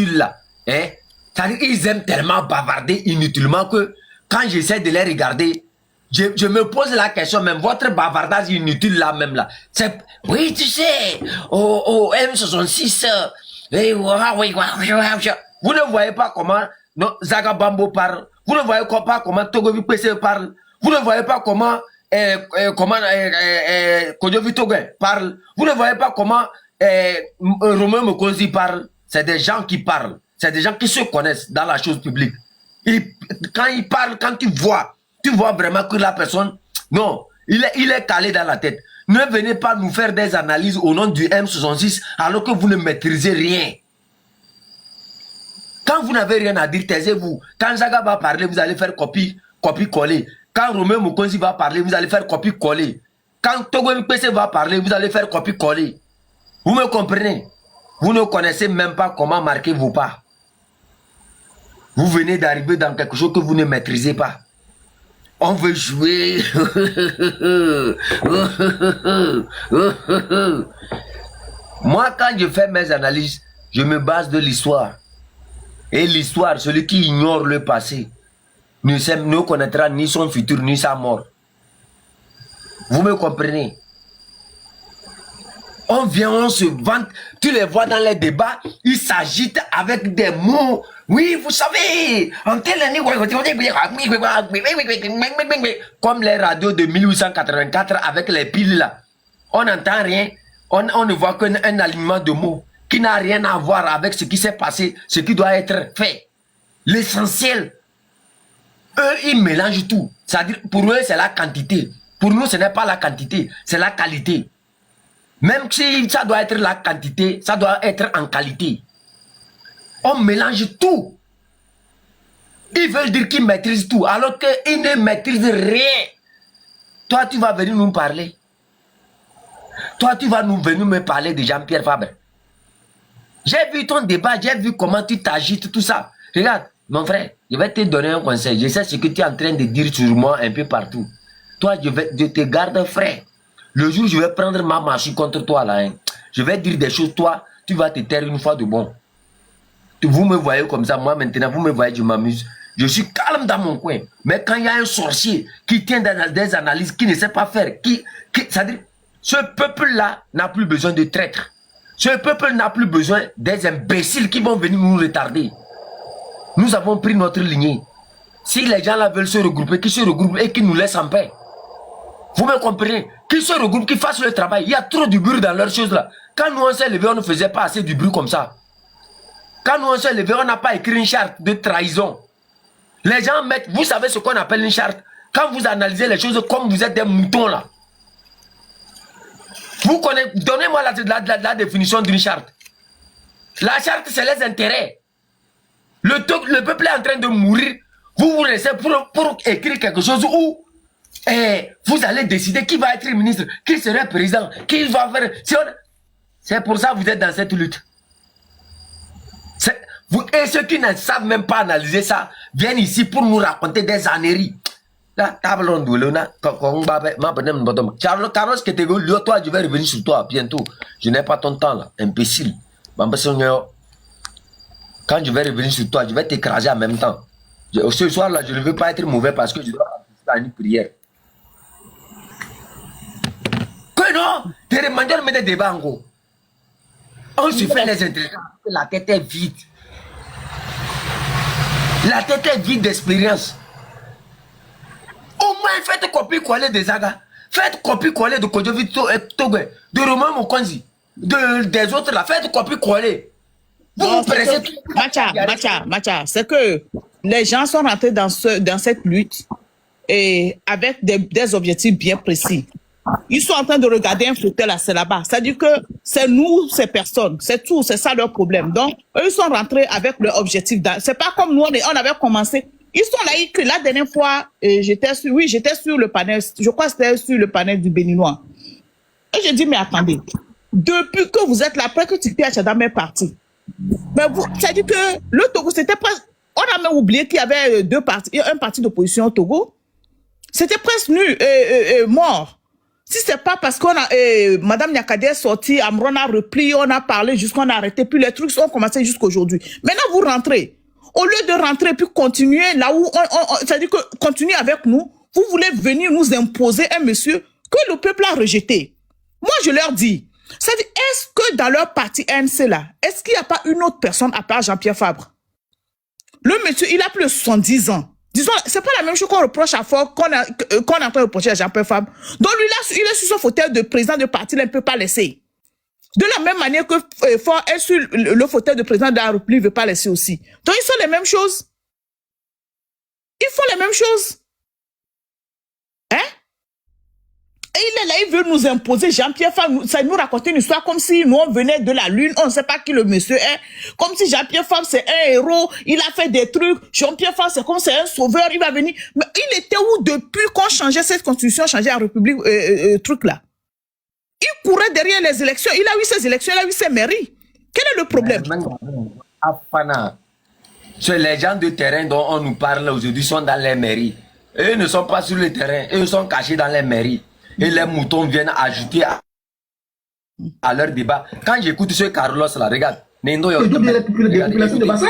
inutiles là, hein, c'est-à-dire ils aiment tellement bavarder inutilement que quand j'essaie de les regarder, je me pose la question, même votre bavardage inutile là même là, c'est, oui tu sais, au M66, vous ne voyez pas comment non, Zagabambo parle, vous ne voyez pas comment Togovi PC parle, vous ne voyez pas comment Kodjovi Togovi parle, vous ne voyez pas comment Romain Mokonzi parle. C'est des gens qui parlent, c'est des gens qui se connaissent dans la chose publique. Et quand ils parlent, quand tu vois vraiment que la personne, non, il est calé dans la tête. Ne venez pas nous faire des analyses au nom du M66 alors que vous ne maîtrisez rien. Quand vous n'avez rien à dire, taisez-vous. Quand Zaga va parler, vous allez faire copie-coller. Quand Romain Mokonzi va parler, vous allez faire copie-coller. Quand Togo PC va parler, vous allez faire copie-coller. Vous me comprenez? Vous ne connaissez même pas comment marquer vos pas. Vous venez d'arriver dans quelque chose que vous ne maîtrisez pas. On veut jouer. Moi, quand je fais mes analyses, je me base de l'histoire. Et l'histoire, celui qui ignore le passé, ne connaîtra ni son futur, ni sa mort. Vous me comprenez? On vient, on se vante, tu les vois dans les débats, ils s'agitent avec des mots. Oui, vous savez, en telle année, comme les radios de 1884 avec les piles là. On n'entend rien, on ne voit qu'un alignement de mots qui n'a rien à voir avec ce qui s'est passé, ce qui doit être fait. L'essentiel, eux, ils mélangent tout. C'est-à-dire, pour eux, c'est la quantité. Pour nous, ce n'est pas la quantité, c'est la qualité. Même si ça doit être la quantité, ça doit être en qualité. On mélange tout. Ils veulent dire qu'ils maîtrisent tout, alors qu'ils ne maîtrisent rien. Toi, tu vas venir nous parler. Toi, tu vas venir me parler de Jean-Pierre Fabre. J'ai vu ton débat, j'ai vu comment tu t'agites, tout ça. Regarde, mon frère, je vais te donner un conseil. Je sais ce que tu es en train de dire sur moi un peu partout. Toi, je te garde frais. Le jour où je vais prendre ma machine contre toi, là, hein, je vais dire des choses, toi, tu vas te taire une fois de bon. Vous me voyez comme ça, moi maintenant, vous me voyez, je m'amuse. Je suis calme dans mon coin. Mais quand il y a un sorcier qui tient des analyses, qui ne sait pas faire, c'est-à-dire, ce peuple-là n'a plus besoin de traîtres. Ce peuple n'a plus besoin des imbéciles qui vont venir nous retarder. Nous avons pris notre lignée. Si les gens là veulent se regrouper, qu'ils se regroupent et qu'ils nous laissent en paix. Vous me comprenez? Qu'ils se regroupent, qu'ils fassent le travail. Il y a trop de bruit dans leurs choses là. Quand nous on s'est levé, on ne faisait pas assez de bruit comme ça. Quand nous on s'est levé, on n'a pas écrit une charte de trahison. Les gens mettent, vous savez ce qu'on appelle une charte. Quand vous analysez les choses comme vous êtes des moutons là. Vous connaissez, donnez-moi la définition d'une charte. La charte, c'est les intérêts. Le peuple est en train de mourir. Vous laissez pour écrire quelque chose où vous allez décider qui va être ministre, qui sera président, qui va faire... C'est pour ça que vous êtes dans cette lutte. Et ceux qui ne savent même pas analyser ça, viennent ici pour nous raconter des âneries. Carlos Ketego, toi, je vais revenir sur toi bientôt. Je n'ai pas ton temps là, imbécile. Quand je vais revenir sur toi, je vais t'écraser en même temps. Ce soir là, je ne veux pas être mauvais parce que je dois participer à une prière. Que non? Tu demandes de des débats en gros. On se fait les intérêts. La tête est vide. La tête est vide d'expérience. Au moins, faites copier-coller des Zaga. Faites copier-coller de Kodjovi Togovi, de Romain Mokonzi, des autres là. Faites copier-coller. Vous pressez tout. Macha, c'est que les gens sont rentrés dans cette lutte et avec des objectifs bien précis. Ils sont en train de regarder un fauteuil là, c'est là-bas. C'est-à-dire que c'est nous, ces personnes, c'est tout, c'est ça leur problème. Donc, eux, ils sont rentrés avec leur objectif. C'est pas comme nous, on avait commencé. Ils sont là, la dernière fois, j'étais sur le panel, je crois que c'était sur le panel du Béninois. Et j'ai dit, mais attendez, depuis que vous êtes là, après que tu t'es dans mes partis, mais c'est-à-dire que le Togo, c'était presque, on a même oublié qu'il y avait deux partis, un parti d'opposition au Togo, c'était presque nu, mort. Si c'est pas parce qu'on a, Madame Nyakadé est sortie, Amron a repris, on a parlé jusqu'on a arrêté, puis les trucs ont commencé jusqu'aujourd'hui. Maintenant, vous rentrez. Au lieu de rentrer puis continuer là où c'est-à-dire que continuer avec nous, vous voulez venir nous imposer un monsieur que le peuple a rejeté. Moi, je leur dis, c'est-à-dire, est-ce que dans leur parti ANC là, est-ce qu'il n'y a pas une autre personne à part Jean-Pierre Fabre? Le monsieur, il a plus de 70 ans. Disons, c'est pas la même chose qu'on reproche à Fort, qu'on est en train de reprocher à Jean-Pierre Fabre. Donc lui, là, il est sur son fauteuil de président de parti, il ne peut pas laisser. De la même manière que Fort est sur le fauteuil de président de la République, il ne veut pas laisser aussi. Donc ils sont les mêmes choses. Ils font les mêmes choses. Hein? Et il est là, il veut nous imposer. Jean-Pierre Fabre, ça nous raconte une histoire comme si nous on venait de la Lune, on ne sait pas qui le monsieur est. Comme si Jean-Pierre Fabre c'est un héros, il a fait des trucs. Jean-Pierre Fabre c'est comme c'est un sauveur, il va venir. Mais il était où depuis qu'on changeait cette constitution, changeait la République, truc là? Il courait derrière les élections, il a eu ses élections, il a eu ses mairies. Quel est le problème? Afana, les gens de terrain dont on nous parle aujourd'hui sont dans les mairies. Eux ne sont pas sur le terrain, eux sont cachés dans les mairies. Et les moutons viennent ajouter à leur débat. Quand j'écoute ce Carlos là, regarde. Nendo, les populations de Bassa,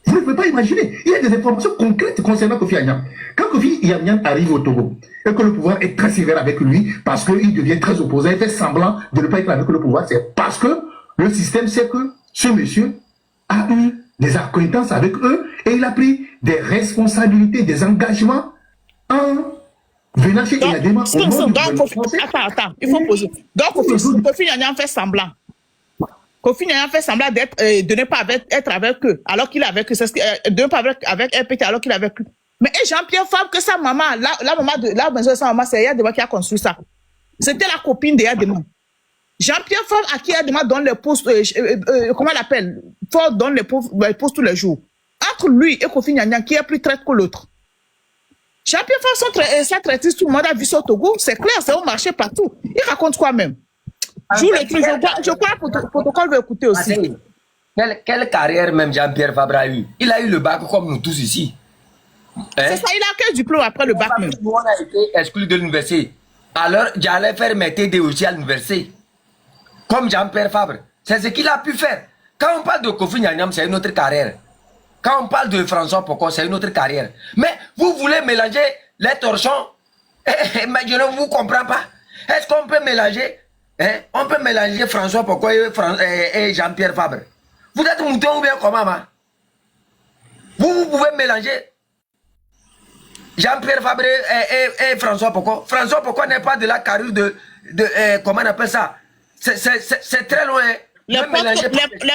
vous ne pouvez pas imaginer. Il y a des informations concrètes concernant Kofi Annan. Quand Kofi Annan arrive au Togo, et que le pouvoir est très sévère avec lui, parce qu'il devient très opposé, il fait semblant de ne pas être avec le pouvoir, c'est parce que le système sait que ce monsieur a eu des acquaintances avec eux, et il a pris des responsabilités, des engagements en venant chez Inadema au nom du gouvernement français. Attends, il faut poser. Donc, Kofi Annan fait semblant. Kofi Annan fait semblant de ne pas être avec eux, alors qu'il est avec eux. De ne pas avec RPT, alors qu'il est avec eux. Mais Jean-Pierre Fabre, que sa maman, la maison de sa maman, c'est Yadema qui a construit ça. C'était la copine de Yadema. Jean-Pierre Fabre, à qui Yadema donne les postes, comment on l'appelle? Ford donne les postes tous les jours. Entre lui et Kofi Annan, qui est plus traite que l'autre. Jean-Pierre Fabre, sa traitiste, tout le monde a vu ça au Togo. C'est clair, c'est au marché partout. Il raconte quoi même? Joue le truc, je crois que le protocole veut écouter aussi. Quelle carrière même Jean-Pierre Fabre a eu? Il a eu le bac comme nous tous ici. Hein? C'est ça, il a quel diplôme après le bac même? Nous, on a été exclus de l'université. Alors, j'allais faire mes TD aussi à l'université. Comme Jean-Pierre Fabre. C'est ce qu'il a pu faire. Quand on parle de Kofi Annan, c'est une autre carrière. Quand on parle de François Pokon, c'est une autre carrière. Mais vous voulez mélanger les torchons? Mais je ne vous comprends pas. Est-ce qu'on peut mélanger? On peut mélanger François Pokon et Jean-Pierre Fabre. Vous êtes mouton ou bien comment? Vous pouvez mélanger Jean-Pierre Fabre et François Pokon. François Pokon n'est pas de la carrure de comment on appelle ça? C'est très loin. Les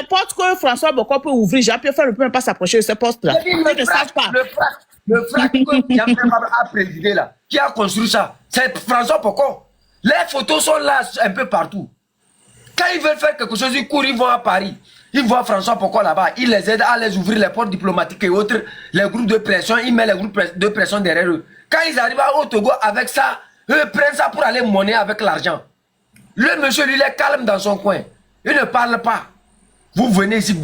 portes que François Bocco peut ouvrir, Jean-Pierre Fabre ne peut même pas s'approcher de ces postes-là. Ils ne savent pas. Le FRAC que Jean-Pierre Fabre a présidé là, qui a construit ça, c'est François Pokon. Les photos sont là un peu partout. Quand ils veulent faire quelque chose, ils courent, ils vont à Paris. Ils voient François Pokon là-bas. Ils les aident à les ouvrir les portes diplomatiques et autres, les groupes de pression. Ils mettent les groupes de pression derrière eux. Quand ils arrivent au Togo avec ça, eux prennent ça pour aller monnaie avec l'argent. Le monsieur, lui, il est calme dans son coin. Il ne parle pas. Vous venez ici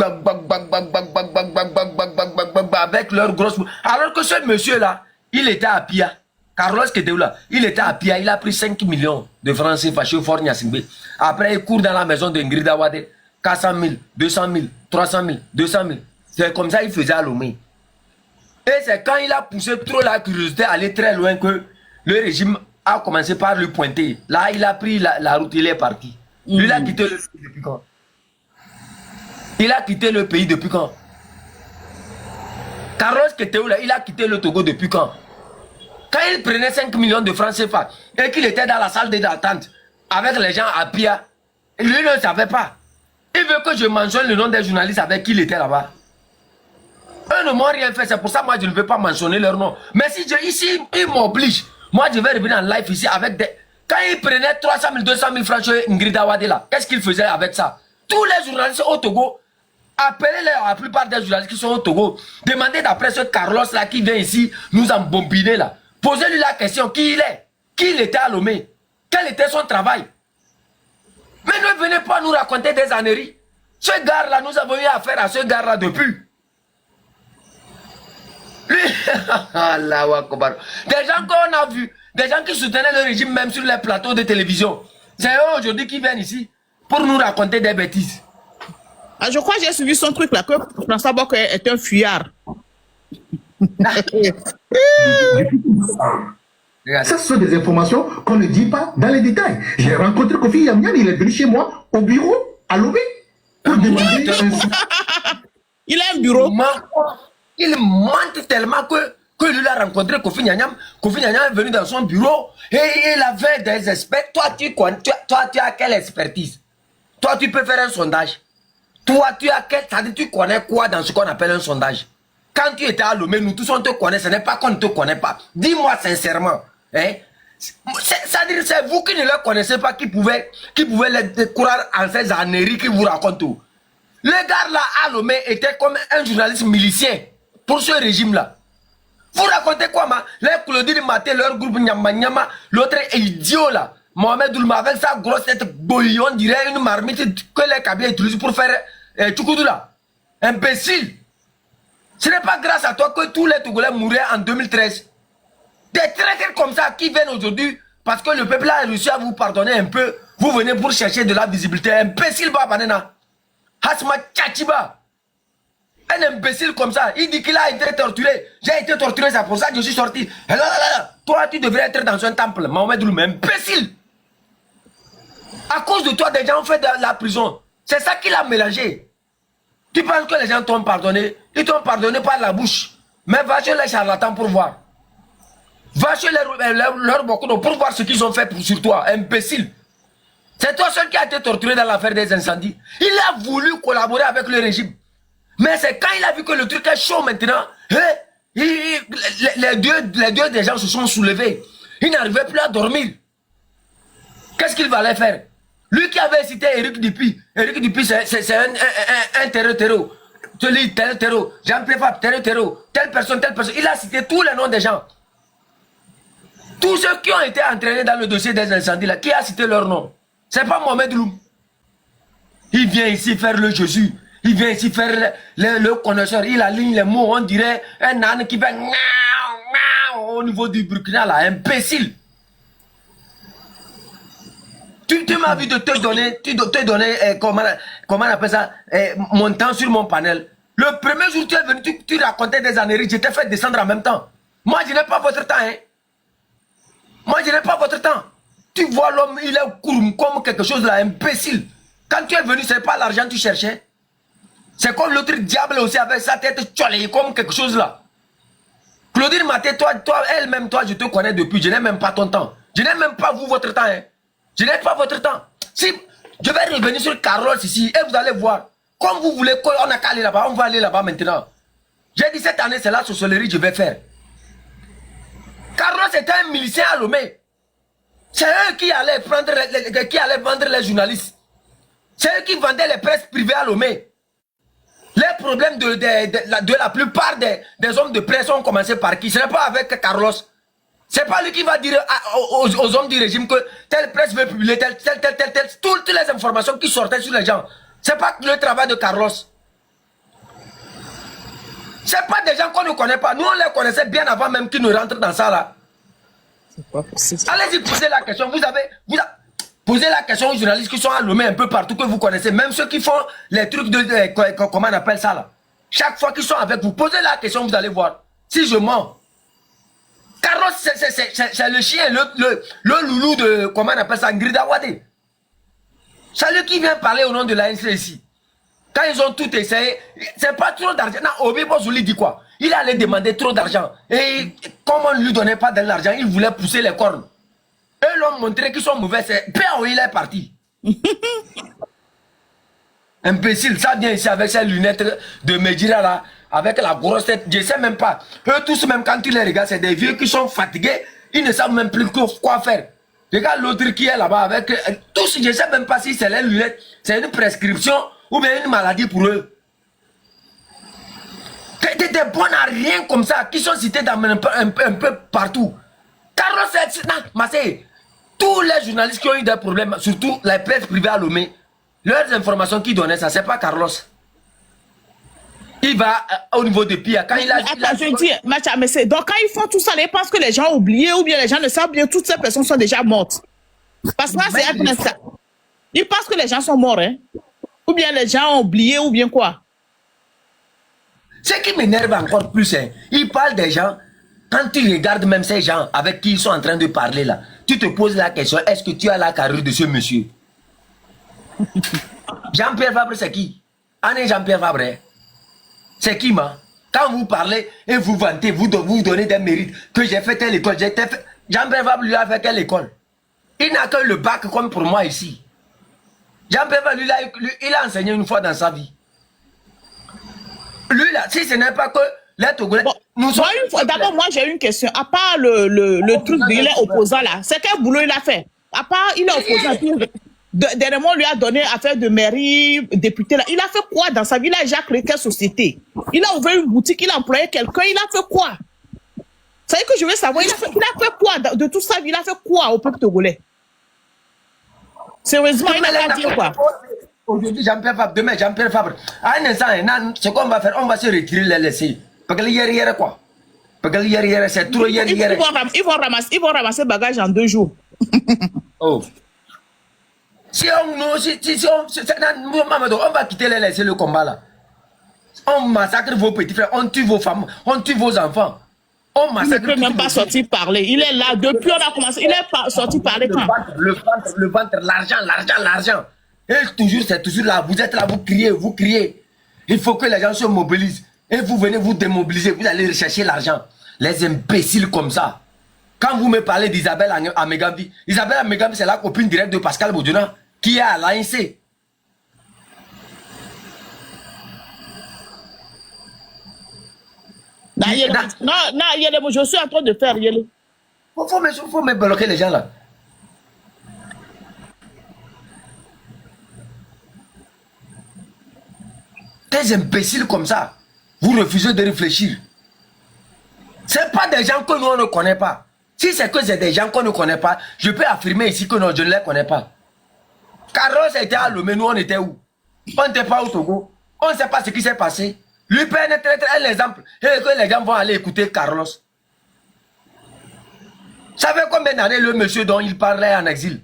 avec leur grosse... Alors que ce monsieur-là, il était à Pia. Carlos Keteoula, il était à Pia. Il a pris 5 millions de francs CFA chez Fort Nyasingbe. Après, il court dans la maison d'Ingrid Awade. 400 000, 200 000, 300 000, 200 000. C'est comme ça qu'il faisait à Lomé. Et c'est quand il a poussé trop la curiosité à aller très loin que le régime a commencé par lui pointer. Là, il a pris la route, il est parti. Lui, il a quitté le pays depuis quand? Il a quitté le pays depuis quand? Carlos Keteoula, il a quitté le Togo depuis quand? Quand il prenait 5 millions de francs CFA et qu'il était dans la salle d'attente avec les gens à Pia, lui ne savait pas. Il veut que je mentionne le nom des journalistes avec qui il était là-bas. Eux ne m'ont rien fait, c'est pour ça que moi je ne veux pas mentionner leur nom. Mais si ici, ils m'obligent, moi je vais revenir en live ici avec des... Quand il prenait 300 000, 200 000 francs chez Ingrid Awade là, qu'est-ce qu'il faisait avec ça? Tous les journalistes au Togo, appelez la plupart des journalistes qui sont au Togo, demandez d'après ce Carlos là qui vient ici nous embobiner là. Posez-lui la question, qui il est? Qui il était à Lomé? Quel était son travail? Mais ne venez pas nous raconter des âneries. Ce gars-là, nous avons eu affaire à ce gars-là depuis. Lui, Allah Akbar. Des gens qu'on a vus, Des gens qui soutenaient le régime même sur les plateaux de télévision. C'est eux aujourd'hui qui viennent ici pour nous raconter des bêtises. Ah, je crois que j'ai suivi son truc là, que François Bock est un fuyard. Ça, ce sont des informations qu'on ne dit pas dans les détails. J'ai rencontré Kofi Yamyan, il est venu chez moi au bureau, à Lomé, pour demander Il a un bureau. Il mente tellement que lui l'a rencontré, Kofi Nyanyam. Kofi Nyanyam est venu dans son bureau et il avait des experts. Toi, tu as quelle expertise? Toi, tu peux faire un sondage. Toi, tu as quel... Ça dit, tu connais quoi dans ce qu'on appelle un sondage? Quand tu étais à Lomé, nous tous on te connaît, ce n'est pas qu'on ne te connaît pas. Dis-moi sincèrement. Hein? C'est-à-dire, c'est vous qui ne le connaissez pas qui pouvez les croire en ces âneries qui vous racontent tout. Le gars là à Lomé était comme un journaliste milicien pour ce régime-là. Vous racontez quoi, ma? Les Claudine Maté, leur groupe Nyama Nyama, l'autre est idiot là. Mohamed Oulma avec sa grosse tête bouillon, on dirait une marmite que les Kabyles utilisent pour faire Tchoukoudou là. Imbécile. Ce n'est pas grâce à toi que tous les Togolais mouraient en 2013. Des traîtres comme ça qui viennent aujourd'hui parce que le peuple a réussi à vous pardonner un peu. Vous venez pour chercher de la visibilité. Imbécile, Babanena. Hasma Tchachiba. Un imbécile comme ça. Il dit qu'il a été torturé. J'ai été torturé, c'est pour ça que je suis sorti. Et là, là, là. Toi, tu devrais être dans un temple. Mohamed Loum, imbécile. À cause de toi, des gens ont fait de la prison. C'est ça qu'il a mélangé. Tu penses que les gens t'ont pardonné? Ils t'ont pardonné par la bouche. Mais va chez les charlatans pour voir. Va chez leurs beaucoup pour voir ce qu'ils ont fait sur toi, imbécile. C'est toi seul qui a été torturé dans l'affaire des incendies. Il a voulu collaborer avec le régime. Mais c'est quand il a vu que le truc est chaud maintenant, les deux des gens se sont soulevés. Il n'arrivait plus à dormir. Qu'est-ce qu'il fallait faire? Lui qui avait cité Eric Dupuy. Eric Dupuy, c'est un terreau. Tu lis terreau. Jean-Pierre Fab, terreau. Telle personne. Il a cité tous les noms des gens. Tous ceux qui ont été entraînés dans le dossier des incendies, là, qui a cité leur nom? C'est pas Mohamed Loum. Il vient ici faire le Jésus. Il vient ici faire le connaisseur. Il aligne les mots. On dirait un âne qui fait au niveau du Burkina, là. Imbécile. Tu m'as vu de te donner, comment on appelle ça, mon temps sur mon panel. Le premier jour, tu es venu, tu racontais des âneries. Je t'ai fait descendre en même temps. Moi, je n'ai pas votre temps, hein. Moi, je n'ai pas votre temps. Tu vois l'homme, il est comme quelque chose là, imbécile. Quand tu es venu, c'est pas l'argent que tu cherchais. C'est comme l'autre diable aussi avec sa tête tcholée, comme quelque chose là. Claudine Maté, toi, elle-même, toi, je te connais depuis. Je n'ai même pas ton temps. Je n'ai même pas vous votre temps, hein. Je n'ai pas votre temps. Si je vais revenir sur Carlos ici, et vous allez voir. Comme vous voulez qu'on a qu'à aller là-bas, on va aller là-bas maintenant. J'ai dit cette année, c'est la sorcellerie que je vais faire. Carlos était un milicien à Lomé. C'est eux qui allaient vendre les journalistes. C'est eux qui vendaient les presses privées à Lomé. Les problèmes de la plupart des hommes de presse ont commencé par qui? Ce n'est pas avec Carlos. C'est pas lui qui va dire aux hommes du régime que telle presse veut publier telle, toutes les informations qui sortaient sur les gens. C'est pas le travail de Carlos. C'est pas des gens qu'on ne connaît pas. Nous, on les connaissait bien avant même qu'ils ne rentrent dans ça là. Allez-y, posez la question. Vous avez posé la question aux journalistes qui sont à Lomé un peu partout que vous connaissez. Même ceux qui font les trucs comment on appelle ça là. Chaque fois qu'ils sont avec vous, posez la question, vous allez voir. Si je mens. Carlos, c'est le chien, le loulou de, comment on appelle ça, Ngrida Wade. C'est lui qui vient parler au nom de l'ANC ici. Quand ils ont tout essayé, c'est pas trop d'argent. Non, Obi Bozouli dit quoi? Il allait demander trop d'argent. Et comme on ne lui donnait pas de l'argent, il voulait pousser les cornes. Eux l'ont montré qu'ils sont mauvais. C'est père où il est parti. Imbécile, ça vient ici avec ses lunettes de Medjira là, avec la grosse tête. Je ne sais même pas. Eux tous, même quand tu les regardes, c'est des vieux qui sont fatigués. Ils ne savent même plus quoi faire. Regarde l'autre qui est là-bas avec tous. Je ne sais même pas si c'est les lunettes. C'est une prescription ou bien une maladie pour eux. Des bons à rien comme ça qui sont cités dans un peu partout. Carlos, Massé, tous les journalistes qui ont eu des problèmes, surtout la presse privée à Lomé, leurs informations qui donnaient ça, c'est pas Carlos. Il il va au niveau de Pia, quand il a... Attends, je dis, Macha, mais c'est... Donc, quand ils font tout ça, ils pensent que les gens ont oublié ou bien les gens ne savent bien, toutes ces personnes sont déjà mortes. Parce que là, c'est être ça. Ils pensent que les gens sont morts, hein. Ou bien les gens ont oublié, ou bien quoi. Ce qui m'énerve encore plus, hein, il parle des gens, quand tu regardes même ces gens avec qui ils sont en train de parler là, tu te poses la question, est-ce que tu as la carrure de ce monsieur? Jean-Pierre Fabre, c'est qui? Anne Jean-Pierre Fabre, hein? C'est qui, ma? Quand vous parlez et vous vantez, vous donnez des mérites, que j'ai fait telle école, j'ai fait... Jean-Pierre Fabre lui a fait quelle école? Il n'a que le bac comme pour moi ici. Jean-Pierre Fabre, lui, il a enseigné une fois dans sa vie. Lui, là, si ce n'est pas que les Togolais... Bon, d'abord, moi, j'ai une question. À part le truc de il est opposant, là, c'est quel boulot il a fait? À part, il est opposant. Dernièrement, on lui a donné affaire de mairie, député, là. Il a fait quoi dans sa vie? Il a déjà créé quelle société? Il a ouvert une boutique, il a employé quelqu'un, il a fait quoi? C'est que je veux savoir, il a fait quoi de toute sa vie? Il a fait quoi au peuple togolais? Sérieusement, il n'a pas dit quoi? Aujourd'hui, Jean-Pierre Fabre, demain, Jean-Pierre Fabre. À un instant, ce qu'on va faire, on va se retirer, les laisser. Parce que hier, quoi. Parce que hier, c'est trop hier. Ils vont ramasser bagage en 2 jours. Oh. Si on va quitter les laisser le combat là. On massacre vos petits frères, on tue vos femmes, on tue vos enfants. On massacre. Il ne peut même pas sortir parler. Il est là, depuis on a commencé, il est sorti parler quand? Le ventre, l'argent. Et toujours, c'est toujours là. Vous êtes là, vous criez. Il faut que les gens se mobilisent. Et vous venez vous démobiliser, vous allez rechercher l'argent. Les imbéciles comme ça. Quand vous me parlez d'Isabelle Amegambi, Isabelle Amegambi, c'est la copine directe de Pascal Boduna, qui est à l'ANC. Non, je suis en train de faire. Il faut me bloquer les gens là. Des imbéciles comme ça, vous refusez de réfléchir. Ce n'est pas des gens que nous on ne connaît pas. Si c'est que c'est des gens qu'on ne connaît pas, je peux affirmer ici que non, je ne les connais pas. Carlos était à Lomé, nous on était où? On n'était pas au Togo. On ne sait pas ce qui s'est passé. Lui peut être un exemple. Et que les gens vont aller écouter Carlos. Vous savez combien d'années le monsieur dont il parlait en exil?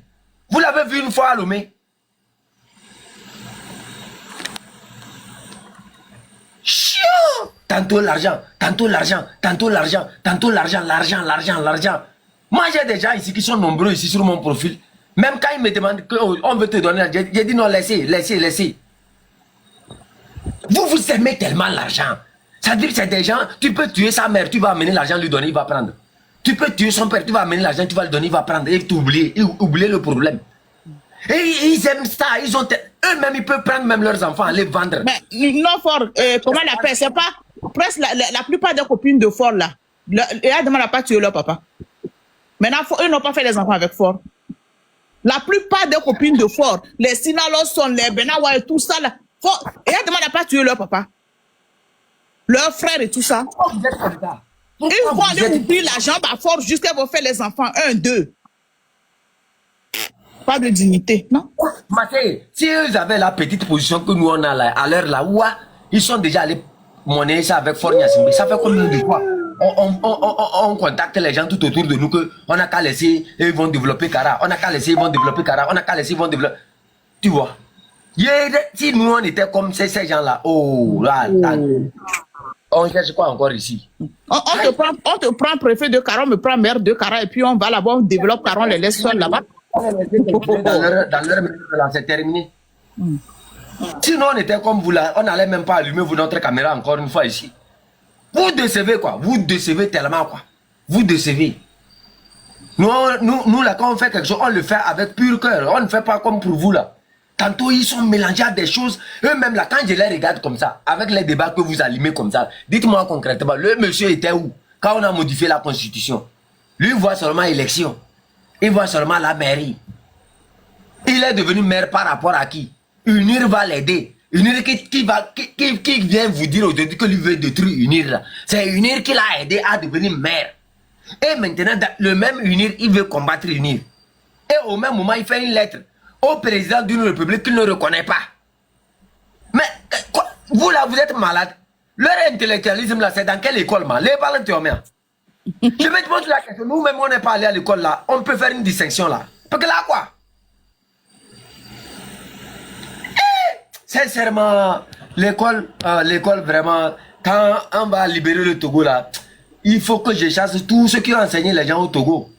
Vous l'avez vu une fois à Lomé? Chiant! Tantôt l'argent. Moi j'ai des gens ici qui sont nombreux ici sur mon profil. Même quand ils me demandent qu'on veut te donner, j'ai dit non, laissez. Vous aimez tellement l'argent. Ça veut dire que c'est des gens, tu peux tuer sa mère, tu vas amener l'argent, lui donner, il va prendre. Tu peux tuer son père, tu vas amener l'argent, tu vas le donner, il va prendre. Et oublier le problème. Et ils aiment ça, eux-mêmes, ils peuvent prendre même leurs enfants, les vendre. Mais non, Fort, comment la paix, c'est pas, presque la plupart des copines de Fort, là, elles demandent à pas tuer leur papa. Maintenant, eux n'ont pas fait les enfants avec Fort. La plupart des copines de Fort, les Sinaloson, les Benawa et tout ça, là, elles demandent à pas tuer leur papa. Leurs frères et tout ça. Ils vont aller ouvrir la jambe à Fort jusqu'à vont faire les enfants 1, 2. Pas de dignité, non? Maté, si eux avaient la petite position que nous on a là, à l'heure là, ils sont déjà allés monnayer ça avec Fort Gnassingbé. Ça fait combien de fois on contacte les gens tout autour de nous que on a qu'à laisser et ils vont développer Kara. On a qu'à laisser, ils vont développer Kara. On a qu'à laisser, ils vont développer. Tu vois? Si nous on était comme ces gens-là, on cherche quoi encore ici? On te prend préfet de Kara, on me prend maire de Kara et puis on va là-bas, on développe Kara, on les laisse seuls là-bas. Dans leur là, c'est terminé. Sinon, on était comme vous là, on n'allait même pas allumer notre caméra encore une fois ici. Vous décevez quoi? Vous décevez tellement quoi? Vous décevez. Nous là, quand on fait quelque chose, on le fait avec pur cœur. On ne fait pas comme pour vous là. Tantôt, ils sont mélangés à des choses. Eux-mêmes là, quand je les regarde comme ça, avec les débats que vous allumez comme ça, dites-moi concrètement, le monsieur était où? Quand on a modifié la constitution. Lui voit seulement élection. Il voit seulement la mairie. Il est devenu maire par rapport à qui? UNIR va l'aider. UNIR qui vient vous dire aujourd'hui que lui veut détruire UNIR. C'est UNIR qui l'a aidé à devenir maire. Et maintenant, le même UNIR, il veut combattre UNIR. Et au même moment, il fait une lettre au président d'une république qu'il ne reconnaît pas. Mais quoi? Vous là, vous êtes malade. Leur intellectualisme là, c'est dans quelle école, man? Les parents te remettent. Je me demande la question. Nous-mêmes, on n'est pas allé à l'école là. On peut faire une distinction là. Parce que là, quoi? Sincèrement, l'école vraiment, quand on va libérer le Togo là, il faut que je chasse tous ceux qui ont enseigné les gens au Togo,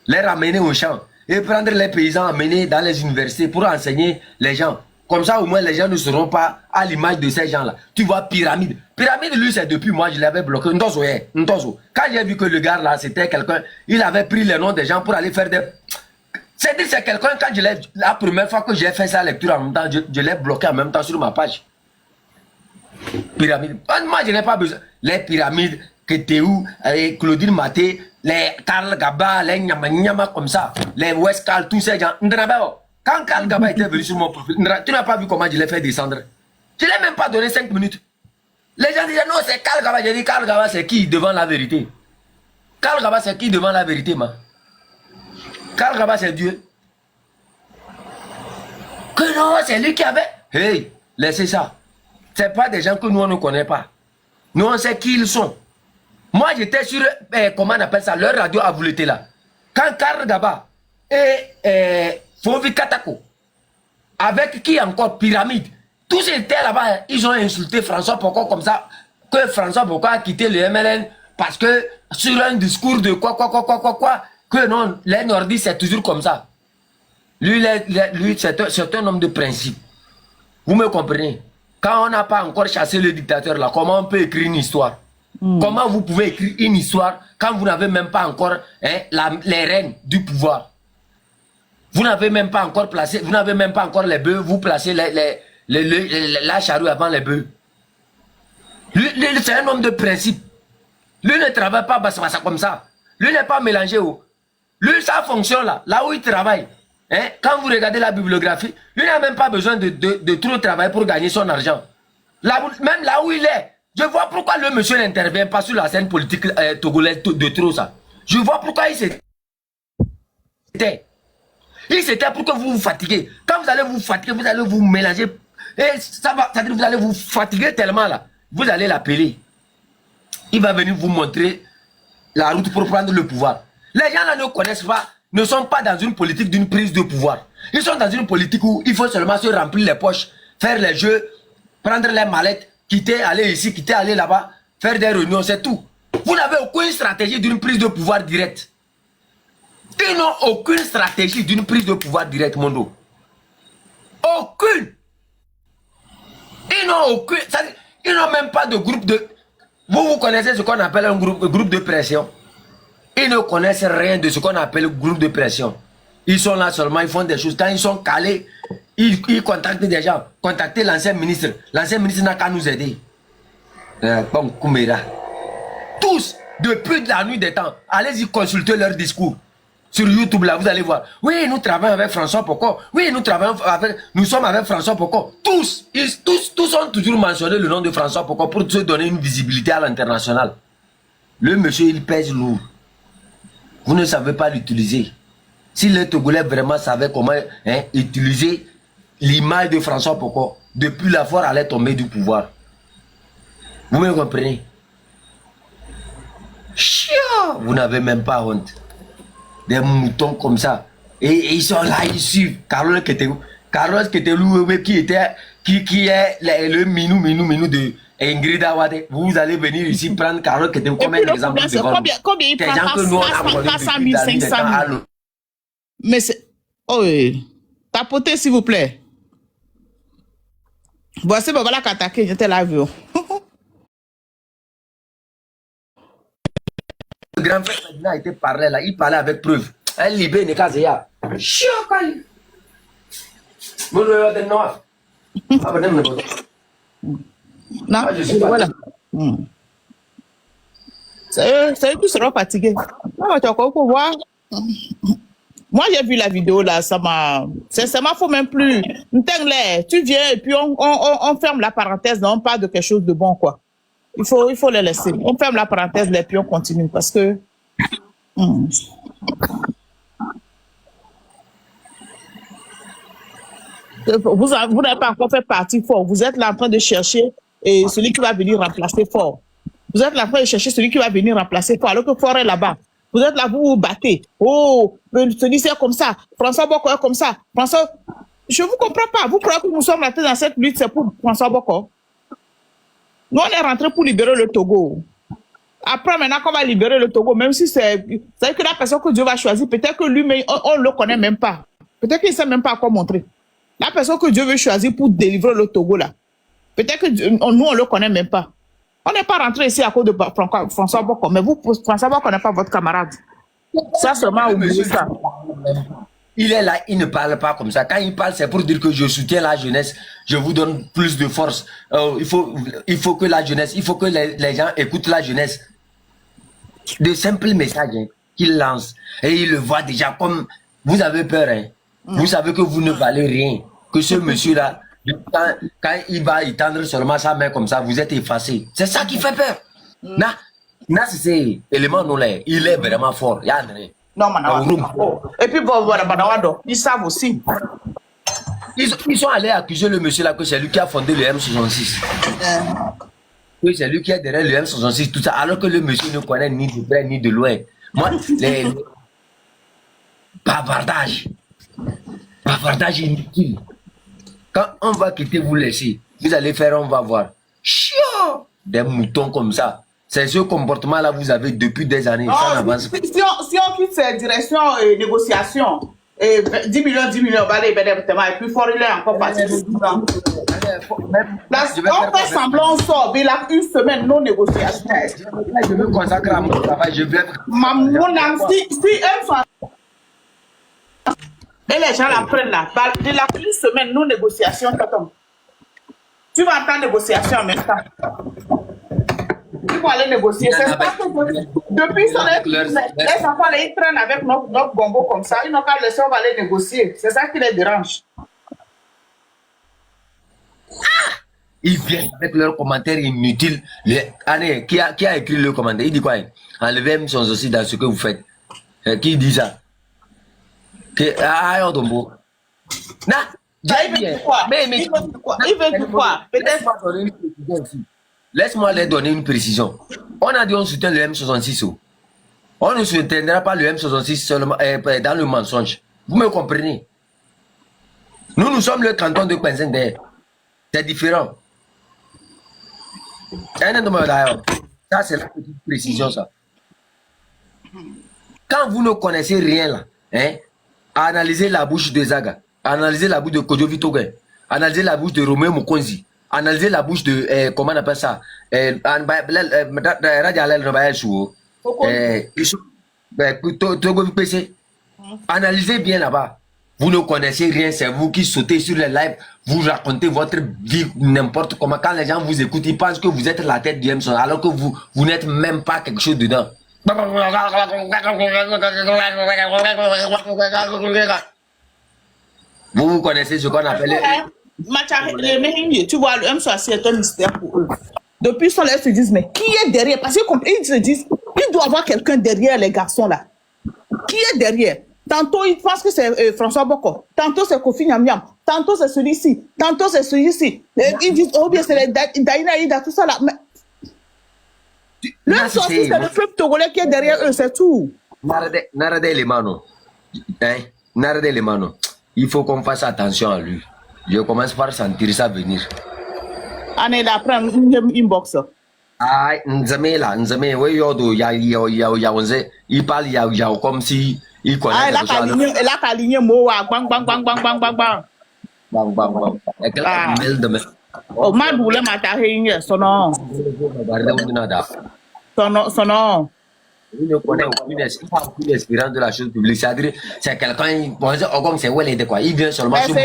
les ramener au champ et prendre les paysans, amener dans les universités pour enseigner les gens. Comme ça, au moins, les gens ne seront pas à l'image de ces gens-là. Tu vois, Pyramide. Pyramide, lui, c'est depuis moi, je l'avais bloqué. Ntozo. Quand j'ai vu que le gars là, c'était quelqu'un, il avait pris les noms des gens pour aller faire des... C'est-à-dire, c'est quelqu'un, quand je l'ai... La première fois que j'ai fait sa lecture en même temps, je l'ai bloqué en même temps sur ma page. Pyramide. Moi, je n'ai pas besoin. Les pyramides, Keteou, Claudine Maté, les Karl Gaba, les Nyama comme ça, les Westcal, tous ces gens. Quand Karl Gaba était venu sur mon profil, tu n'as pas vu comment je l'ai fait descendre. Je ne l'ai même pas donné 5 minutes. Les gens disaient non, c'est Karl Gaba. J'ai dit Karl Gaba, c'est qui devant la vérité? Karl Gaba, c'est qui devant la vérité, man? Karl Gaba, c'est Dieu. Que non, c'est lui qui avait. Hey, laissez ça. Ce n'est pas des gens que nous, on ne connaît pas. Nous, on sait qui ils sont. Moi, j'étais sur, comment on appelle ça, leur radio à Vouleté là. Quand Karl Gaba et Fovi Katako, avec qui encore Pyramide, tous étaient là-bas, ils ont insulté François Poko comme ça, que François Poko a quitté le MLN parce que sur un discours de quoi, que non, les nordistes c'est toujours comme ça. Lui c'est un homme de principe. Vous me comprenez? Quand on n'a pas encore chassé le dictateur là, comment on peut écrire une histoire? Comment vous pouvez écrire une histoire quand vous n'avez même pas encore les rênes du pouvoir? Vous n'avez même pas encore placé, vous n'avez même pas encore les bœufs, vous placez la charrue avant les bœufs. Lui c'est un homme de principe. Lui ne travaille pas comme ça. Lui n'est pas mélangé. Lui, sa fonction là où il travaille, quand vous regardez la bibliographie, lui n'a même pas besoin de trop travailler pour gagner son argent. Même là où il est, je vois pourquoi le monsieur n'intervient pas sur la scène politique togolaise de trop ça. Je vois pourquoi il s'était. Il s'était pour que vous vous fatiguez. Quand vous allez vous fatiguer, vous allez vous mélanger. Et ça va, c'est-à-dire vous allez vous fatiguer tellement là. Vous allez l'appeler. Il va venir vous montrer la route pour prendre le pouvoir. Les gens là ne connaissent pas, ne sont pas dans une politique d'une prise de pouvoir. Ils sont dans une politique où il faut seulement se remplir les poches, faire les jeux, prendre les mallettes, quitter, aller ici, quitter, aller là-bas, faire des réunions, c'est tout. Vous n'avez aucune stratégie d'une prise de pouvoir directe. Ils n'ont aucune stratégie d'une prise de pouvoir directe, Mondo. Aucune. Ils n'ont aucune. Ils n'ont même pas de groupe de... Vous connaissez ce qu'on appelle un groupe de pression. Ils ne connaissent rien de ce qu'on appelle groupe de pression. Ils sont là seulement, ils font des choses. Quand ils sont calés, ils contactent des gens. Contactez l'ancien ministre. L'ancien ministre n'a qu'à nous aider. Bon, Koumera. Tous, depuis la nuit des temps, allez-y consulter leur discours. Sur YouTube, là, vous allez voir. Oui, nous travaillons avec François Poko. Oui, nous sommes avec François Poko. Tous ont toujours mentionné le nom de François Poko pour se donner une visibilité à l'international. Le monsieur, il pèse lourd. Vous ne savez pas l'utiliser. Si les Togolais vraiment savaient comment utiliser l'image de François Poko, depuis la fois, allait tomber du pouvoir. Vous me comprenez? Chiant, vous n'avez même pas honte. Des moutons comme ça. Et ils sont là, ils suivent. Carlos Ketelou, qui est le minou de Ingrid Awade. Vous allez venir ici prendre Carlos Ketelou comme un exemple. Combien il prend? 500 000, 500 000. Mais c'est... Oh, tapotez s'il vous plaît. Voici Babala Katake, j'étais là vu. Le grand frère a été parlé là, il parlait avec preuve. Un libé n'est qu'à Zéa. Chiokali. Vous le avez noir. Non, voilà. C'est eux qui seront fatigués. Non, tu as quoi pour voir? Moi, j'ai vu la vidéo là, ça m'a... Sincèrement, faut même plus... Tu viens et puis on ferme la parenthèse, on parle de quelque chose de bon, quoi. Il faut les laisser. On ferme la parenthèse et puis on continue parce que... Vous n'avez pas encore fait partie fort. Vous êtes là en train de chercher et celui qui va venir remplacer Fort. Vous êtes là pour chercher celui qui va venir remplacer Fort, alors que Fort est là-bas. Vous êtes là, vous vous battez. Oh, celui-ci est comme ça. François Boko est comme ça. François, je ne vous comprends pas. Vous croyez que nous sommes là dans cette lutte, c'est pour François Boko? Nous, on est rentrés pour libérer le Togo. Après, maintenant qu'on va libérer le Togo, même si c'est que la personne que Dieu va choisir, peut-être que lui, on ne le connaît même pas. Peut-être qu'il ne sait même pas à quoi montrer. La personne que Dieu veut choisir pour délivrer le Togo, là, peut-être que nous, on ne le connaît même pas. On n'est pas rentré ici à cause de François Boko, mais vous, François Boko n'est pas votre camarade. Ça, seulement, oubliez ça. Il est là, il ne parle pas comme ça. Quand il parle, c'est pour dire que je soutiens la jeunesse, je vous donne plus de force. Il faut que la jeunesse, il faut que les gens écoutent la jeunesse. De simples messages qu'il lance. Et il le voit déjà comme, vous avez peur. Vous savez que vous ne valez rien. Que ce monsieur-là, quand il va étendre seulement sa main comme ça, vous êtes effacé. C'est ça qui fait peur. Là, c'est élément non là. Il est vraiment fort. Non, et puis, ils savent aussi. Ils sont allés accuser le monsieur là que c'est lui qui a fondé le M66. Oui, c'est lui qui est derrière le M66, tout ça, alors que le monsieur ne connaît ni de près ni de loin. Moi, les bavardage inutile. Quand on va quitter, vous laisser, vous allez faire, on va voir. Chiant! Des moutons comme ça. C'est ce comportement-là vous avez depuis des années. Non, ça n'avance pas. Si on quitte cette direction négociation, 10 millions, va aller et puis Fort, il est encore parti. On fait semblant, on sort, mais là, une semaine, non négociation. Je me consacre à mon travail, je vais... Si elles sont... Et les gens la prennent là, de la une semaine, non négociation, tu vas entendre négociation en même temps. Tu vas aller négocier. C'est ça que depuis son les enfants, ils traînent avec notre bonbon comme ça. Ils n'ont qu'à laisser, on va aller négocier. C'est ça qui les dérange. Ils viennent avec leurs commentaires inutiles. Qui a écrit le commentaire? Il dit quoi? Enlevez M aussi dans ce que vous faites. Qui dit ça? Il veut dire quoi? Il veut dire quoi? Peut-être. Laisse-moi leur donner une précision. On a dit on soutient le M66. On ne soutiendra pas le M66 seulement dans le mensonge. Vous me comprenez? Nous sommes le canton de Quentin. C'est différent. Ça, c'est la petite précision, ça. Quand vous ne connaissez rien là, analysez la bouche de Zaga, analysez la bouche de Kodjovi Togué, analysez la bouche de Romain Mukonzi, analysez la bouche de, comment on appelle ça, analysez bien là-bas. Vous ne connaissez rien, c'est vous qui sautez sur les lives, vous racontez votre vie n'importe comment. Quand les gens vous écoutent, ils pensent que vous êtes la tête du M100, alors que vous n'êtes même pas quelque chose dedans. Vous connaissez ce qu'on appelle... Tu vois, le M100 est un mystère pour eux. Depuis ça, ils se disent, mais qui est derrière? Parce qu'ils se disent, il doit y avoir quelqu'un derrière les garçons là. Qui est derrière? Tantôt, ils pensent que c'est François Boko. Tantôt, c'est Kofi Nyam. Tantôt, c'est celui-ci. Tantôt, c'est celui-ci. Ils disent, oh bien, c'est les Daïna Ida, tout ça là. Mais... Le M100, c'est le peuple togolais qui est derrière eux, c'est tout. Narade les manos. Narade les manos. Il faut qu'on fasse attention à lui. Je commence par sentir ça venir. Année d'après, une boxe. Ah, Nzame, oui, il parle comme si il connaît. Ah, elle a aligné mot, bang, bang, bang, bang, bang, bang, bang. Bang, bang, bang. Oh, ma doule matahe, son nom. Son nom. Il ne connaît aucune expérience de la chose publique. C'est-à-dire, c'est quelqu'un, comme c'est où elle était quoi. Il vient seulement sur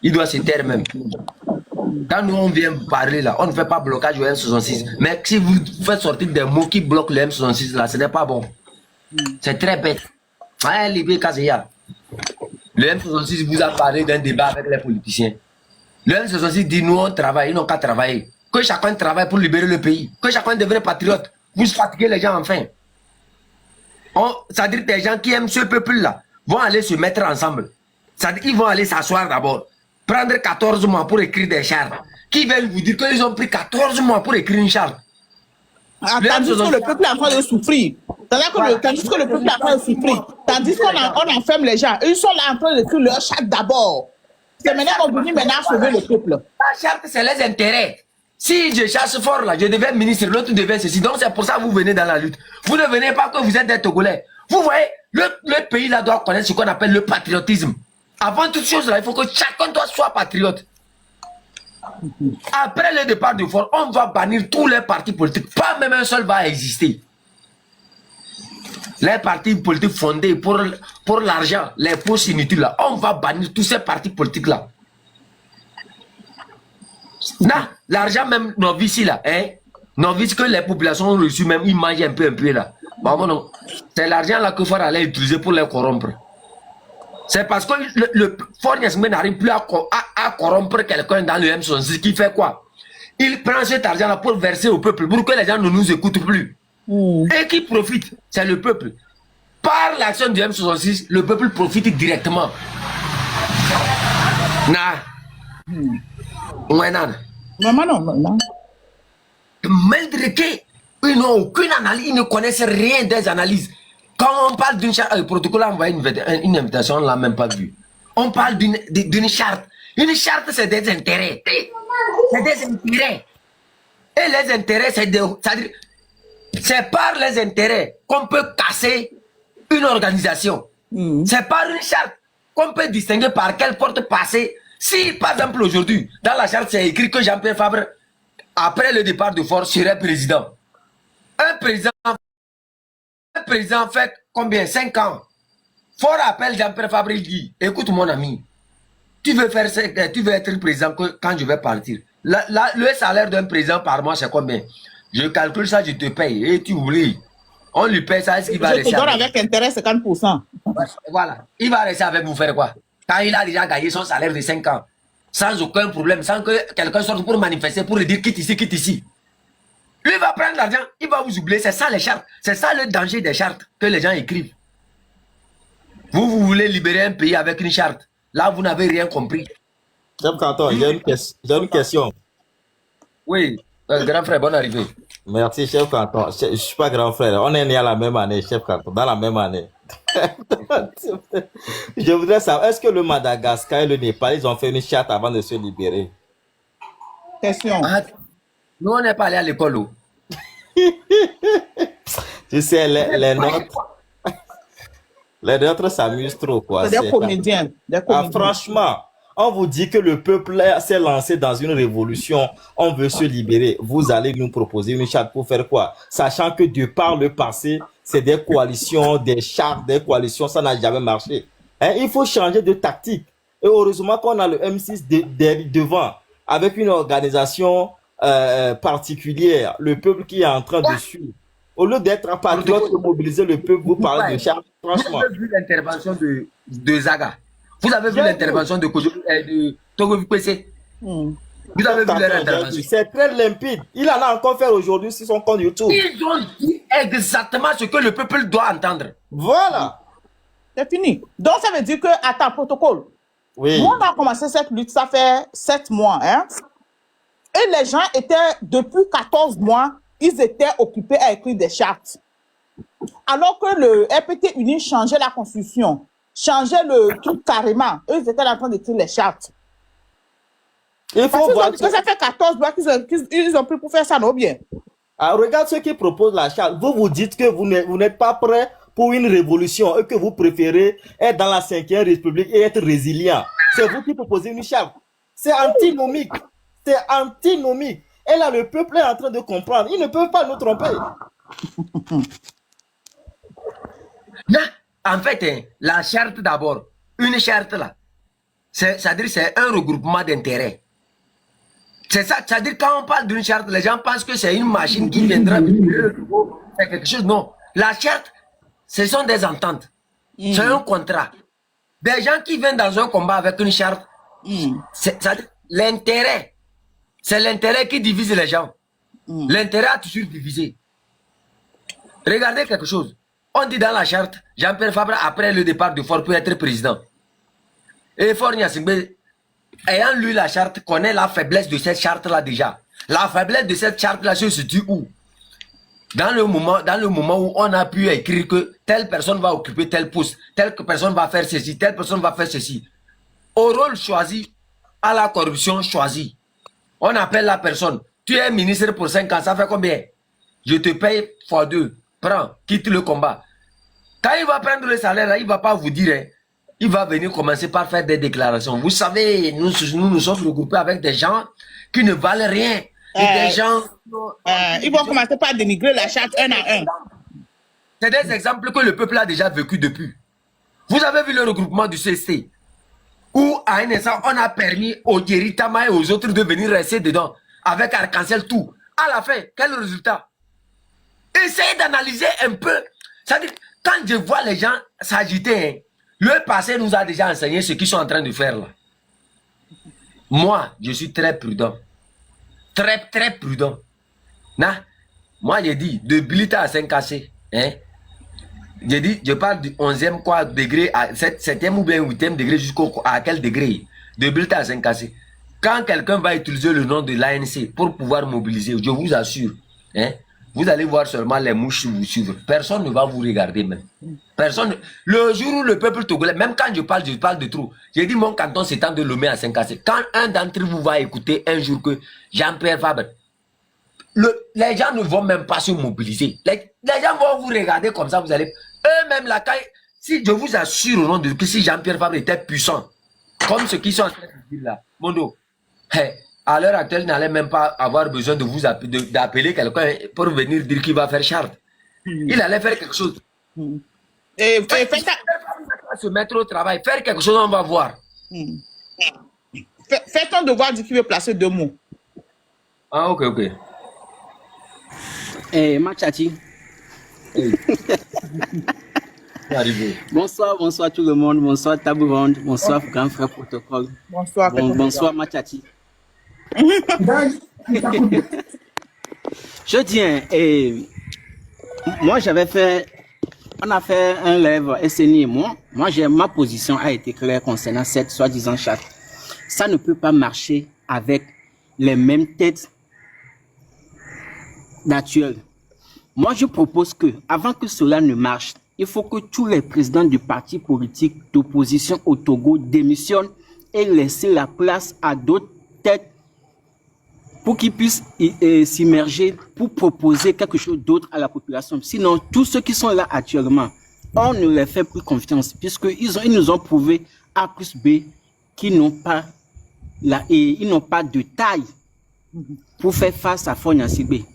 il doit se taire même. Quand nous on vient parler là, on ne fait pas blocage au M66. Mais si vous faites sortir des mots qui bloquent le M66 là, ce n'est pas bon. C'est très bête. Le M66 vous a parlé d'un débat avec les politiciens. Le M66 dit nous on travaille, ils n'ont qu'à travailler. Que chacun travaille pour libérer le pays. Que chacun devienne patriote. Vous fatiguez les gens enfin. C'est-à-dire que des gens qui aiment ce peuple là vont aller se mettre ensemble. C'est-à-dire qu'ils vont aller s'asseoir d'abord. prendre 14 mois pour écrire des chartes, qui veulent vous dire qu'ils ont pris 14 mois pour écrire une charte. Tandis que le peuple est en train de souffrir. Tandis que le peuple est en train de souffrir. Tandis qu'on enferme les gens. Ils sont là en train d'écrire leur charte d'abord. C'est maintenant qu'on venir maintenant sauver le peuple. La charte, c'est les intérêts. Si je chasse fort là, je deviens ministre, l'autre devient ceci. Donc c'est pour ça que vous venez dans la lutte. Vous ne venez pas que vous êtes des Togolais. Vous voyez, le pays là doit connaître ce qu'on appelle le patriotisme. Avant toute chose là, il faut que chacun soit patriote. Après le départ de Fort, on va bannir tous les partis politiques. Pas même un seul va exister. Les partis politiques fondés pour l'argent, les postes inutiles là, on va bannir tous ces partis politiques là. L'argent même novice là, hein, novice que les populations ont reçu même, ils mangent un peu là. Bon, non. C'est l'argent là que Fort allait utiliser pour les corrompre. C'est parce que le Fort Gnassingbé n'arrive plus à corrompre quelqu'un dans le M66 qui fait quoi? Il prend cet argent là pour verser au peuple, pour que les gens ne nous écoutent plus. Et qui profite, c'est le peuple. Par l'action du M66, le peuple profite directement. Non. Malgré qu'ils n'ont aucune analyse, ils ne connaissent rien des analyses. Quand on parle d'une charte, le protocole a envoyé une invitation, on ne l'a même pas vue. On parle d'une charte. Une charte, c'est des intérêts. C'est des intérêts. Et les intérêts, c'est par les intérêts qu'on peut casser une organisation. C'est par une charte qu'on peut distinguer par quelle porte passer. Si, par exemple, aujourd'hui, dans la charte, c'est écrit que Jean-Pierre Fabre, après le départ de Fort, serait président. Un président fait combien? 5 ans. Fort appelle Jean-Pierre Fabre, il dit, écoute mon ami, tu veux être président quand je vais partir. Le salaire d'un président par mois, c'est combien? Je calcule ça, je te paye. Et tu oublies. On lui paye ça, est-ce qu'il va rester? Je te donne avec intérêt 50%. Voilà. Il va rester avec vous faire quoi? Quand il a déjà gagné son salaire de 5 ans, sans aucun problème, sans que quelqu'un sorte pour manifester, pour lui dire quitte ici, quitte ici. Lui va prendre l'argent, il va vous oublier. C'est ça les chartes. C'est ça le danger des chartes que les gens écrivent. Vous voulez libérer un pays avec une charte. Là, vous n'avez rien compris. Chef Canton, j'ai une question. Oui, grand frère, bonne arrivée. Merci, chef Canton. Je ne suis pas grand frère. On est né à la même année, chef Canton, dans la même année. Je voudrais savoir, est-ce que le Madagascar et le Népal, ils ont fait une charte avant de se libérer? Question. Nous, on n'est pas allé à l'école. Tu sais, les nôtres s'amusent trop, quoi. C'est des comédiens. Franchement, on vous dit que le peuple s'est lancé dans une révolution, on veut se libérer. Vous allez nous proposer une charte pour faire quoi? Sachant que de par le passé, c'est des coalitions, des chartes, des coalitions, ça n'a jamais marché. Hein? Il faut changer de tactique. Et heureusement qu'on a le M6 devant, avec une organisation particulière, le peuple qui est en train de suivre. Au lieu d'être un patriote, de mobiliser le peuple, vous parlez de charte, franchement. Vous avez vu l'intervention de Zaga? Vous avez vu l'intervention de Togo Kwese? Vous avez vu leur intervention? C'est très limpide. Il en a encore fait aujourd'hui sur son compte YouTube. Ils ont dit exactement ce que le peuple doit entendre. Voilà. C'est fini. Donc ça veut dire que, attends, protocole. Oui. Nous, on a commencé cette lutte, ça fait 7 mois. Hein? Et les gens étaient, depuis 14 mois, ils étaient occupés à écrire des chartes. Alors que le RPT Uni changeait la constitution, changeait le truc carrément. Eux, ils étaient en train d'écrire les chartes. Il faut voir que ça fait 14 mois qu'ils ont pris pour faire ça, non bien. Ah, regarde ceux qui proposent la charte. Vous dites que vous n'êtes pas prêt pour une révolution et que vous préférez être dans la 5e République et être résilient. C'est vous qui proposez une charte. C'est antinomique. C'est antinomique. Et là, le peuple est en train de comprendre. Ils ne peuvent pas nous tromper. Non, en fait, hein, la charte d'abord, une charte là, c'est-à-dire c'est un regroupement d'intérêts. C'est ça, c'est-à-dire quand on parle d'une charte, les gens pensent que c'est une machine qui viendra faire quelque chose. Non, la charte, ce sont des ententes. C'est un contrat. Des gens qui viennent dans un combat avec une charte, c'est-à-dire l'intérêt. C'est l'intérêt qui divise les gens. L'intérêt a toujours divisé. Regardez quelque chose. On dit dans la charte, Jean-Pierre Fabre, après le départ de Fort, peut être président. Et Fort Gnassingbé ayant lu la charte, connaît la faiblesse de cette charte-là déjà. La faiblesse de cette charte-là se situe où? Dans le moment où on a pu écrire que telle personne va occuper tel poste, telle personne va faire ceci, telle personne va faire ceci. Au rôle choisi, à la corruption choisie. On appelle la personne. Tu es ministre pour 5 ans, ça fait combien? Je te paye x2. Prends, quitte le combat. Quand il va prendre le salaire, là, il ne va pas vous dire, hein, il va venir commencer par faire des déclarations. Vous savez, nous sommes regroupés avec des gens qui ne valent rien. Et des gens... Ils vont commencer par dénigrer la charte un à un. C'est des exemples que le peuple a déjà vécu depuis. Vous avez vu le regroupement du CST, où à un instant, on a permis aux Guéritama et aux autres de venir rester dedans, avec Arc-en-Ciel, tout. À la fin, quel résultat? Essayez d'analyser un peu. C'est-à-dire, quand je vois les gens s'agiter, hein, le passé nous a déjà enseigné ce qu'ils sont en train de faire là. Moi, je suis très prudent. Très prudent. Nah, moi, j'ai dit, de Bilita à 5KC, hein, j'ai dit, je parle du 11e quoi, degré, à 7e ou bien 8e degré à quel degré? De Bilita à 5KC. Quand quelqu'un va utiliser le nom de l'ANC pour pouvoir mobiliser, je vous assure, hein, vous allez voir seulement les mouches vous suivre. Personne ne va vous regarder même. Personne. Le jour où le peuple togolais, même quand je parle de trop. J'ai dit mon canton s'étend de Lomé à 5KC. Quand un d'entre vous va écouter un jour que Jean-Pierre Fabre, les gens ne vont même pas se mobiliser. Les gens vont vous regarder comme ça, vous allez... Eux-mêmes là, si je vous assure au nom de que si Jean-Pierre Fabre était puissant, comme ceux qui sont en train de dire là, Mondo, à l'heure actuelle, il n'allait même pas avoir besoin de vous d'appeler quelqu'un pour venir dire qu'il va faire charte. Il allait faire quelque chose. Et se mettre au travail, faire quelque chose, on va voir. Fais ton devoir, dit qu'il veut placer 2 mots. Ah, ok. Machati. Bonsoir tout le monde. Bonsoir Tabouronde. Bonsoir grand frère protocole. Bonsoir. Bonsoir Machati. Je dis, moi on a fait un live SNI et moi ma position a été claire concernant cette soi-disant charte. Ça ne peut pas marcher avec les mêmes têtes d'actuel. Moi je propose que, avant que cela ne marche, il faut que tous les présidents du parti politique d'opposition au Togo démissionnent et laissent la place à d'autres têtes pour qu'ils puissent s'immerger, pour proposer quelque chose d'autre à la population. Sinon, tous ceux qui sont là actuellement, on ne les fait plus confiance, puisqu'ils nous ont prouvé A plus B qu'ils n'ont pas de taille pour faire face à Fonia Sibé.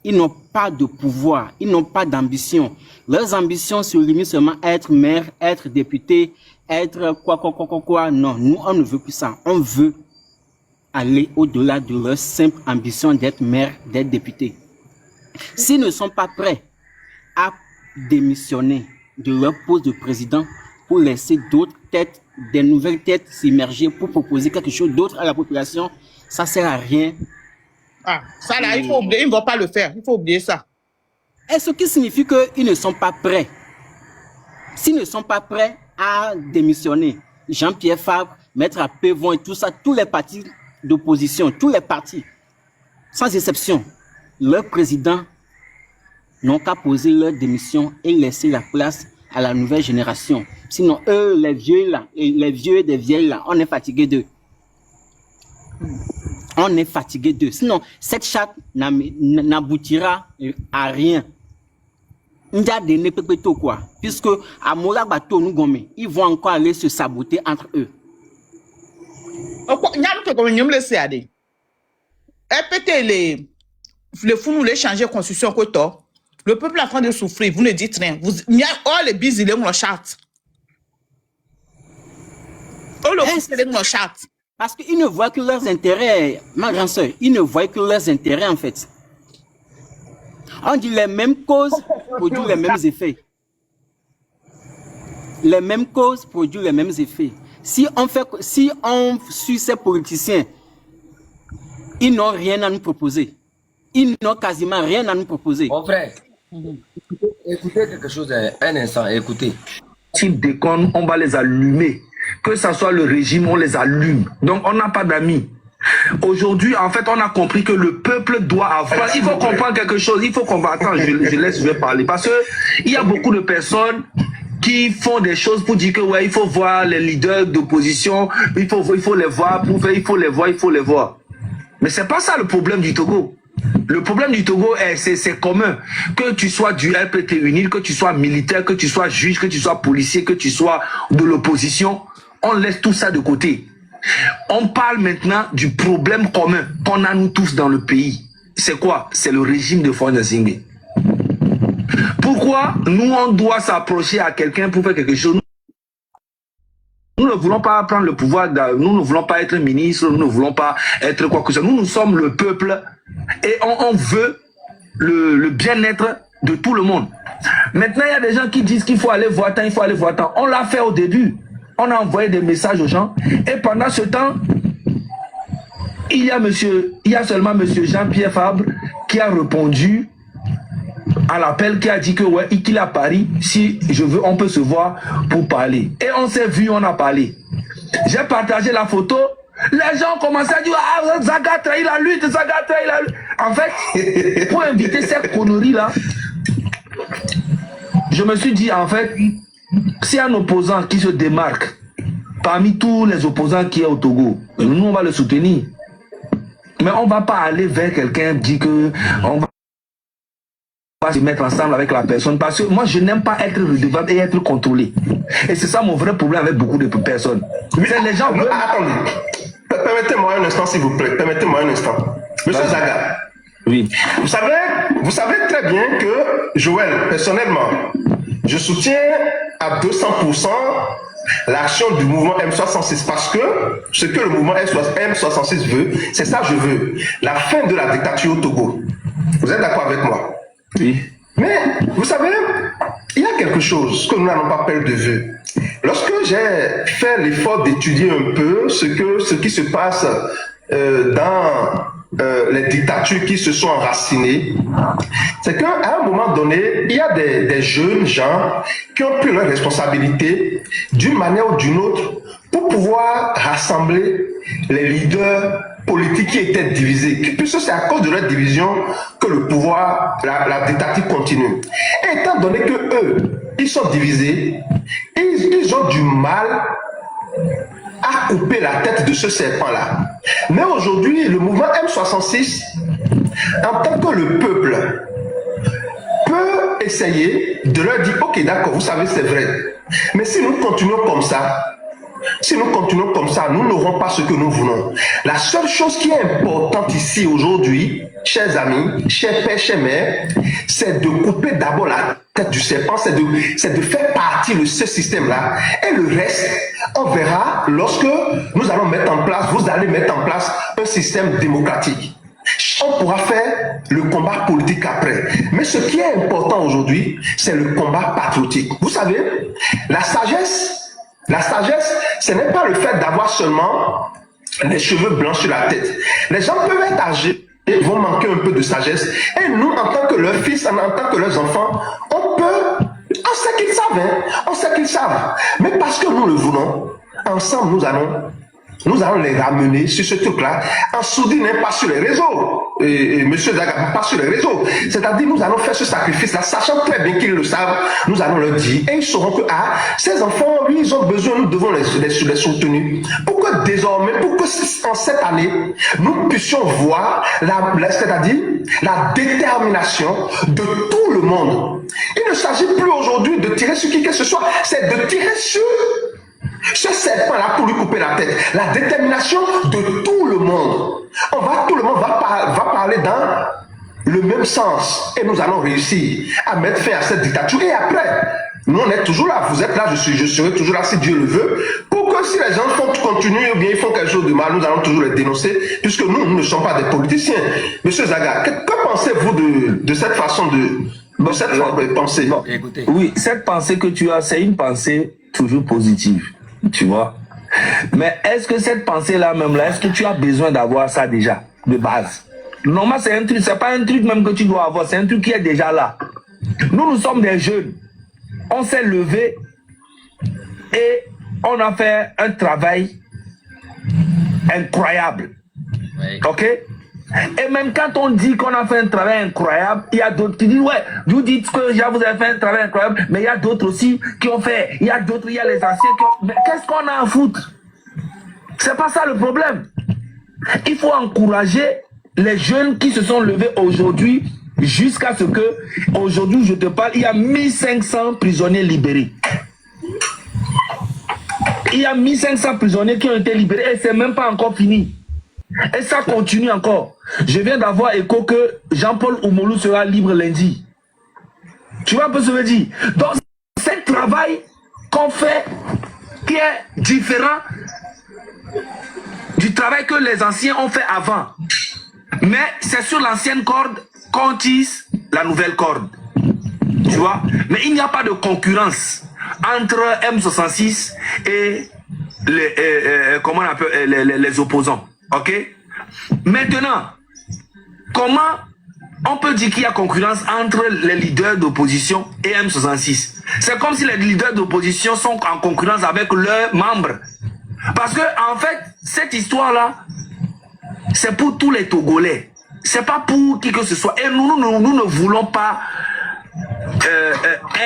Ils n'ont pas de pouvoir, ils n'ont pas d'ambition. Leurs ambitions se limitent seulement à être maire, être député, être quoi. Non, nous, on ne veut plus ça. On veut aller au-delà de leur simple ambition d'être maire, d'être député. S'ils ne sont pas prêts à démissionner de leur poste de président pour laisser d'autres têtes, des nouvelles têtes s'immerger pour proposer quelque chose d'autre à la population, ça ne sert à rien. Ah, ça là, il faut oublier, ils ne vont pas le faire. Il faut oublier ça. Est-ce qui signifie qu'ils ne sont pas prêts? S'ils ne sont pas prêts à démissionner, Jean-Pierre Fabre, Maître Pévon et tout ça, tous les partis d'opposition, tous les partis, sans exception, leurs présidents n'ont qu'à poser leur démission et laisser la place à la nouvelle génération. Sinon, eux, les vieux là, et les vieux et des vieilles là, on est fatigué d'eux. On est fatigué d'eux. Sinon, cette charte n'aboutira à rien. Puisque à Moulabato, ils vont encore aller se saboter entre eux. Les fous nous les changer constitution que toi. Le peuple est en train de souffrir, vous ne dites rien. Les bis, ils ont la charte. Parce qu'ils ne voient que leurs intérêts, ma grande soeur, ils ne voient que leurs intérêts en fait. On dit les mêmes causes produisent les mêmes effets. Les mêmes causes produisent les mêmes effets. Si on suit ces politiciens, ils n'ont rien à nous proposer. Ils n'ont quasiment rien à nous proposer. Mon frère, écoutez quelque chose un instant, écoutez. Type de con, on va les allumer. que ça soit le régime, on les allume. Donc on n'a pas d'amis. Aujourd'hui, en fait, on a compris que le peuple doit avoir... Il faut comprendre quelque chose, il faut comprendre... Attends, je vais parler. Parce que il y a beaucoup de personnes qui font des choses pour dire que ouais, il faut voir les leaders d'opposition, il faut les voir, pour faire, il faut les voir. Mais c'est pas ça le problème du Togo. Le problème du Togo, c'est commun. Que tu sois du RPT UNIL, que tu sois militaire, que tu sois juge, que tu sois policier, que tu sois de l'opposition, on laisse tout ça de côté. On parle maintenant du problème commun qu'on a nous tous dans le pays. C'est quoi? C'est le régime de Faure Gnassingbé. Pourquoi nous, on doit s'approcher à quelqu'un pour faire quelque chose? Nous ne voulons pas prendre le pouvoir, nous ne voulons pas être ministre, nous ne voulons pas être quoi que ce soit. Nous sommes le peuple et on veut le bien-être de tout le monde. Maintenant, il y a des gens qui disent qu'il faut aller voir tant, il faut aller voir tant. On l'a fait au début. On a envoyé des messages aux gens et pendant ce temps, il y a seulement monsieur Jean-Pierre Fabre qui a répondu à l'appel, qui a dit que ouais, qu'il a Paris, si je veux, on peut se voir pour parler. Et on s'est vu, on a parlé. J'ai partagé la photo, les gens ont commencé à dire ah, Zaga a trahi la lutte, Zaga a trahi la lutte. En fait, pour inviter cette connerie-là, je me suis dit en fait, si un opposant qui se démarque parmi tous les opposants qui est au Togo, nous on va le soutenir. Mais on ne va pas aller vers quelqu'un qui dit que on va se mettre ensemble avec la personne, parce que moi je n'aime pas être redevable et être contrôlé. Et c'est ça mon vrai problème avec beaucoup de personnes. Les gens veulent... Attendez, permettez-moi un instant s'il vous plaît, permettez-moi un instant. Monsieur Zaga, oui. Vous savez très bien que Joël, personnellement, je soutiens à 200% l'action du mouvement M66 parce que ce que le mouvement M66 veut, c'est ça je veux, la fin de la dictature au Togo. Vous êtes d'accord avec moi? Oui. Mais, vous savez, il y a quelque chose que nous n'allons pas perdre de vue. Lorsque j'ai fait l'effort d'étudier un peu ce qui se passe dans les dictatures qui se sont enracinées, c'est qu'à un moment donné, il y a des jeunes gens qui ont pris leurs responsabilités d'une manière ou d'une autre pour pouvoir rassembler les leaders politiques qui étaient divisés, puisque c'est à cause de leur division que le pouvoir, la dictature continue. Et étant donné que eux, ils sont divisés, ils ont du mal à couper la tête de ce serpent-là. Mais aujourd'hui, le mouvement M66, en tant que le peuple, peut essayer de leur dire, ok, d'accord, vous savez, c'est vrai. Mais si nous continuons comme ça, nous n'aurons pas ce que nous voulons. La seule chose qui est importante ici aujourd'hui, chers amis, chers pères, chers mères, c'est de couper d'abord la tête du serpent, c'est de faire partie de ce système-là. Et le reste, on verra lorsque nous allons mettre en place, vous allez mettre en place un système démocratique. On pourra faire le combat politique après. Mais ce qui est important aujourd'hui, c'est le combat patriotique. Vous savez, la sagesse, ce n'est pas le fait d'avoir seulement les cheveux blancs sur la tête. Les gens peuvent être âgés et vont manquer un peu de sagesse. Et nous, en tant que leurs fils, en tant que leurs enfants, on sait qu'ils savent, hein, on sait qu'ils savent. Mais parce que nous le voulons, ensemble, nous allons les ramener sur ce truc-là, en sourdine, pas sur les réseaux. Et monsieur Zaga, pas sur les réseaux. C'est-à-dire, nous allons faire ce sacrifice-là, sachant très bien qu'ils le savent, nous allons leur dire, et ils sauront que, ah, ces enfants, oui, ils ont besoin, nous devons les soutenir. Pour que désormais, pour que en cette année, nous puissions voir, c'est-à-dire, la détermination de tout le monde. Il ne s'agit plus aujourd'hui de tirer sur qui que ce soit, c'est de tirer sur ce serpent-là pour lui couper la tête. La détermination de tout le monde. Tout le monde va parler dans le même sens. Et nous allons réussir à mettre fin à cette dictature. Et après, nous on est toujours là. Vous êtes là, je serai toujours là si Dieu le veut. Pour que si les gens continuent ou bien ils font quelque chose de mal, nous allons toujours les dénoncer. Puisque nous ne sommes pas des politiciens. Monsieur Zaga, que pensez-vous de cette façon de cette pensée? Bon, écoutez. Oui, cette pensée que tu as, c'est une pensée toujours positive. Tu vois, mais est-ce que cette pensée-là même là, est-ce que tu as besoin d'avoir ça déjà de base? Normalement, c'est un truc, c'est pas un truc même que tu dois avoir, c'est un truc qui est déjà là. Nous sommes des jeunes, on s'est levé et on a fait un travail incroyable. Oui. Ok? Et même quand on dit qu'on a fait un travail incroyable, il y a d'autres qui disent, ouais, vous dites que vous avez fait un travail incroyable, mais il y a d'autres aussi qui ont fait, il y a d'autres, il y a les anciens qui ont... Mais qu'est-ce qu'on a à foutre? C'est pas ça le problème. Il faut encourager les jeunes qui se sont levés aujourd'hui jusqu'à ce que, aujourd'hui, je te parle, il y a 1500 prisonniers libérés. Il y a 1500 prisonniers qui ont été libérés et c'est même pas encore fini. Et ça continue encore. Je viens d'avoir écho que Jean-Paul Oumoulou sera libre lundi. Tu vois un peu ce que je veux dire? Donc, c'est un travail qu'on fait qui est différent du travail que les anciens ont fait avant. Mais c'est sur l'ancienne corde qu'on tisse la nouvelle corde. Tu vois? Mais il n'y a pas de concurrence entre M66 et comment on appelle, les opposants. Ok? Maintenant, comment on peut dire qu'il y a concurrence entre les leaders d'opposition et M66? C'est comme si les leaders d'opposition sont en concurrence avec leurs membres. Parce que, en fait, cette histoire-là, c'est pour tous les Togolais. C'est pas pour qui que ce soit. Et nous ne voulons pas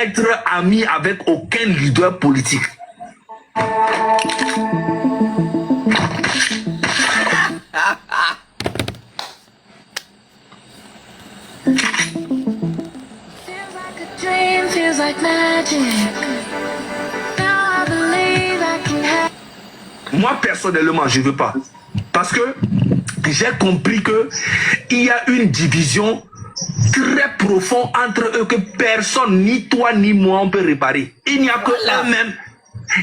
être amis avec aucun leader politique. Moi, personnellement, je ne veux pas. Parce que j'ai compris qu'il y a une division très profonde entre eux que personne, ni toi ni moi, on peut réparer. Il n'y a que eux-mêmes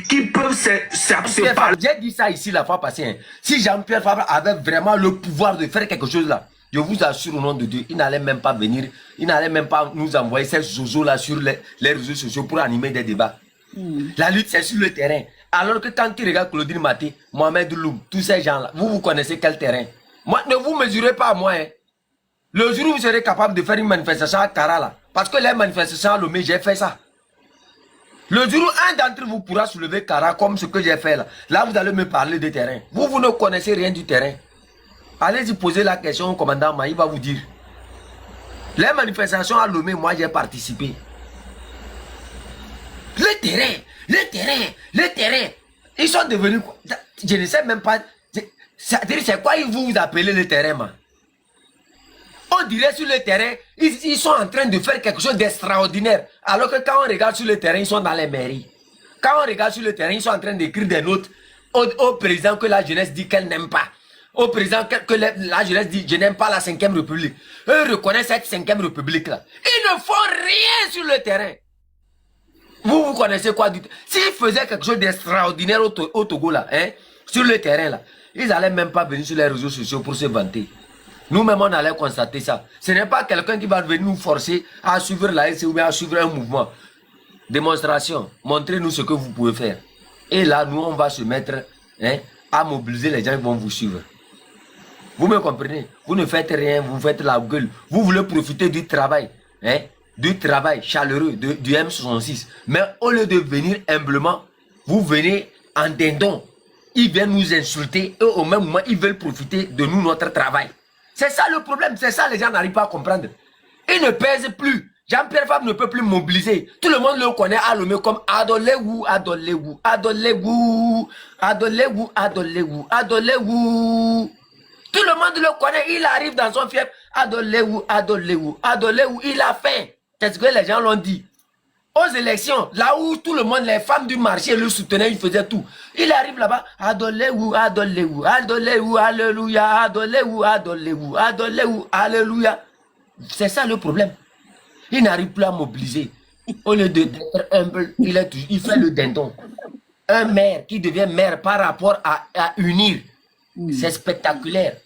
qui peuvent se parler. J'ai dit ça ici la fois passée. Hein. Si Jean-Pierre Fabre avait vraiment le pouvoir de faire quelque chose là, je vous assure au nom de Dieu, il n'allait même pas venir, il n'allait même pas nous envoyer ces zozos là sur les réseaux sociaux pour animer des débats. La lutte, c'est sur le terrain. Alors que quand tu regardes Claudine Maté, Mohamed Loum, tous ces gens-là, vous connaissez quel terrain? Moi, ne vous mesurez pas à moi. Hein. Le jour où vous serez capable de faire une manifestation à Kara, là, parce que les manifestations à Lomé, j'ai fait ça. Le jour où un d'entre vous pourra soulever Kara comme ce que j'ai fait là, là vous allez me parler de terrain. Vous ne connaissez rien du terrain. Allez-y poser la question au commandant Maï, il va vous dire. Les manifestations à Lomé, moi j'ai participé. Le terrain. Ils sont devenus... Je ne sais même pas... C'est quoi vous appelez le terrain, man? On dirait sur le terrain, ils sont en train de faire quelque chose d'extraordinaire. Alors que quand on regarde sur le terrain, ils sont dans les mairies. Quand on regarde sur le terrain, ils sont en train d'écrire des notes au président que la jeunesse dit qu'elle n'aime pas. Au président que la jeunesse dit, je n'aime pas la 5e République. Eux reconnaissent cette 5e République-là. Ils ne font rien sur le terrain. Vous connaissez quoi du... S'ils faisaient quelque chose d'extraordinaire au Togo, là, hein, sur le terrain, là, ils n'allaient même pas venir sur les réseaux sociaux pour se vanter. Nous-mêmes, on allait constater ça. Ce n'est pas quelqu'un qui va venir nous forcer à suivre la SC ou bien à suivre un mouvement. Démonstration. Montrez-nous ce que vous pouvez faire. Et là, nous, on va se mettre à mobiliser les gens qui vont vous suivre. Vous me comprenez? Vous ne faites rien, vous faites la gueule. Vous voulez profiter du travail. Du travail chaleureux du M66. Mais au lieu de venir humblement, vous venez en dindon. Ils viennent nous insulter et au même moment, ils veulent profiter de nous, notre travail. C'est ça le problème, c'est ça les gens n'arrivent pas à comprendre. Ils ne pèsent plus. Jean-Pierre Fabre ne peut plus mobiliser. Tout le monde le connaît à Lomé comme Adolewou, Adolewou, Adolewou, Adolewou, Adolewou, Adolewou. Tout le monde le connaît, il arrive dans son fief. Adolewou, Adolewou, Adolewou, il a faim. C'est ce que les gens l'ont dit. Aux élections, là où tout le monde, les femmes du marché le soutenaient, il faisait tout. Il arrive là-bas, Adolewou, Adolewou, Adolewou, Alléluia, Adolewou, Adolewou, Adolewou, Alléluia. C'est ça le problème. Il n'arrive plus à mobiliser. Au lieu d'être humble, il fait le dindon. Un maire qui devient maire par rapport à unir. C'est spectaculaire.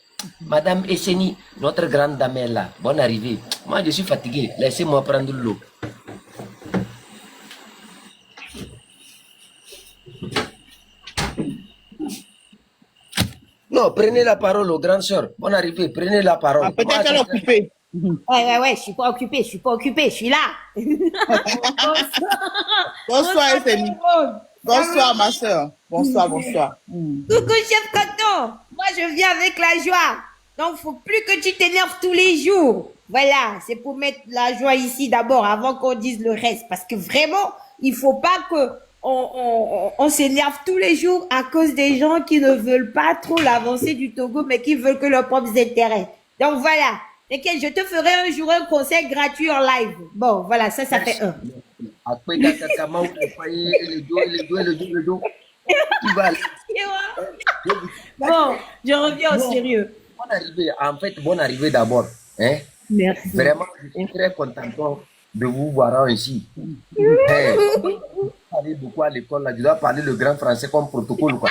Madame Esseni, notre grande dame est là. Bonne arrivée. Moi, je suis fatigué. Laissez-moi prendre l'eau. Non, prenez la parole aux grandes sœurs. Bonne arrivée, prenez la parole. Ah, peut-être qu'elle est occupée. Ouais, je suis pas occupée, je suis là. Bonsoir, Esseni. Bonsoir, ma soeur. Bonsoir, bonsoir. Coucou, chef Canton. Moi, je viens avec la joie. Donc, faut plus que tu t'énerves tous les jours. Voilà, c'est pour mettre la joie ici d'abord avant qu'on dise le reste. Parce que vraiment, il faut pas que on s'énerve tous les jours à cause des gens qui ne veulent pas trop l'avancée du Togo, mais qui veulent que leurs propres intérêts. Donc voilà. T'inquiète, je te ferai un jour un conseil gratuit en live. Bon, voilà, ça fait un. Après, le dos. Tu vas aller. Bon, je reviens au sérieux. Bonne arrivée d'abord. Hein? Merci. Vraiment, je suis très content de vous voir ici. Je parler beaucoup à l'école, là. Je dois parler le grand français comme protocole, quoi.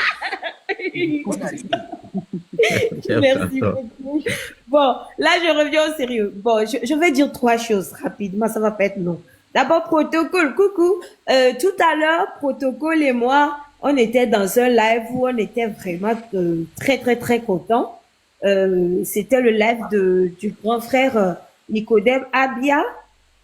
Merci beaucoup. Bon, là, je reviens au sérieux. Bon, je vais dire 3 choses rapidement, ça va pas être long. D'abord, protocole, coucou. Tout à l'heure, protocole et moi, on était dans un live où on était vraiment très, très, très contents. C'était le live du grand frère Nicodème Abia.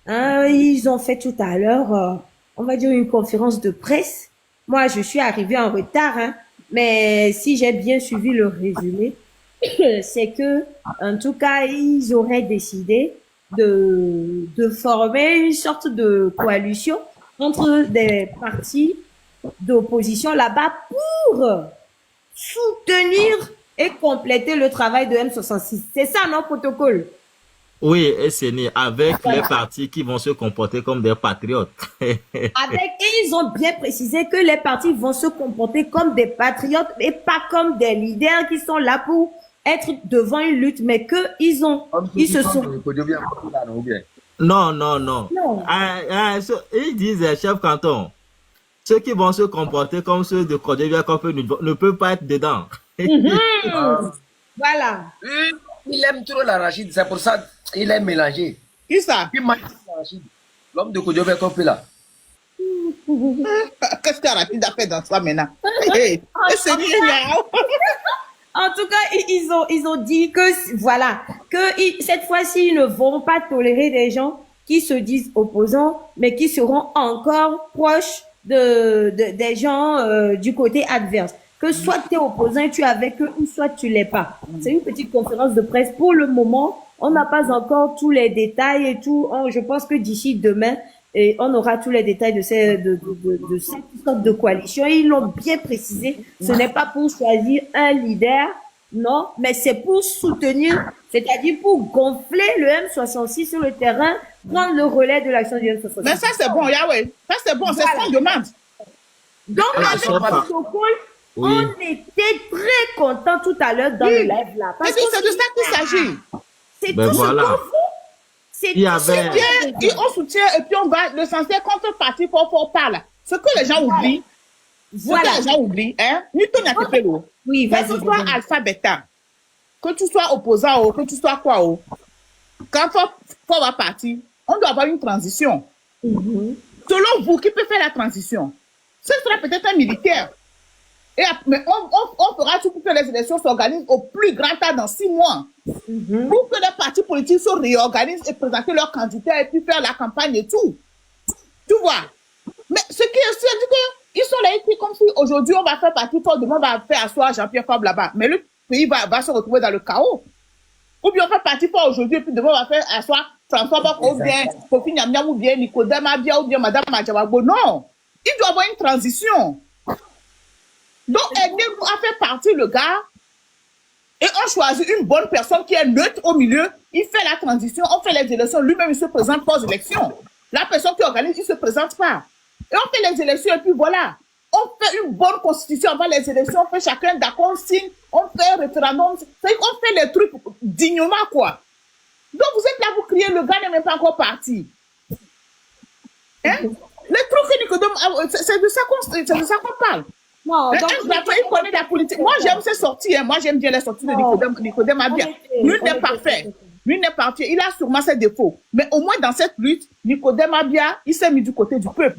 Hein, ils ont fait tout à l'heure, on va dire, une conférence de presse. Moi, je suis arrivée en retard, hein, mais si j'ai bien suivi le résumé, c'est que, en tout cas, ils auraient décidé de former une sorte de coalition entre des partis d'opposition là-bas pour soutenir et compléter le travail de M66. C'est ça, non, protocole? Oui, et c'est né avec les partis qui vont se comporter comme des patriotes. Et ils ont bien précisé que les partis vont se comporter comme des patriotes et pas comme des leaders qui sont là pour être devant une lutte, mais que ils se sont... Non. Ils disent, chef canton, ceux qui vont se comporter comme ceux de Côte d'Ivoire ne peuvent pas être dedans. Voilà. Il aime trop l'arachide, c'est pour ça qu'il est mélangé. Qui ça? L'homme de Côte d'Ivoire qu'on là. Qu'est-ce qu'Arachide a fait dans ça maintenant? C'est En tout cas, ils ont dit que, voilà, que cette fois-ci, ils ne vont pas tolérer des gens qui se disent opposants, mais qui seront encore proches des gens du côté adverse. Que soit tu es opposant et tu es avec eux, ou soit tu l'es pas. C'est une petite conférence de presse. Pour le moment, on n'a pas encore tous les détails et tout. Je pense que d'ici demain, on aura tous les détails de cette sorte de coalition. Et ils l'ont bien précisé. Ce n'est pas pour choisir un leader, non, mais c'est pour soutenir, c'est-à-dire pour gonfler le M66 sur le terrain, prendre le relais de l'action du M66. Mais ça, c'est bon, Yahweh. Ça, c'est bon, c'est ce qu'on demande. Donc, avec le protocole, on était très contents tout à l'heure dans le live là. Parce que c'est de ça qu'il s'agit. C'est tout ce qu'on fait. C'est tout ce qu'on fait. Et on soutient, et puis on va, l'essentiel contrepartie pour parler. Ce que les gens oublient, hein, Newton a fait l'eau. Oui, vas-y. Que tu sois alpha, bêta, que tu sois opposant, que tu sois quoi, quand on va partir, on doit avoir une transition. Selon vous, qui peut faire la transition? Ce sera peut-être un militaire. Mais on fera tout pour que les élections s'organisent au plus grand tard dans 6 mois. Pour que les partis politiques se réorganisent et présenter leurs candidats et puis faire la campagne et tout. Tu vois? Mais ce qui est sûr, c'est qu'ils sont là écrits comme si aujourd'hui on va faire partie fort, demain on va faire asseoir Jean-Pierre Fabre là-bas. Mais le pays va se retrouver dans le chaos. Ou bien on fait partie fort aujourd'hui et puis demain on va faire asseoir François Bako ou bien Kofi Nyamnyam ou bien Nicodème Abia ou bien Madame Adjawagbo. Non! Il doit y avoir une transition. Donc, aidez-nous à faire partie le gars et on choisit une bonne personne qui est neutre au milieu. Il fait la transition, on fait les élections. Lui-même, il se présente pas aux élections. La personne qui organise, il se présente pas. Et on fait les élections et puis voilà. On fait une bonne constitution avant les élections. On fait chacun d'accord, on signe, on fait un référendum. On fait les trucs dignement, quoi. Donc, vous êtes là, vous criez, le gars n'est même pas encore parti. Hein? Les trucs que Nicodème, c'est de ça qu'on parle. Non, donc, il connaît la politique. Moi, j'aime ses sorties. Hein. Moi, j'aime bien les sorties de Nicodème Abia. Lui n'est parfait. Lui n'est parfait. Il a sûrement ses défauts. Mais au moins, dans cette lutte, Nicodème Abia, il s'est mis du côté du peuple.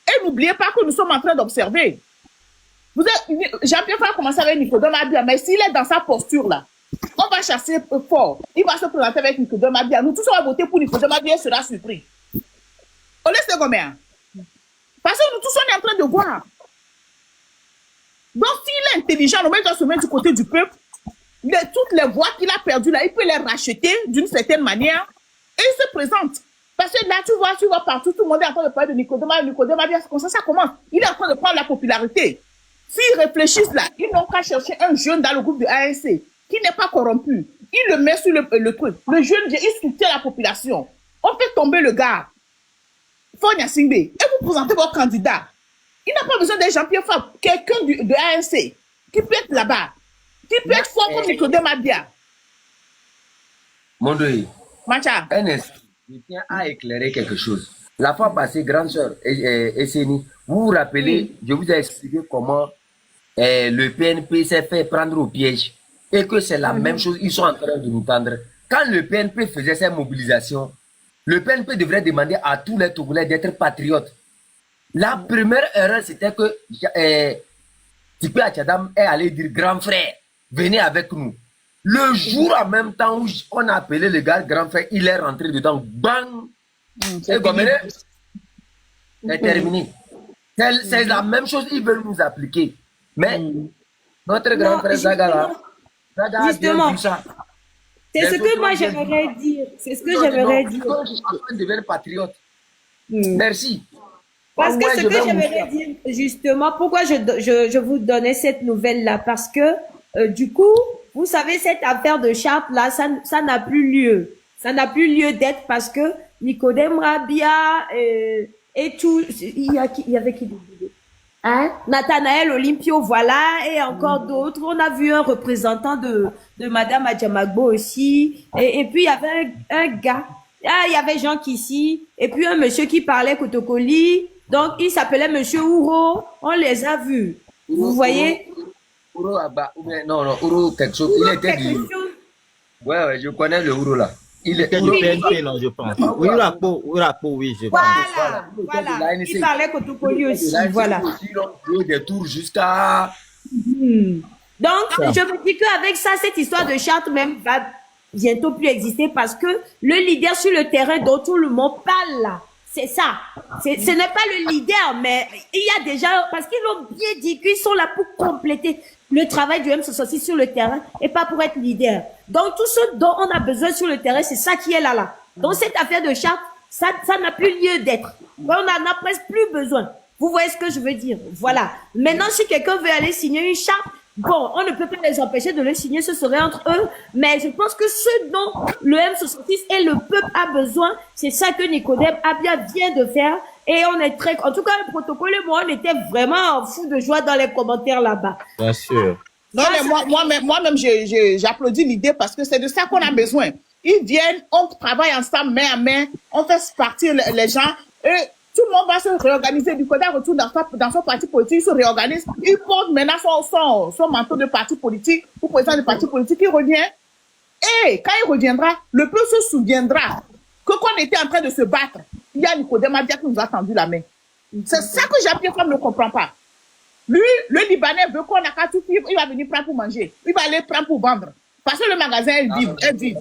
Et n'oubliez pas que nous sommes en train d'observer. Jean-Pierre va commencer avec Nicodème Abia, mais s'il est dans sa posture-là, on va chasser fort. Il va se présenter avec Nicodème Abia. Nous tous, on va voter pour Nicodème Abia, il sera surpris. On laisse le gommère. Parce que nous tous, on est en train de voir. Donc, s'il est intelligent, le mec doit se mettre du côté du peuple. Toutes les voix qu'il a perdues là, il peut les racheter d'une certaine manière et il se présente. Parce que là, tu vois partout, tout le monde est en train de parler de Nicodème, comme ça commence. Il est en train de prendre la popularité. S'ils réfléchissent là, ils n'ont qu'à chercher un jeune dans le groupe de ANC qui n'est pas corrompu. Il le met sur le truc. Le jeune vient, il soutient la population. On fait tomber le gars. Fonia Singbe. Et vous présentez votre candidat. Il n'a pas besoin d'un Jean-Pierre Fabre, quelqu'un de ANC qui peut être là-bas, qui peut être fort comme Nicodème Abia. Mondoï, Macha. je tiens à éclairer quelque chose. La fois passée, grande sœur Esseni, vous vous rappelez, je vous ai expliqué comment le PNP s'est fait prendre au piège et que c'est la même chose, ils sont en train de nous tendre. Quand le PNP faisait ses mobilisations, le PNP devrait demander à tous les Togolais d'être patriotes. La première erreur, c'était que Tikwe Achadam est allé dire grand frère, venez avec nous. Le jour en même temps où on a appelé le gars grand frère, il est rentré dedans, bang! C'est terminé. C'est la même chose, ils veulent nous appliquer. Mais notre grand frère Zagala, a bien vu ça. C'est ce que moi j'aimerais dire. C'est ce que j'aimerais dire. On devient patriote. Merci. Parce que ce que j'aimerais dire, justement, pourquoi je vous donnais cette nouvelle-là, parce que, du coup, vous savez, cette affaire de charte-là, ça n'a plus lieu. Ça n'a plus lieu d'être parce que Nicodème Rabia et tout, il y avait qui hein? Nathanaël Olympio, voilà, et encore d'autres. On a vu un représentant de Madame Adjamagbo aussi. Et puis, il y avait un gars. Ah, il y avait Jean Kissi. Et puis, un monsieur qui parlait Kotokoli. Donc, il s'appelait Monsieur Ouro. On les a vus. Vous voyez? Ouro Abba, non, Ouro quelque chose. Il était du... Ouais, je connais le Ouro là. Il était du PNP, non, je pense. Oui, oui, je pense. Voilà. Il parlait Kotokoli aussi, voilà. Des tours jusqu'à... Donc, je me dis qu'avec ça, cette histoire de charte même va bientôt plus exister parce que le leader sur le terrain dont tout le monde parle là, c'est ça. Ce n'est pas le leader, mais il y a déjà, parce qu'ils l'ont bien dit qu'ils sont là pour compléter le travail du M66 sur le terrain et pas pour être leader. Donc, tout ce dont on a besoin sur le terrain, c'est ça qui est là. Donc, cette affaire de charte, ça n'a plus lieu d'être. On n'en a presque plus besoin. Vous voyez ce que je veux dire? Voilà. Maintenant, si quelqu'un veut aller signer une charte, bon, on ne peut pas les empêcher de le signer, ce serait entre eux, mais je pense que ce dont le M66 et le peuple a besoin, c'est ça que Nicodème Abia vient de faire, et on est très, en tout cas, le protocole et moi, on était vraiment fous de joie dans les commentaires là-bas. Bien sûr. Non, mais moi-même, j'applaudis l'idée parce que c'est de ça qu'on a besoin. Ils viennent, on travaille ensemble, main à main, on fait partir les gens, et tout le monde va se réorganiser. Du côté retourne dans son parti politique, il se réorganise. Il porte maintenant son manteau de parti politique, ou président de parti politique, il revient. Et quand il reviendra, le peuple se souviendra que quand on était en train de se battre, il y a Nicodème Abia qui nous a tendu la main. C'est ça que Jean-Pierre Fabre ne comprend pas. Lui, le Libanais veut qu'on a qu'à tout suivre, il va venir prendre pour manger. Il va aller prendre pour vendre. Parce que le magasin est vide.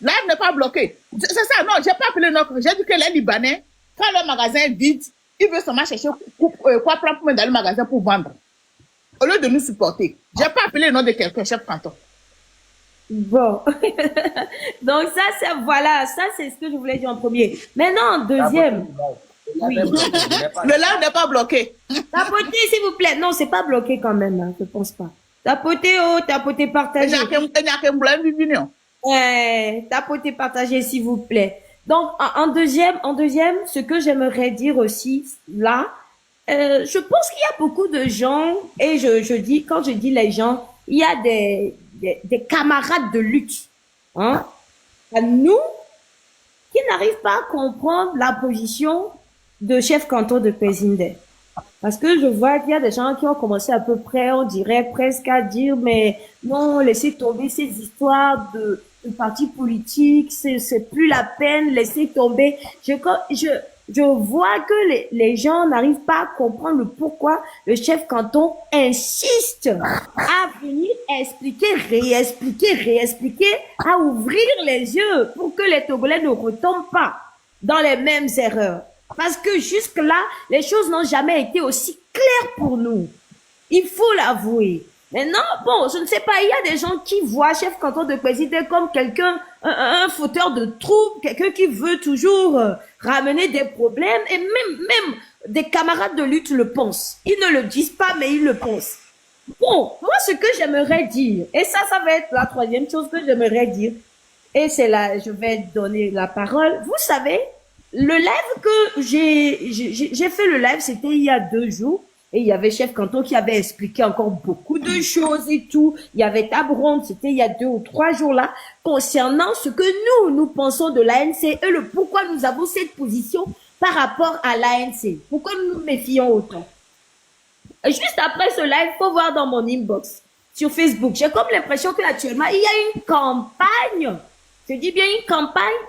Là, il n'est pas bloqué. C'est ça, non, j'ai pas appelé notre. J'ai dit que les Libanais, quand le magasin est vide, il veut seulement chercher quoi prendre pour mettre dans le magasin pour vendre. Au lieu de nous supporter. J'ai pas appelé le nom de quelqu'un, chef canton. Bon. Donc ça, c'est ce que je voulais dire en premier. Maintenant, en deuxième. Oui. Le live n'est pas bloqué. Tapotez, s'il vous plaît. Non, c'est pas bloqué quand même, hein, je pense pas. Tapotez, partagez. Tapotez, partagez, s'il vous plaît. Donc, en deuxième, ce que j'aimerais dire aussi, là, je pense qu'il y a beaucoup de gens, et quand je dis les gens, il y a des camarades de lutte, hein, à nous, qui n'arrivent pas à comprendre la position de chef canton de Pézindé. Parce que je vois qu'il y a des gens qui ont commencé à peu près, on dirait presque à dire, mais non, laissez tomber ces histoires de partis politiques, c'est plus la peine, laissez tomber. Je vois que les gens n'arrivent pas à comprendre le pourquoi le chef canton insiste à venir expliquer, réexpliquer, à ouvrir les yeux pour que les Togolais ne retombent pas dans les mêmes erreurs. Parce que jusque-là, les choses n'ont jamais été aussi claires pour nous. Il faut l'avouer. Maintenant, bon, je ne sais pas, il y a des gens qui voient chef canton de Pézindé comme quelqu'un, un fauteur de troubles, quelqu'un qui veut toujours ramener des problèmes, et même des camarades de lutte le pensent. Ils ne le disent pas, mais ils le pensent. Bon, moi, ce que j'aimerais dire, et ça va être la troisième chose que j'aimerais dire, et c'est là, je vais donner la parole. Vous savez, le live que j'ai fait le live, c'était il y a 2 jours. Et il y avait Chef Canton qui avait expliqué encore beaucoup de choses et tout. Il y avait Tabronde, c'était il y a 2 ou 3 jours là, concernant ce que nous pensons de l'ANC et le pourquoi nous avons cette position par rapport à l'ANC. Pourquoi nous nous méfions autant. Et juste après ce live, faut voir dans mon inbox sur Facebook. J'ai comme l'impression qu'actuellement, il y a une campagne, je dis bien une campagne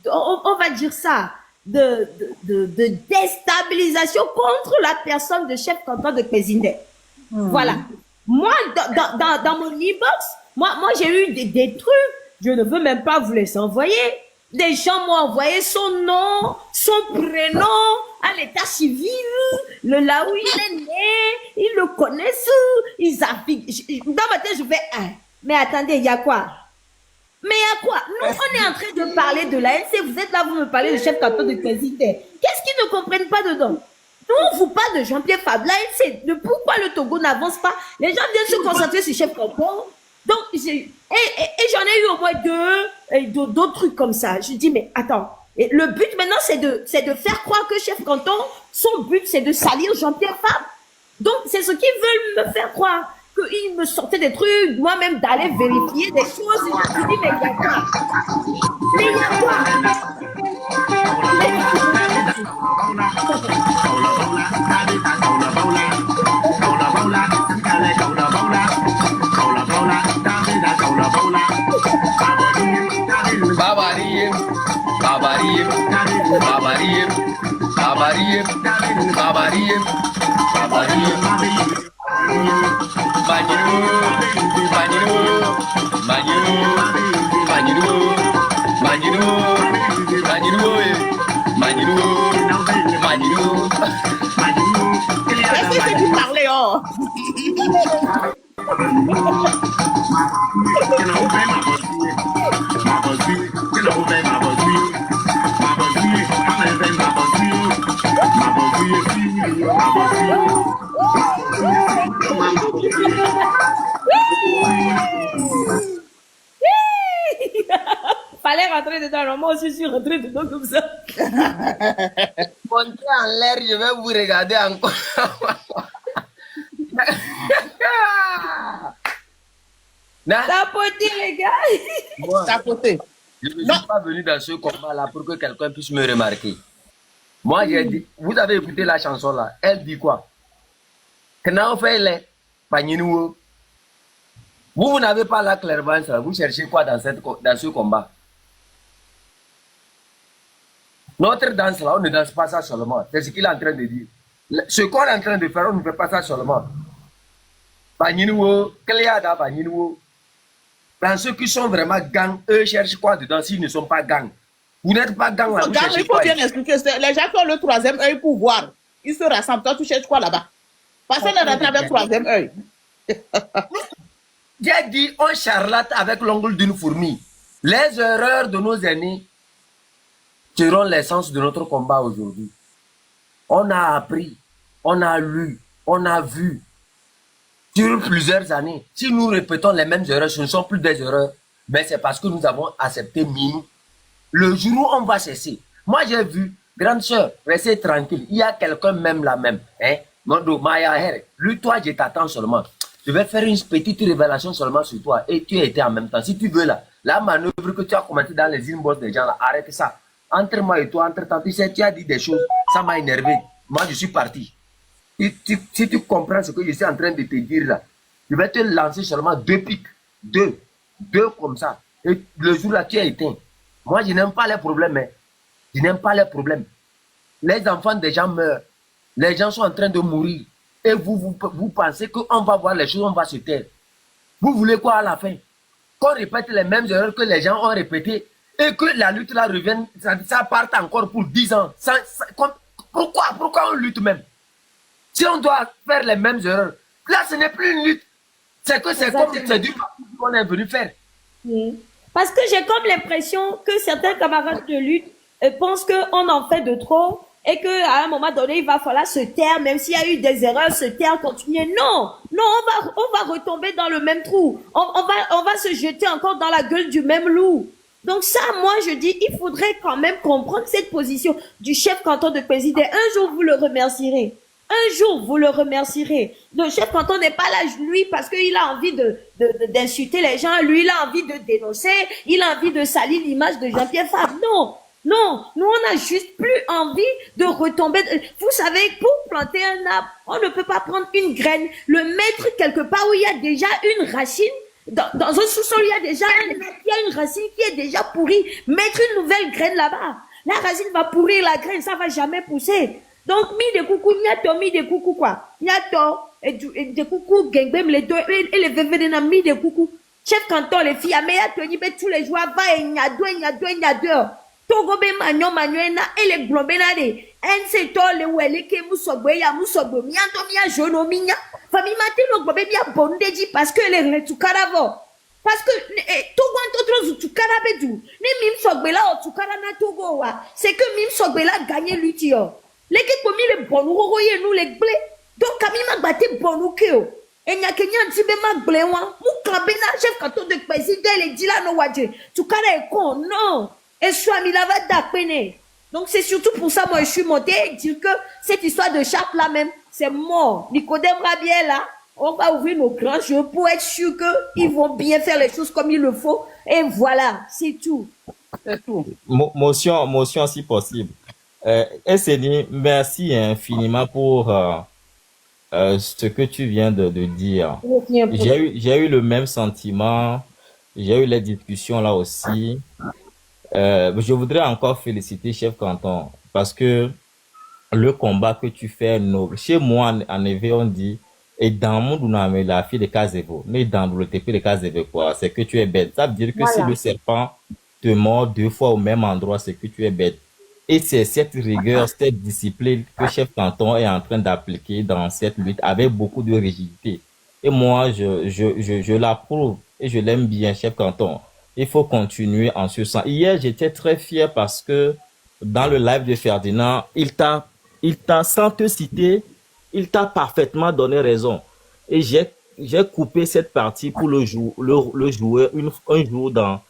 on va dire ça, de déstabilisation contre la personne de chef canton de Pézindé. Voilà. Moi, dans mon inbox, moi j'ai eu des trucs, je ne veux même pas vous les envoyer. Des gens m'ont envoyé son nom, son prénom, à l'état civil, là où il est né, ils le connaissent, ils affichent. Dans ma tête, je fais, mais attendez, il y a quoi? Mais il y a quoi? Nous, on est en train de parler de l'ANC, vous êtes là, vous me parlez de chef canton de Pézindé. Qu'est-ce qu'ils ne comprennent pas dedans? Nous, on vous parle de Jean-Pierre Fabre, l'ANC, de pourquoi le Togo n'avance pas. Les gens viennent se concentrer sur chef canton. Donc, et j'en ai eu au moins d'autres trucs comme ça. Je dis, mais attends, et le but maintenant, c'est de faire croire que chef canton, son but, c'est de salir Jean-Pierre Fabre. Donc, c'est ce qu'ils veulent me faire croire. Qu'ils me sortaient des trucs, moi-même d'aller vérifier des choses. Et je me suis dit, mais il y a quoi? Mais il y a quoi? Babarim, babarim, babarim, babarim, babarim, babarim. Maniro, maniro, maniro, maniro, maniro, maniro, maniro, maniro. Est-ce que tu parlais, oh? Fallait rentrer dedans, moi aussi je suis rentré dedans comme ça. Montez en l'air, je vais vous regarder encore. Tapoter les gars. Moi, Tapoter. je ne suis pas venu dans ce combat-là pour que quelqu'un puisse me remarquer. Moi, j'ai dit, vous avez écouté la chanson là, elle dit quoi? Quand on fait les paninou, vous n'avez pas la clairvoyance, vous cherchez quoi dans ce combat? Notre danse là, on ne danse pas ça seulement. C'est ce qu'il est en train de dire. Ce qu'on est en train de faire, on ne fait pas ça seulement. Paninou, Cléada, Paninou. Dans ceux qui sont vraiment gang, eux cherchent quoi dedans s'ils ne sont pas gang? Vous n'êtes pas gang là, vous cherchez Il faut quoi? bien expliquer. Les gens qui ont le 3e œil pour voir, ils se rassemblent. Toi, tu cherches quoi là-bas? Personne ne rentre avec le 3e œil. J'ai dit, on charlate avec l'ongle d'une fourmi. Les erreurs de nos aînés seront l'essence de notre combat aujourd'hui. On a appris, on a lu, on a vu sur plusieurs années. Si nous répétons les mêmes erreurs, ce ne sont plus des erreurs, mais c'est parce que nous avons accepté Minou. Le jour où on va cesser, moi j'ai vu, grande soeur, restez tranquille, il y a quelqu'un même là même, hein, Mondo, Maya, lui, toi, je t'attends seulement. Je vais faire une petite révélation seulement sur toi et tu étais en même temps. Si tu veux là, la manœuvre que tu as commentée dans les inbox des gens là, arrête ça. Entre moi et toi, entre temps, tu sais, tu as dit des choses, ça m'a énervé. Moi, je suis parti. Si tu comprends ce que je suis en train de te dire là, je vais te lancer seulement 2 pics. 2 comme ça. Et le jour là, tu as éteint. Moi, je n'aime pas les problèmes. Hein. Je n'aime pas les problèmes. Les enfants des gens meurent. Les gens sont en train de mourir. Et vous pensez qu'on va voir les choses, on va se taire. Vous voulez quoi à la fin? Qu'on répète les mêmes erreurs que les gens ont répétées et que la lutte là revienne, ça parte encore pour 10 ans. Pourquoi on lutte même? Si on doit faire les mêmes erreurs, là, ce n'est plus une lutte. C'est que c'est comme c'est du qu'on est venu faire. Parce que j'ai comme l'impression que certains camarades de lutte pensent qu'on en fait de trop et qu'à un moment donné, il va falloir se taire, même s'il y a eu des erreurs, se taire, continuer. Non, non, on va retomber dans le même trou. On va se jeter encore dans la gueule du même loup. Donc ça, moi, je dis, il faudrait quand même comprendre cette position du chef canton de Pézidé. Un jour, vous le remercierez. Un jour, vous le remercierez. Le chef canton n'est pas là, lui, parce qu'il a envie d'insulter les gens. Lui, il a envie de dénoncer. Il a envie de salir l'image de Jean-Pierre Fabre. Non, non. Nous, on n'a juste plus envie de retomber. Vous savez, pour planter un arbre, on ne peut pas prendre une graine, le mettre quelque part où il y a déjà une racine. Dans un sous-sol, il y a déjà une racine qui est déjà pourrie. Mettre une nouvelle graine là-bas. La racine va pourrir la graine, ça va jamais pousser. Donc, mi de coucou, mi de coucou quoi. Nyato, et de coucou, gengbem, les deux, et les vévédéna, mi de coucou. Chef canton, les filles, mais y'a tous les jours, va et nyado. Togo be manyo, et les globénades. En se to, les ouelé, ke moussobe, mianto, mia, jono, minya. Famille matin, le globé, bien bondeji, parce que les tout caravo. Parce que, Togo, en tout carabedou. Ni mim sogbela, o tout carana Togo, wa. C'est que mim sogbela gagné l'utio. L'équipe comme il est bon, nous les blés. Donc, quand il m'a battu bon, nous keo. Et n'y a que n'y a un petit peu ma blé, moi. Mou klabena, chef canton de président, il dit là, non, wadje. Tu carré con, non. Et soit mis la va d'appeler. Donc, c'est surtout pour ça, moi, je suis monté et dire que cette histoire de chape là même, c'est mort. Nicodème Rabiel là, on va ouvrir nos grands jeux pour être sûr qu'ils vont bien faire les choses comme il le faut. Et voilà, c'est tout. C'est tout. Motion si possible. Esseni, merci infiniment pour ce que tu viens de dire. J'ai eu le même sentiment, j'ai eu les discussions là aussi. Je voudrais encore féliciter Chef Canton parce que le combat que tu fais est noble. Chez moi, en effet, on dit, et dans mon monde, la fille de Kazevo, mais dans le TP de Kazevo, quoi, c'est que tu es bête. Ça veut dire que si le serpent te mord 2 fois au même endroit, c'est que tu es bête. Et c'est cette rigueur, cette discipline que Chef Canton est en train d'appliquer dans cette lutte avec beaucoup de rigidité. Et moi, je l'approuve et je l'aime bien, Chef Canton. Il faut continuer en ce sens. Hier, j'étais très fier parce que dans le live de Ferdinand, il t'a, sans te citer, il t'a parfaitement donné raison. Et j'ai coupé cette partie pour le jouer un jour dans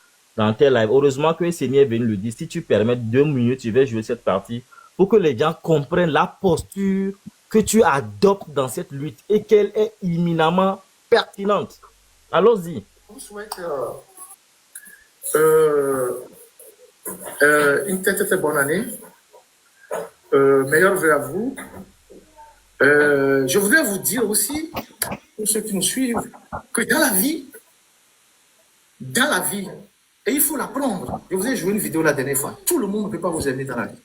tes lives. Heureusement que Esseni est venu le dire. Si tu permets 2 minutes, je vais jouer cette partie pour que les gens comprennent la posture que tu adoptes dans cette lutte et qu'elle est éminemment pertinente. Allons-y. Je vous souhaite une très très bonne année. Meilleurs vœux à vous. Je voudrais vous dire aussi, pour ceux qui nous suivent, que dans la vie, et il faut l'apprendre. Je vous ai joué une vidéo la dernière fois. Tout le monde ne peut pas vous aimer dans la vie.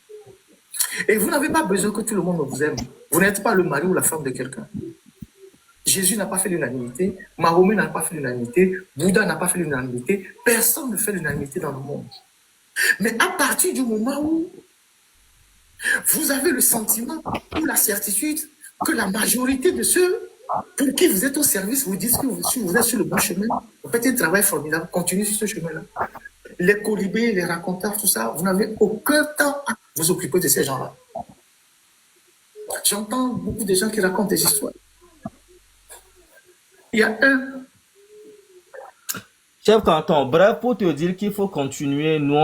Et vous n'avez pas besoin que tout le monde vous aime. Vous n'êtes pas le mari ou la femme de quelqu'un. Jésus n'a pas fait l'unanimité. Mahomet n'a pas fait l'unanimité. Bouddha n'a pas fait l'unanimité. Personne ne fait l'unanimité dans le monde. Mais à partir du moment où vous avez le sentiment ou la certitude que la majorité de ceux pour qui vous êtes au service vous disent que vous êtes sur le bon chemin, vous faites un travail formidable, continuez sur ce chemin-là. Les colibés, les raconteurs, tout ça, vous n'avez aucun temps à vous occuper de ces gens-là. J'entends beaucoup de gens qui racontent des histoires. Il y a un... Chef Canton, bref, pour te dire qu'il faut continuer, nous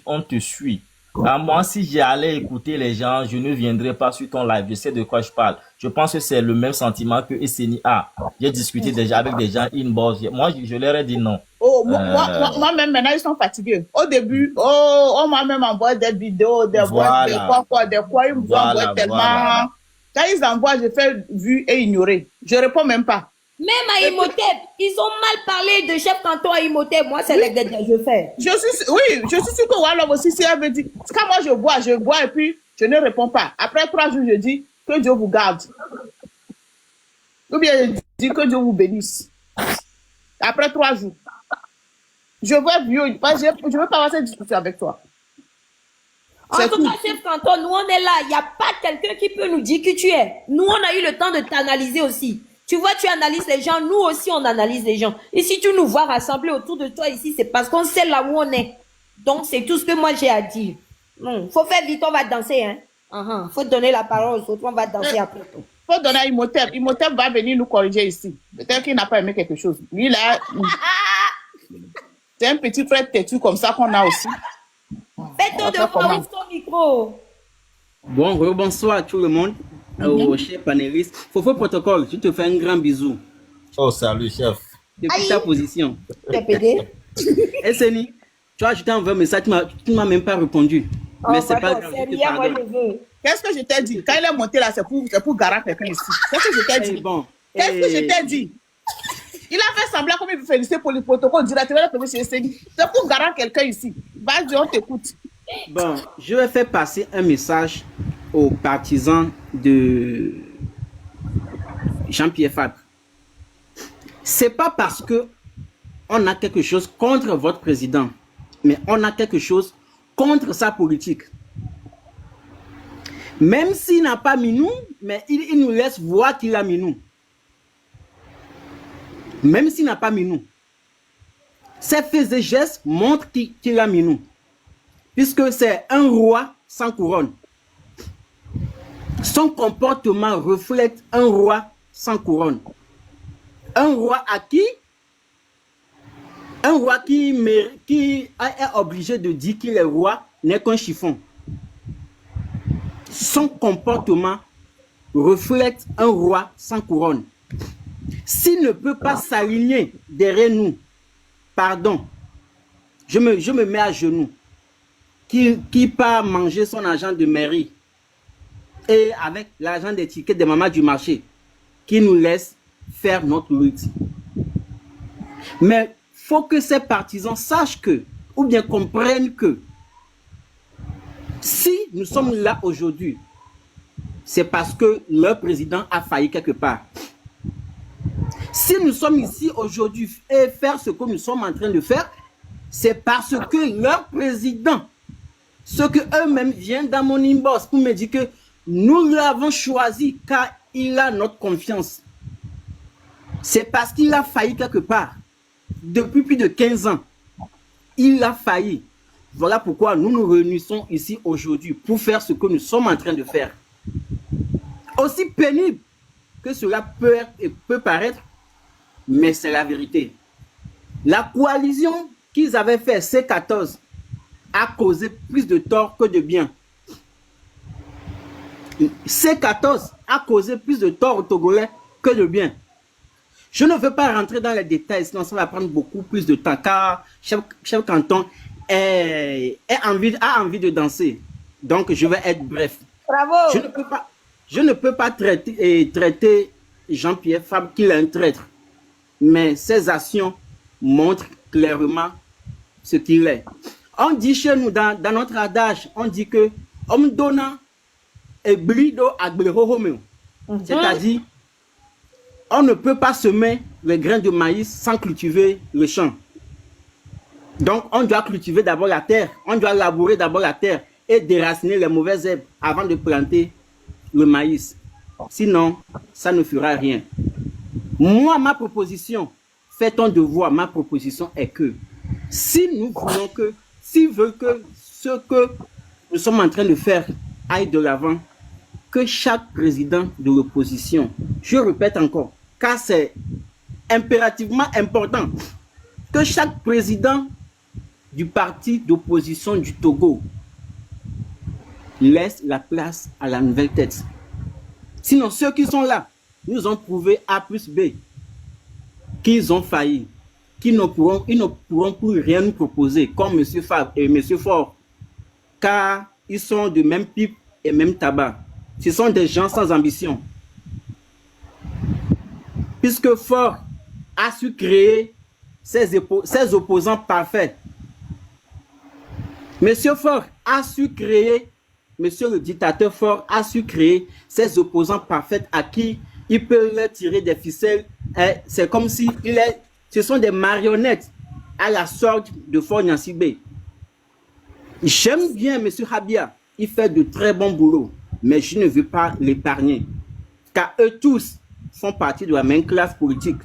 on te suit. Moi, si j'allais écouter les gens, je ne viendrais pas sur ton live. Je sais de quoi je parle. Je pense que c'est le même sentiment que Esseni a. J'ai discuté déjà avec des gens inbox. Moi, je leur ai dit non. Oh, moi-même, maintenant, ils sont fatigués. Au début, on m'a même envoyé des vidéos, des voix, des quoi, ils me envoient tellement. Quand ils envoient, je fais vu et ignorer. Je réponds même pas. Même à Imhotep, ils ont mal parlé de Chef Canton à Imhotep. Moi, c'est les je fais. Je suis sûr que Wallov aussi, si elle me dit, quand moi je bois et puis je ne réponds pas. Après 3 jours, je dis que Dieu vous garde. Ou bien je dis que Dieu vous bénisse. Après 3 jours. Je veux vieux, je ne veux pas avoir cette discussion avec toi. En C'est tout tout. cas, chef Canton, nous on est là. Il n'y a pas quelqu'un qui peut nous dire qui tu es. Nous, on a eu le temps de t'analyser aussi. Tu vois, tu analyses les gens. Nous aussi, on analyse les gens. Et si tu nous vois rassembler autour de toi ici, c'est parce qu'on sait là où on est. Donc, c'est tout ce que moi j'ai à dire. Faut faire vite, on va danser. Hein. Faut donner la parole aux autres, on va danser après. Faut donner à Imhotep. Imhotep va venir nous corriger ici. Peut-être qu'il n'a pas aimé quelque chose. Lui, là, c'est un petit frère têtu comme ça qu'on a aussi. Fais-toi de fois, ouvre ton micro. Bon, bonsoir à tout le monde, aux chers panélistes. Fofo Protocole, je te fais un grand bisou. Oh, salut, chef. Depuis Aïe. ta position. T'es pédé. Et Seni, tu vois, je t'ai envoyé un message, tu ne m'as même pas répondu. Mais c'est pas grave, je te Moi, pardonne. je veux. Qu'est-ce que je t'ai dit? Quand il est monté là, c'est pour garer quelqu'un ici. Qu'est-ce que je t'ai Eh, dit? bon, Qu'est-ce que je t'ai dit? Il a fait semblant comme il veut féliciter pour le protocole directement. C'est pour garer quelqu'un ici. Vas-y, on t'écoute. Bon, je vais faire passer un message aux partisans de Jean-Pierre Fabre. C'est pas parce que on a quelque chose contre votre président, mais on a quelque chose contre sa politique. Même s'il n'a pas mis nous, mais il nous laisse voir qu'il a mis nous. Même s'il n'a pas mis nous. Ses faits et gestes montrent qu'il a mis nous. Puisque c'est un roi sans couronne. Son comportement reflète un roi sans couronne. Un roi à qui? Un roi qui est obligé de dire qu'il est roi n'est qu'un chiffon. Son comportement reflète un roi sans couronne. S'il ne peut pas s'aligner derrière nous, pardon, je me mets à genoux. Qui part manger son argent de mairie et avec l'argent des tickets des mamans du marché, qui nous laisse faire notre lutte. Mais il faut que ces partisans sachent que, ou bien comprennent que, si nous sommes là aujourd'hui, c'est parce que leur président a failli quelque part. Si nous sommes ici aujourd'hui et faire ce que nous sommes en train de faire, c'est parce que leur président, ce que eux-mêmes viennent dans mon inbox pour me dire que nous l'avons choisi car il a notre confiance. C'est parce qu'il a failli quelque part. Depuis plus de 15 ans, il a failli. Voilà pourquoi nous nous réunissons ici aujourd'hui pour faire ce que nous sommes en train de faire. Aussi pénible que cela peut paraître, mais c'est la vérité. La coalition qu'ils avaient fait, C14, a causé plus de tort que de bien. C14 a causé plus de tort aux Togolais que de bien. Je ne veux pas rentrer dans les détails, sinon ça va prendre beaucoup plus de temps, car chef Canton a envie de danser. Donc, je vais être bref. Bravo. Je ne peux pas traiter Jean-Pierre Fabre qu'il est un traître. Mais ses actions montrent clairement ce qu'il est. On dit chez nous, dans notre adage, on dit que homme donnant et blido agberohomeo. C'est-à-dire, on ne peut pas semer les grains de maïs sans cultiver le champ. Donc, on doit cultiver d'abord la terre, on doit labourer d'abord la terre et déraciner les mauvaises herbes avant de planter le maïs. Sinon, ça ne fera rien. Moi, ma proposition, fais ton devoir, ma proposition est que si nous voulons que, s'ils veulent que ce que nous sommes en train de faire aille de l'avant, que chaque président de l'opposition, je répète encore, car c'est impérativement important, que chaque président du parti d'opposition du Togo laisse la place à la nouvelle tête. Sinon, ceux qui sont là, nous ont prouvé A plus B qu'ils ont failli, ils ne pourront plus rien nous proposer, comme M. Fabre et M. Faure, car ils sont de même pipe et même tabac. Ce sont des gens sans ambition. Puisque Faure a su créer ses opposants parfaits. M. Faure a su créer, monsieur le dictateur Faure a su créer ses opposants parfaits à qui il peut leur tirer des ficelles. C'est comme si ce sont des marionnettes à la sorte de Faure Nyansibé. J'aime bien M. Habia. il fait de très bons boulots, mais je ne veux pas l'épargner, car eux tous font partie de la même classe politique.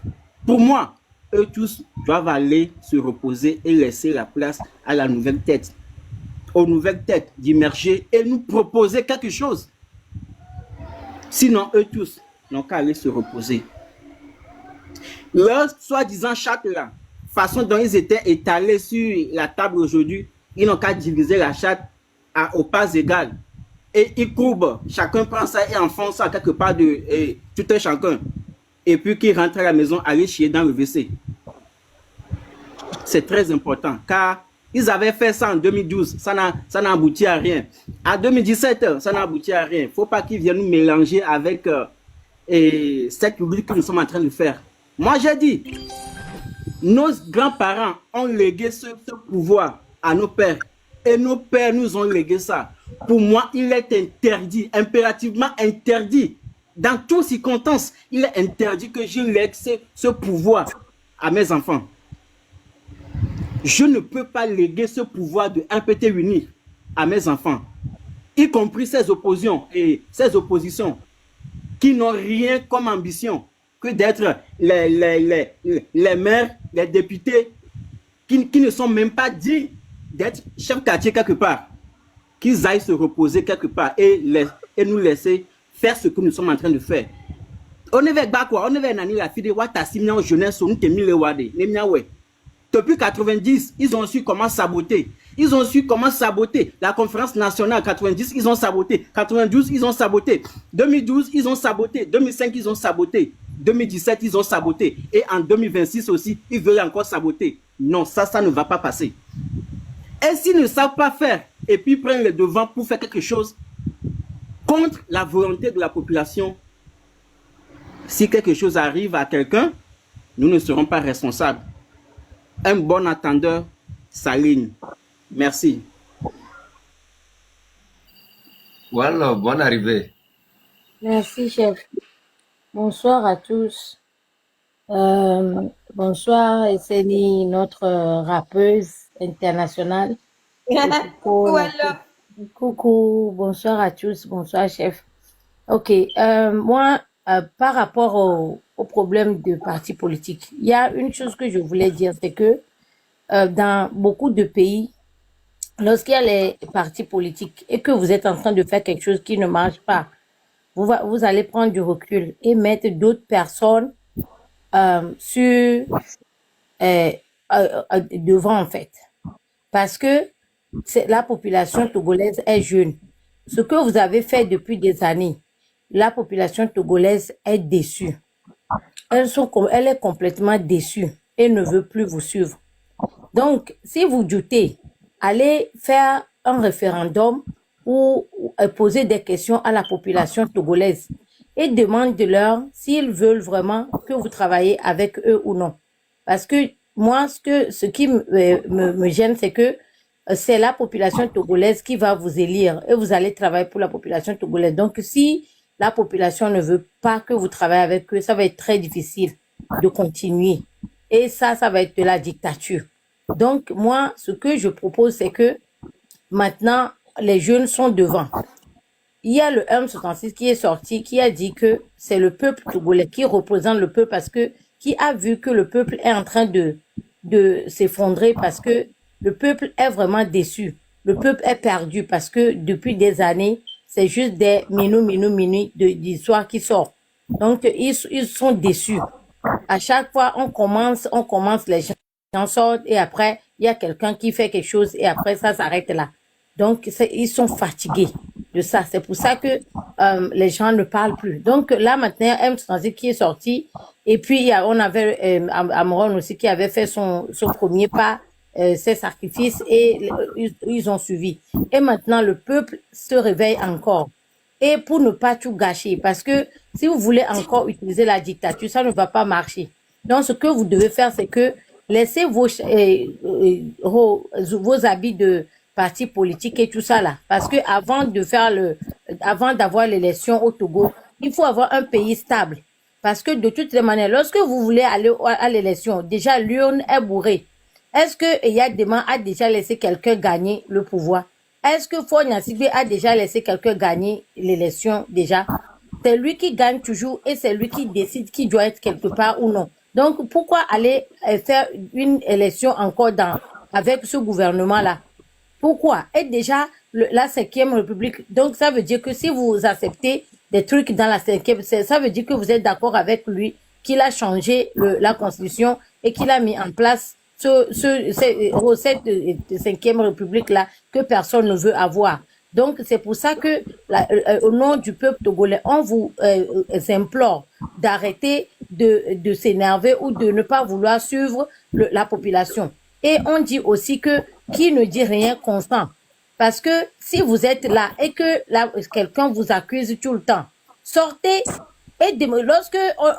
Pour moi, eux tous doivent aller se reposer et laisser la place à la nouvelle tête, aux nouvelles têtes d'immerger et nous proposer quelque chose. Sinon, eux tous n'ont qu'à aller se reposer. Leur soi-disant charte là, façon dont ils étaient étalés sur la table aujourd'hui, ils n'ont qu'à diviser la charte aux parts égales. Et ils courbent, chacun prend ça et enfonce ça quelque part de tout un chacun. Et puis qu'ils rentrent à la maison, aller chier dans le WC. C'est très important, car ils avaient fait ça en 2012, ça n'a abouti à rien. En 2017, ça n'a abouti à rien. Il ne faut pas qu'ils viennent nous mélanger avec cette lutte que nous sommes en train de faire. Moi, j'ai dit, nos grands-parents ont légué ce pouvoir à nos pères. Et nos pères nous ont légué ça. Pour moi, il est interdit, impérativement interdit. Dans toutes circonstances, il est interdit que je lègue ce pouvoir à mes enfants. Je ne peux pas léguer ce pouvoir de MPT uni à mes enfants, y compris ces oppositions qui n'ont rien comme ambition que d'être les maires, les députés, qui ne sont même pas dignes d'être chef quartier quelque part, qu'ils aillent se reposer quelque part et nous laisser faire ce que nous sommes en train de faire. On est avec quoi? On est avec Nani la fille de Watasimia en jeunesse, on est mis le Wade, depuis 90, ils ont su comment saboter. Ils ont su comment saboter la conférence nationale. 90, ils ont saboté. 92, ils ont saboté. 2012, ils ont saboté. 2005, ils ont saboté. 2017, ils ont saboté. Et en 2026 aussi, ils veulent encore saboter. Non, ça ne va pas passer. Et s'ils ne savent pas faire, et puis prennent le devant pour faire quelque chose contre la volonté de la population, si quelque chose arrive à quelqu'un, nous ne serons pas responsables. Un bon attendeur s'aligne. Merci. Voilà, bonne arrivée. Merci, chef. Bonsoir à tous. Bonsoir, Esseni, notre rappeuse internationale. Coucou, Voilà. coucou, bonsoir à tous. Bonsoir, chef. Ok, moi, par rapport au problème de partis politiques, il y a une chose que je voulais dire, c'est que dans beaucoup de pays, lorsqu'il y a les partis politiques et que vous êtes en train de faire quelque chose qui ne marche pas, vous allez prendre du recul et mettre d'autres personnes devant, en fait. Parce que la population togolaise est jeune. Ce que vous avez fait depuis des années, la population togolaise est déçue. Elle est complètement déçue et ne veut plus vous suivre. Donc, si vous doutez, allez faire un référendum ou poser des questions à la population togolaise et demandez-leur s'ils veulent vraiment que vous travaillez avec eux ou non. Parce que moi, ce qui me gêne, c'est que c'est la population togolaise qui va vous élire et vous allez travailler pour la population togolaise. Donc, si la population ne veut pas que vous travaillez avec eux, ça va être très difficile de continuer. Et ça va être de la dictature. Donc, moi, ce que je propose, c'est que maintenant, les jeunes sont devant. Il y a le M66 qui est sorti, qui a dit que c'est le peuple togolais qui représente le peuple parce que, qui a vu que le peuple est en train de s'effondrer parce que le peuple est vraiment déçu. Le peuple est perdu parce que depuis des années, c'est juste des minutes d'histoire qui sortent. Donc, ils sont déçus. À chaque fois, on commence, les gens sortent et après, il y a quelqu'un qui fait quelque chose et après, ça s'arrête là. Donc, ils sont fatigués de ça. C'est pour ça que les gens ne parlent plus. Donc, là, maintenant, M. Transit qui est sorti et puis, on avait Amron aussi qui avait fait son premier pas, ses sacrifices et ils ont suivi. Et maintenant, le peuple se réveille encore. Et pour ne pas tout gâcher, parce que si vous voulez encore utiliser la dictature, ça ne va pas marcher. Donc, ce que vous devez faire, c'est que laissez vos habits de parti politique et tout ça là. Parce que avant d'avoir l'élection au Togo, il faut avoir un pays stable. Parce que de toutes les manières, lorsque vous voulez aller à l'élection, déjà l'urne est bourrée. Est-ce que Yadema a déjà laissé quelqu'un gagner le pouvoir? Est-ce que Fogna Sigbe a déjà laissé quelqu'un gagner l'élection déjà? C'est lui qui gagne toujours et c'est lui qui décide qui doit être quelque part ou non. Donc, pourquoi aller faire une élection encore avec ce gouvernement-là? Pourquoi? Et déjà, la 5e République, donc ça veut dire que si vous acceptez des trucs dans la 5e, ça veut dire que vous êtes d'accord avec lui, qu'il a changé la Constitution et qu'il a mis en place cette 5e République-là que personne ne veut avoir. Donc, c'est pour ça que, au nom du peuple togolais, on vous implore d'arrêter de s'énerver ou de ne pas vouloir suivre la population. Et on dit aussi que qui ne dit rien consent. Parce que si vous êtes là et que quelqu'un vous accuse tout le temps, sortez et lorsque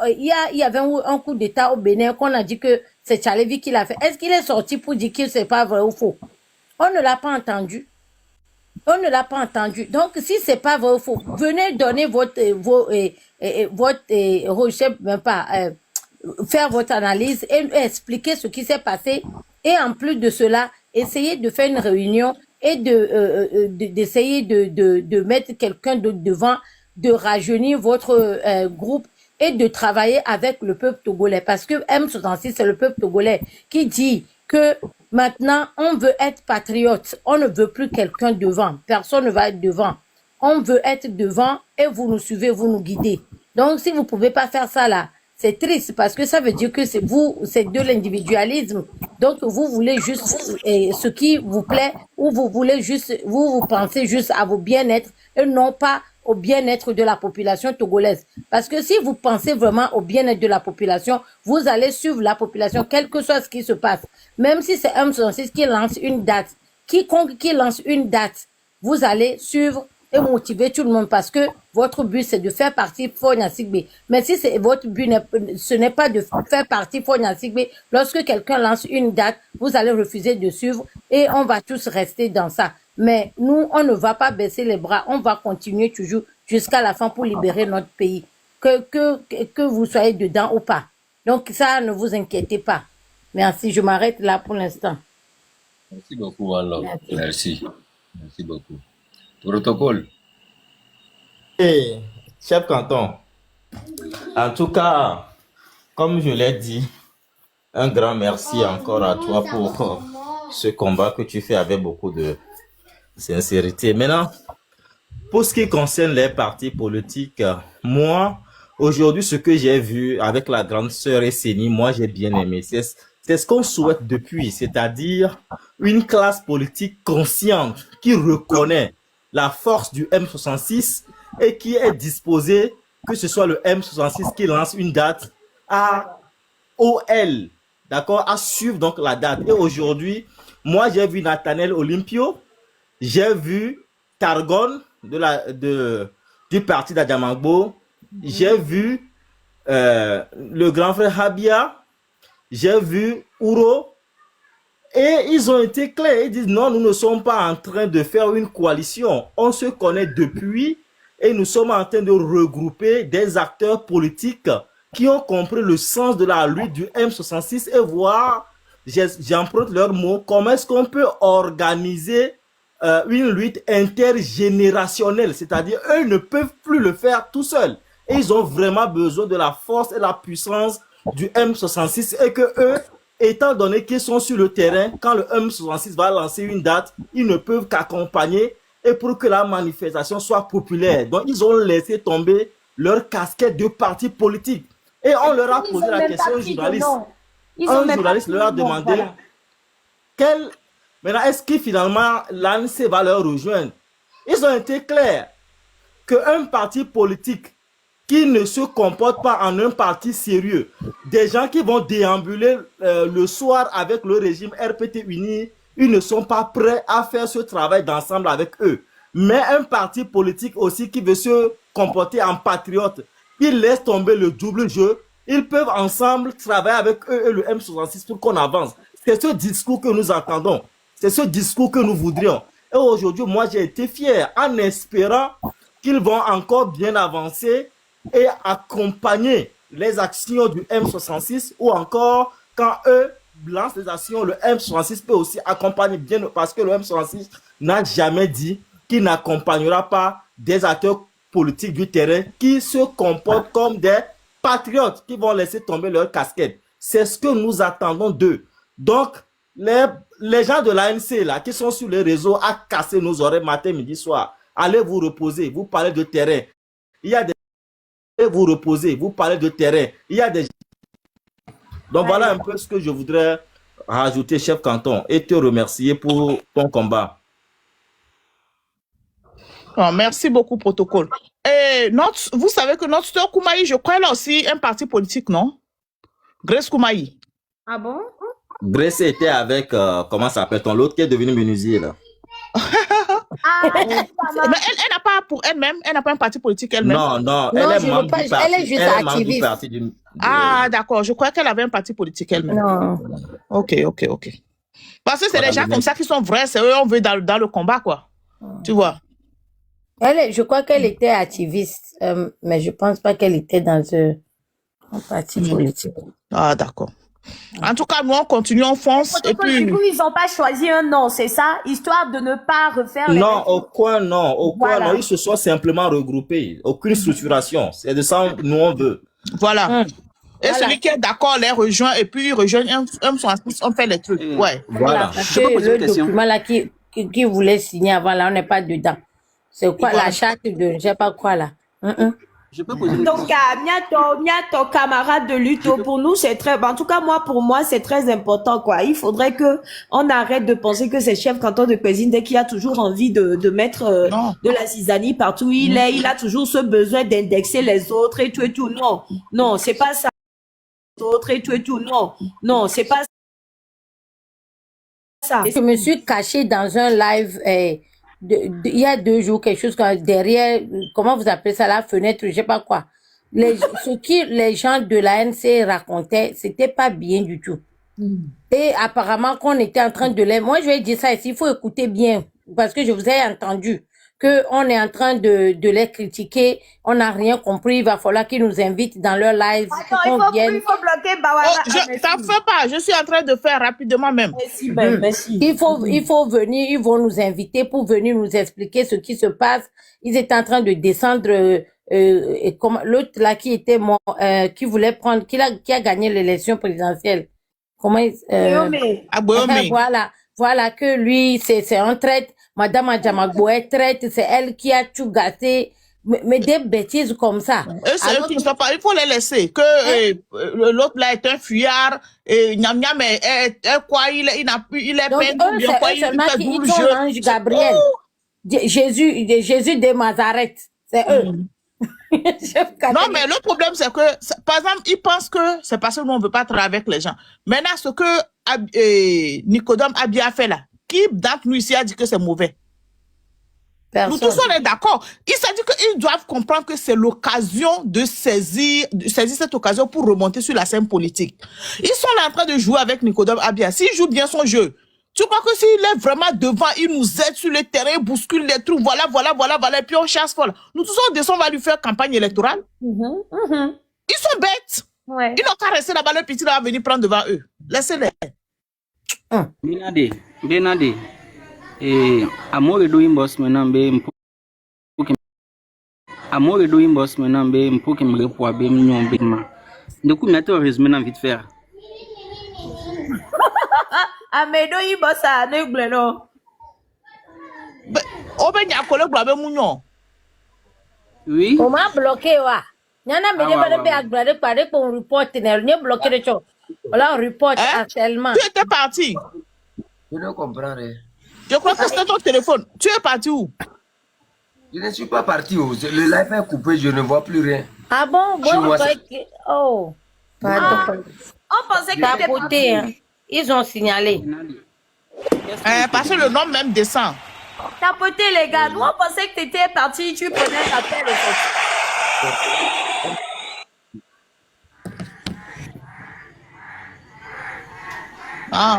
il y avait un coup d'État au Bénin qu'on a dit que c'est Tchalevi qui l'a fait, est-ce qu'il est sorti pour dire que c'est pas vrai ou faux? On ne l'a pas entendu. On ne l'a pas entendu. Donc, si c'est pas vrai ou faux, venez donner faire votre analyse et expliquer ce qui s'est passé. Et en plus de cela, essayez de faire une réunion et d'essayer de mettre quelqu'un devant, de rajeunir votre groupe et de travailler avec le peuple togolais. Parce que M66, c'est le peuple togolais qui dit que maintenant, on veut être patriote. On ne veut plus quelqu'un devant. Personne ne va être devant. On veut être devant et vous nous suivez, vous nous guidez. Donc, si vous pouvez pas faire ça là, c'est triste parce que ça veut dire que c'est de l'individualisme. Donc, vous voulez juste ce qui vous plaît ou vous voulez juste, vous pensez juste à vos bien-être et non pas au bien-être de la population togolaise. Parce que si vous pensez vraiment au bien-être de la population, vous allez suivre la population, quel que soit ce qui se passe. Même si c'est M66 qui lance une date, quiconque qui lance une date, vous allez suivre et motiver tout le monde parce que votre but c'est de faire partie Fogna Sigbe. Mais si votre but ce n'est pas de faire partie Fogna Sigbe, lorsque quelqu'un lance une date, vous allez refuser de suivre et on va tous rester dans ça. Mais nous, on ne va pas baisser les bras, on va continuer toujours jusqu'à la fin pour libérer notre pays, que vous soyez dedans ou pas. Donc ça, ne vous inquiétez pas. Merci, je m'arrête là pour l'instant. Merci beaucoup, Anne. Merci. Merci beaucoup. Protocole. Et, chef Canton, en tout cas, comme je l'ai dit, un grand merci encore à toi pour ce combat que tu fais avec beaucoup de sincérité. Maintenant, pour ce qui concerne les partis politiques, moi, aujourd'hui, ce que j'ai vu avec la grande sœur Esseni, moi, j'ai bien aimé. C'est ce qu'on souhaite depuis, c'est-à-dire une classe politique consciente qui reconnaît la force du M66 et qui est disposée, que ce soit le M66 qui lance une date, à OL, d'accord, à suivre donc la date. Et aujourd'hui, moi, j'ai vu Nathaniel Olympio, j'ai vu Targon du parti d'Adjamagbo, j'ai vu le grand frère Habia, j'ai vu Ouro, et ils ont été clairs. Ils disent non, nous ne sommes pas en train de faire une coalition. On se connaît depuis et nous sommes en train de regrouper des acteurs politiques qui ont compris le sens de la lutte du M66 et voir, j'emprunte leurs mots, comment est-ce qu'on peut organiser une lutte intergénérationnelle. C'est-à-dire, eux ne peuvent plus le faire tout seuls. Et ils ont vraiment besoin de la force et la puissance du M66 et que eux, étant donné qu'ils sont sur le terrain, quand le M66 va lancer une date, ils ne peuvent qu'accompagner et pour que la manifestation soit populaire. Donc, ils ont laissé tomber leur casquette de parti politique. Et on leur a posé la question, un journaliste leur a demandé maintenant, est-ce que finalement l'ANC va leur rejoindre? Ils ont été clairs qu'un parti politique qui ne se comporte pas en un parti sérieux, des gens qui vont déambuler le soir avec le régime RPT uni, ils ne sont pas prêts à faire ce travail d'ensemble avec eux. Mais un parti politique aussi qui veut se comporter en patriote, ils laissent tomber le double jeu, ils peuvent ensemble travailler avec eux et le M66 pour qu'on avance. C'est ce discours que nous entendons, c'est ce discours que nous voudrions. Et aujourd'hui, moi j'ai été fier en espérant qu'ils vont encore bien avancer et accompagner les actions du M66 ou encore quand eux lance des actions, le M66 peut aussi accompagner bien, parce que le M66 n'a jamais dit qu'il n'accompagnera pas des acteurs politiques du terrain qui se comportent comme des patriotes, qui vont laisser tomber leur casquette. C'est ce que nous attendons d'eux. Donc, les gens de l'ANC là, qui sont sur les réseaux à casser nos oreilles matin, midi, soir, allez vous reposer, vous parlez de terrain. Il y a des... Vous reposer, vous parlez de terrain. Il y a des... Donc voilà un peu ce que je voudrais rajouter, chef Canton, et te remercier pour ton combat. Oh, merci beaucoup, protocole. Et vous savez que notre sœur Koumaï, je crois, elle a aussi un parti politique, non? Grace Koumaï. Ah bon? Grace était avec, comment s'appelle-t-on, l'autre qui est devenu menuisier, là. Ah, Mais elle n'a pas pour elle-même, elle n'a pas un parti politique elle-même. Non, elle est membre du parti. Elle est juste activiste. Ah, d'accord, je crois qu'elle avait un parti politique elle-même. Non. Ok. Parce que c'est les gens comme ça qui sont vrais, c'est eux on veut dans le combat, quoi. Tu vois. Je crois qu'elle était activiste, mais je pense pas qu'elle était dans un parti politique. Ah, d'accord. En tout cas, nous, on continue, on fonce. Et puis... Du coup, ils n'ont pas choisi un nom, c'est ça? Histoire de ne pas refaire les... Non, au coin, non. Voilà. Non, ils se sont simplement regroupés. Aucune structuration. C'est de ça que nous, on veut. Voilà. Et voilà. Celui qui est d'accord les rejoint, et puis il rejoint on fait les trucs. Ouais. Voilà. Parce que le document là qui voulait signer avant, là, on n'est pas dedans. C'est quoi la charte de je sais pas quoi là? Je peux poser une Donc, Miato, camarade de lutte, pour nous, c'est très, en tout cas, pour moi, c'est très important, quoi. Il faudrait on arrête de penser que c'est chef canton de cuisine dès qu'il a toujours envie de mettre de la zizanie partout où il est. Il a toujours ce besoin d'indexer les autres et tout. Non, c'est pas ça. Les autres et tout. Non, c'est pas ça. Je me suis cachée dans un live, il y a 2 jours, quelque chose derrière, comment vous appelez ça, la fenêtre, je sais pas quoi. Ce que les gens de l'ANC racontaient, c'était pas bien du tout. Et apparemment qu'on était en train de les... Moi, je vais dire ça ici, il faut écouter bien, parce que je vous ai entendu qu'on est en train de les critiquer, on n'a rien compris, il va falloir qu'ils nous invitent dans leur live. Attends, il faut bloquer Bawala. T'en fais pas, je suis en train de faire rapidement même. Merci. Il faut venir, ils vont nous inviter pour venir nous expliquer ce qui se passe. Ils étaient en train de descendre, comme l'autre là qui était qui voulait prendre, qui a gagné l'élection présidentielle. Comment voilà que lui, c'est un traite. Madame Adjamagbo est traite, c'est elle qui a tout gâté. Mais des bêtises comme ça. Il faut les laisser. Que l'autre là est un fuyard, et Niam est quoi, il est peine, bien quoi, il fait double jeu. Ange Gabriel. Jésus de Nazareth. C'est eux. Non, mais le problème, c'est que, par exemple, ils pensent que c'est parce que nous, on ne veut pas travailler avec les gens. Maintenant, ce que Nicodème a bien fait là, qui d'entre nous ici a dit que c'est mauvais? Personne. Nous tous, on est d'accord. Il s'est dit qu'ils doivent comprendre que c'est l'occasion de saisir cette occasion pour remonter sur la scène politique. Ils sont là en train de jouer avec Nicodème Abia. S'il joue bien son jeu, tu crois que s'il est vraiment devant, il nous aide sur le terrain, bouscule les trucs, voilà, et puis on chasse folle. Nous tous, on descend, on va lui faire campagne électorale. Ils sont bêtes. Ouais. Ils n'ont qu'à rester là-bas, le petit va venir prendre devant eux. Laissez-les. Benade. Amour do inbox maintenant Amour do inbox maintenant pour que me repoie be mignon bigma. Du coup, mettez résumé dans vite faire. Amedo inbox à ne non. Oui. On m'a bloqué wa. Nyana me devait aggrader pour un report ne bloqué de choses. Voilà un report actuellement. Tu étais parti. Je ne comprends rien. Je crois que c'était ton téléphone. Tu es parti où? Je ne suis pas parti. Le live est coupé, je ne vois plus rien. Ah bon? Oh. On pensait que tu étais parti. Ils ont signalé. Parce que le nom même descend. Tapoté les gars. Nous on pensait que tu étais parti. Tu prenais l'appel.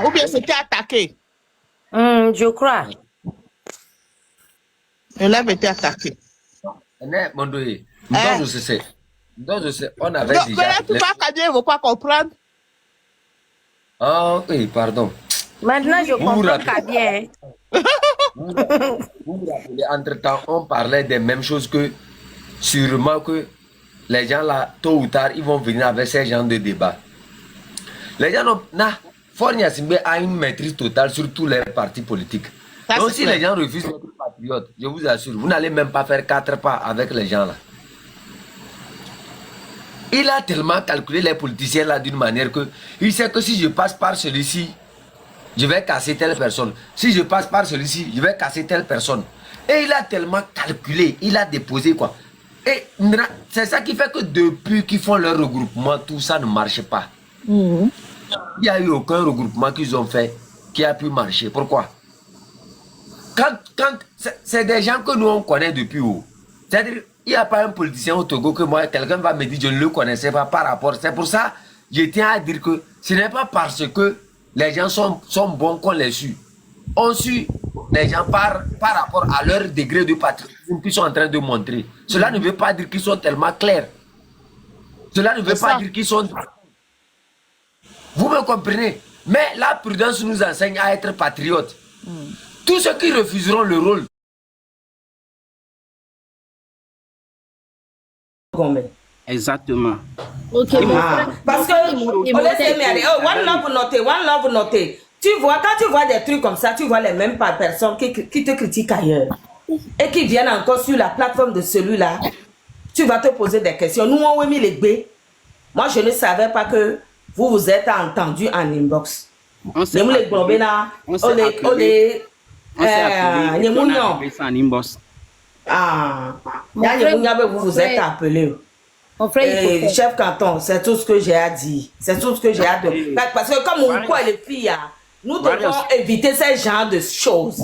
Ou bien c'était attaqué. Je crois. Le live était attaqué. Donc je sais. On avait déjà... Mais là, tu vas ne faut pas comprendre. Ah, oui, pardon. Maintenant, je Vous vous comprends rappelez, très bien. vous vous rappelez, entre-temps, on parlait des mêmes choses que sûrement que les gens là, tôt ou tard, ils vont venir avec ces genres de débats. Les gens n'ont... Fort Gnassingbé a une maîtrise totale sur tous les partis politiques. Ça, Donc c'est si clair. les gens refusent d'être patriotes, je vous assure, vous n'allez même pas faire 4 pas avec les gens là. Il a tellement calculé les politiciens là d'une manière que il sait que si je passe par celui-ci, je vais casser telle personne. Si je passe par celui-ci, je vais casser telle personne. Et il a tellement calculé, il a déposé quoi. Et c'est ça qui fait que depuis qu'ils font leur regroupement, tout ça ne marche pas. Il n'y a eu aucun regroupement qu'ils ont fait qui a pu marcher. Pourquoi? Quand c'est des gens que nous on connaît depuis haut. C'est-à-dire, il n'y a pas un politicien au Togo que moi, quelqu'un va me dire je ne le connaissais pas par rapport. C'est pour ça je tiens à dire que ce n'est pas parce que les gens sont bons qu'on les suit. On suit les gens par rapport à leur degré de patriotisme qu'ils sont en train de montrer. Cela ne veut pas dire qu'ils sont tellement clairs. Cela ne veut pas dire qu'ils sont... Vous me comprenez? Mais la prudence nous enseigne à être patriotes. Tous ceux qui refuseront le rôle. Exactement. Ok, mon frère. Parce que, one love noter. Tu vois, quand tu vois des trucs comme ça, tu vois les mêmes personnes qui te critiquent ailleurs et qui viennent encore sur la plateforme de celui-là. Tu vas te poser des questions. Nous, on a mis les B. Moi, je ne savais pas que vous vous êtes entendus en inbox. On s'est Nous, les appelé. Globena, On s'est appelé. On s'est appelé. les On a Mounions. appelé ça en inbox. Ah, Mon là, les frère, Mounions, vous mon vous êtes frère. appelés. Mon frère, il faut faire. Chef canton, c'est tout ce que j'ai à dire. C'est tout ce que j'ai à dire. Parce que comme on croit les filles, nous devons éviter ce genre de choses.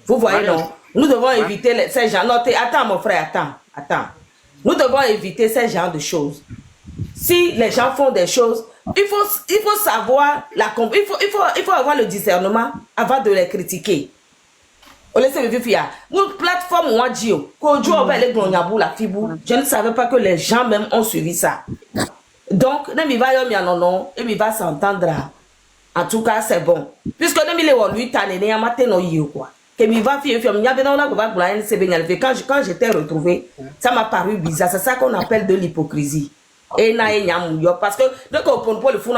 Vous voyez, non? Nous devons éviter ces gens. Non, attends, mon frère, attends. Nous devons éviter ce genre de choses. Si les gens font des choses, il faut savoir, il faut avoir le discernement avant de les critiquer. On laisse me dire, une plateforme, moi, dit, je ne savais pas que les gens même ont suivi ça. Donc, il va s'entendre. En tout cas, c'est bon. Puisque quand j'étais retrouvé, ça m'a paru bizarre. C'est ça qu'on appelle de l'hypocrisie. Parce que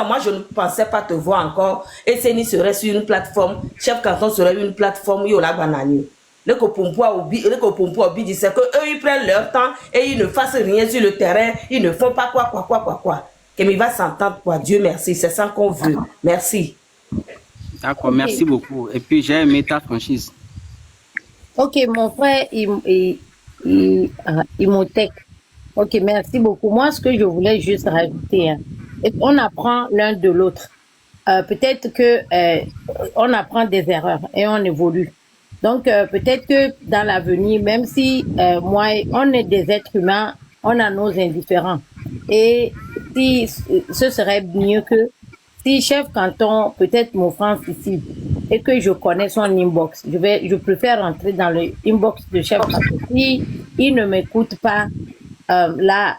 moi je ne pensais pas te voir encore. Et Seni serait sur une plateforme, chef canton serait une plateforme. Le Kopompo dit c'est que eux ils prennent leur temps et ils ne fassent rien sur le terrain, ils ne font pas quoi. Il va s'entendre quoi. Dieu merci, c'est ça qu'on veut. Merci. D'accord, merci beaucoup. Et puis j'ai aimé ta franchise. Ok, mon frère, Imotech. Ok, merci beaucoup. Moi, ce que je voulais juste rajouter, on apprend l'un de l'autre. Peut-être que on apprend des erreurs et on évolue. Donc, peut-être que dans l'avenir, même si moi, on est des êtres humains, on a nos indifférents. Et si ce serait mieux que si chef canton, peut-être m'offense ici, et que je connais son inbox, je préfère rentrer dans le inbox de chef canton. Si il ne m'écoute pas, là,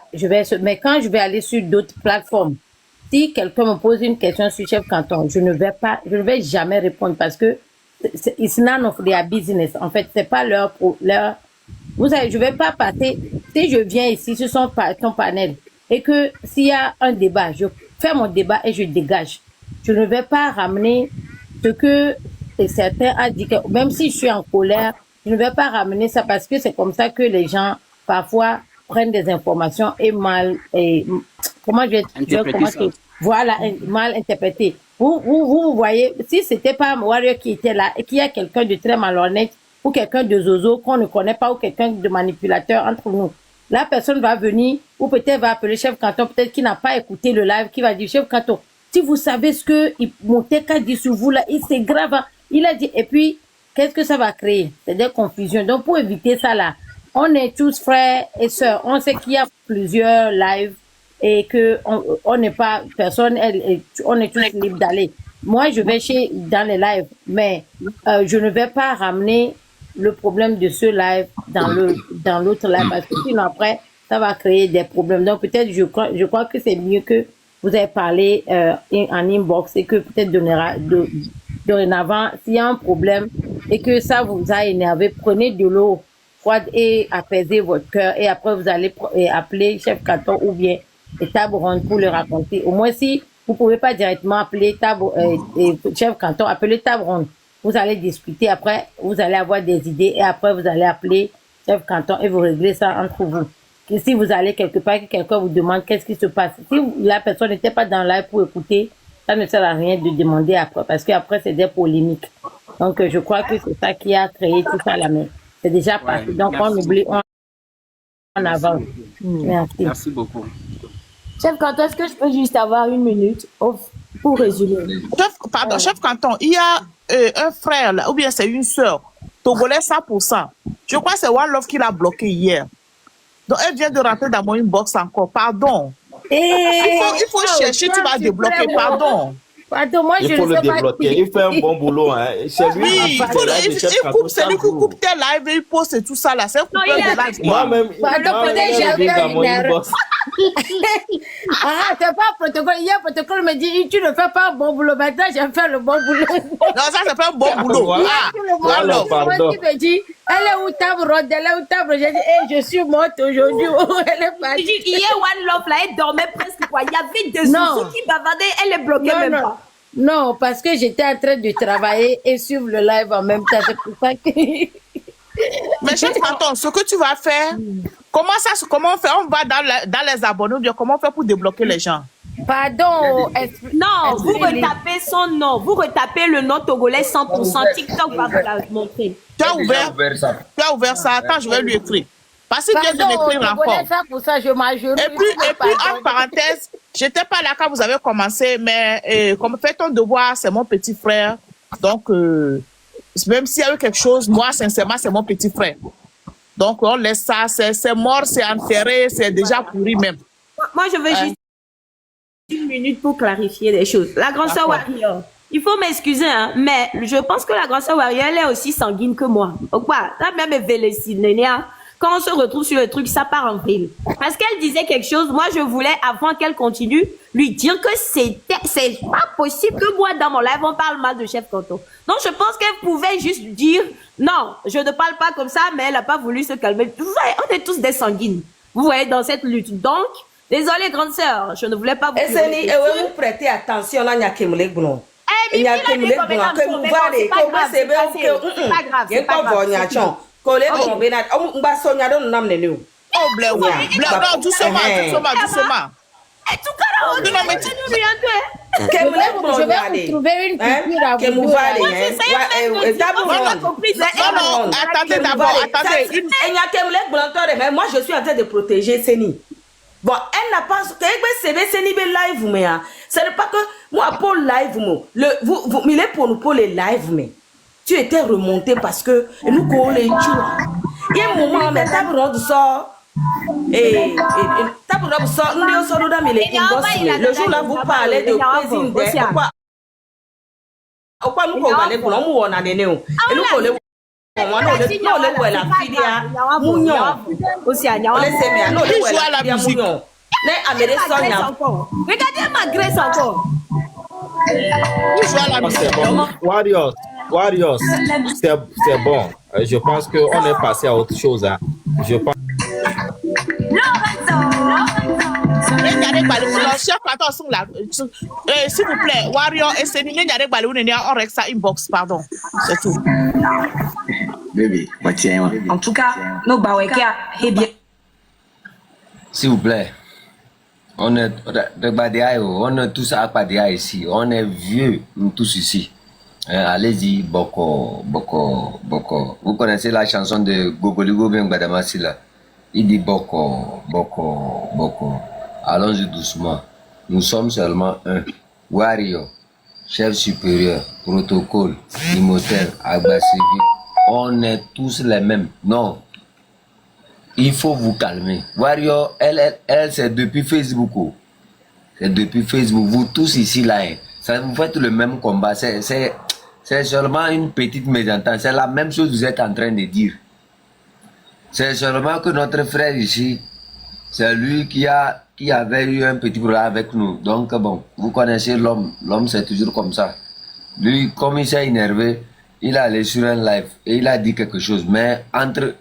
mais quand je vais aller sur d'autres plateformes, si quelqu'un me pose une question sur chef canton, je ne vais jamais répondre parce que it's none of their business. En fait, c'est pas leur, vous savez, je vais pas passer, si je viens ici sur son panel et que s'il y a un débat, je fais mon débat et je dégage. Je ne vais pas ramener ce que certains ont dit, même si je suis en colère, je ne vais pas ramener ça parce que c'est comme ça que les gens, parfois, prennent des informations et mal, comment je vais voilà, mal interprété. Vous voyez, si c'était pas Warrior qui était là et qu'il y a quelqu'un de très malhonnête ou quelqu'un de zozo qu'on ne connaît pas ou quelqu'un de manipulateur entre nous, la personne va venir ou peut-être va appeler chef canton, peut-être qui n'a pas écouté le live, qui va dire chef canton, si vous savez ce que Moteka dit sur vous là, c'est grave. Il a dit, et puis, qu'est-ce que ça va créer? C'est des confusions. Donc, pour éviter ça là, on est tous frères et sœurs. On sait qu'il y a plusieurs lives et que on n'est pas personne, on est tous libres d'aller. Moi, je vais dans les lives, mais je ne vais pas ramener le problème de ce live dans l'autre live parce que sinon après, ça va créer des problèmes. Donc peut-être je crois que c'est mieux que vous avez parlé en inbox et que peut-être dorénavant, s'il y a un problème et que ça vous a énervé, prenez de l'eau froide et apaisez votre cœur et après vous allez appeler chef canton ou bien les tables rondes pour le raconter. Au moins si vous pouvez pas directement appeler chef canton, appelez table ronde. Vous allez discuter, après vous allez avoir des idées et après vous allez appeler chef canton et vous réglez ça entre vous. Et si vous allez quelque part que quelqu'un vous demande qu'est-ce qui se passe, si la personne n'était pas dans live pour écouter, ça ne sert à rien de demander après parce qu'après c'est des polémiques. Donc je crois que c'est ça qui a créé tout ça là, mais c'est déjà passé. Donc on oublie, on avance. Merci. Merci beaucoup. Chef Canton, est-ce que je peux juste avoir 1 minute pour résumer? Chef Canton, il y a un frère là, ou bien c'est une sœur, togolais 100%. Je crois que c'est One Love qui l'a bloqué hier. Donc elle vient de rentrer dans mon inbox encore. Pardon. Il faut chercher, tu vas débloquer. Pardon. Pardon, moi je Il faut ne le sais pas. débloquer. Il fait un bon boulot. Hein. C'est lui Oui, c'est lui qui coupe tes lives et il poste et tout ça là. C'est un coupeur de live. Moi-même, j'ai dans mon inbox. Ah, c'est pas un protocole. Hier, le protocole me dit, tu ne fais pas un bon boulot. Maintenant, j'ai fait le bon boulot. Non, ça, c'est pas un bon boulot. Voilà. Voilà, pardon. Qui me dit, elle est où table ronde, elle est où table. J'ai dit, hey, je suis morte aujourd'hui. Elle est partie. Hier, One Love, là, elle dormait presque quoi. Il y avait des sous qui bavardaient, elle est bloquée même pas. Non, parce que j'étais en train de travailler et suivre le live en même temps. C'est pour ça que... Mais chef Canton, ce que tu vas faire, comment on fait? On va dans les abonnés ou bien comment on fait pour débloquer les gens? Pardon. Non, vous retapez son nom. Vous retapez le nom togolais 100%. TikTok va vous la montrer. Tu as ouvert ça. Attends, je vais lui écrire. Parce qu'il vient de m'écrire encore. Ça pour ça, je m'ajoute. Et puis, en parenthèse, j'étais pas là quand vous avez commencé, mais comme fait ton devoir, c'est mon petit frère. Donc, même s'il y a eu quelque chose, moi, sincèrement, c'est mon petit frère. Donc, on laisse ça, c'est mort, c'est enterré, c'est déjà pourri même. Moi, je veux juste 1 minute pour clarifier des choses. La grande sœur Warrior, il faut m'excuser, hein, mais je pense que la grande sœur Warrior, elle est aussi sanguine que moi. Pourquoi? La même Vélécinénia, quand on se retrouve sur le truc, ça part en vrille. Parce qu'elle disait quelque chose, moi, je voulais, avant qu'elle continue, lui dire que c'est pas possible que moi, dans mon live, on parle mal de chef canton. Donc, je pense qu'elle pouvait juste dire, non, je ne parle pas comme ça, mais elle n'a pas voulu se calmer. Vous voyez, on est tous des sanguines. Vous voyez, dans cette lutte. Donc, désolée, grande sœur, je ne voulais pas vous... Esseni, vous prêtez attention, là, il y a Kemulek Bounon. Il y a Kemulek Bounon, c'est pas grave, c'est pas grave. Oh, blé, non, doucement. Et tout cas, non, mais tu je vais vous trouver une culture à vous. Non, attendez d'abord, attendez. Moi, je suis en train de protéger Seni. Bon, elle n'a pas... Seni live, mais ce n'est pas que... Moi, pour live, il est pour les live, mais... Tu étais remonté parce que nous connaissons les jours. Il y a un moment, mais t'as besoin de ça. Et t'as besoin de ça. Nous sommes dans les inbox. Le jour là, vous parlez de président. Pourquoi nous pouvons aller pour nous on a des néos. Et nous connaissons. On a la fille à Mounion. Aussi à Niawa. Qui joue à la musique? Regardez ma graisse encore. Qui joue à la musique? Warriors, c'est bon. Je pense qu'on est passé à autre chose. Hein. Je pense. S'il vous plaît, Warrior et Seni, on règle ça inbox, pardon. C'est tout. En tout cas, nos Baweka, S'il vous plaît, on est tous à Padia ici. On est vieux, nous tous ici. Allez-y, Boko. Vous connaissez la chanson de Gogoligo Bengbadamasi là? Il dit Boko. Allons-y doucement. Nous sommes seulement un. Warrior, chef supérieur, protocole, Imhotep, Agba Civil. On est tous les mêmes. Non. Il faut vous calmer. Warrior, elle c'est depuis Facebook. C'est depuis Facebook. Vous tous ici là, ça, vous faites le même combat. C'est seulement une petite mésentente. C'est la même chose que vous êtes en train de dire. C'est seulement que notre frère ici, C'est lui qui avait eu un petit problème avec nous. Donc bon, vous connaissez l'homme. L'homme c'est toujours comme ça. Lui, comme il s'est énervé, il est allé sur un live et il a dit quelque chose. Mais entre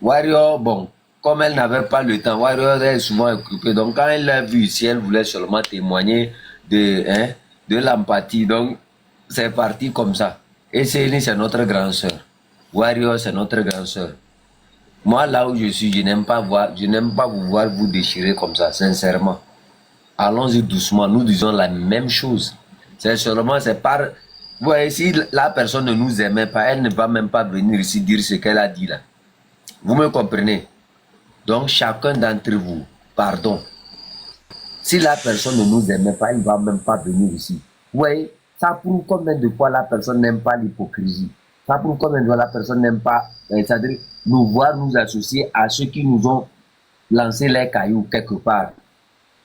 Warrior, bon, comme elle n'avait pas le temps, Warrior est souvent occupé. Donc quand elle l'a vu ici, elle voulait seulement témoigner de l'empathie. Donc c'est parti comme ça. Et Céline, c'est notre grande sœur. Warrior, c'est notre grande sœur. Moi, là où je suis, je n'aime pas vous voir vous déchirer comme ça, sincèrement. Allons-y doucement, nous disons la même chose. C'est seulement, c'est par... Vous voyez, si la personne ne nous aimait pas, elle ne va même pas venir ici dire ce qu'elle a dit là. Vous me comprenez? Donc, chacun d'entre vous, pardon. Si la personne ne nous aimait pas, elle ne va même pas venir ici. Vous voyez, ça prouve combien de fois la personne n'aime pas l'hypocrisie. Ça prouve combien de fois la personne n'aime pas, c'est-à-dire nous voir nous associer à ceux qui nous ont lancé les cailloux quelque part.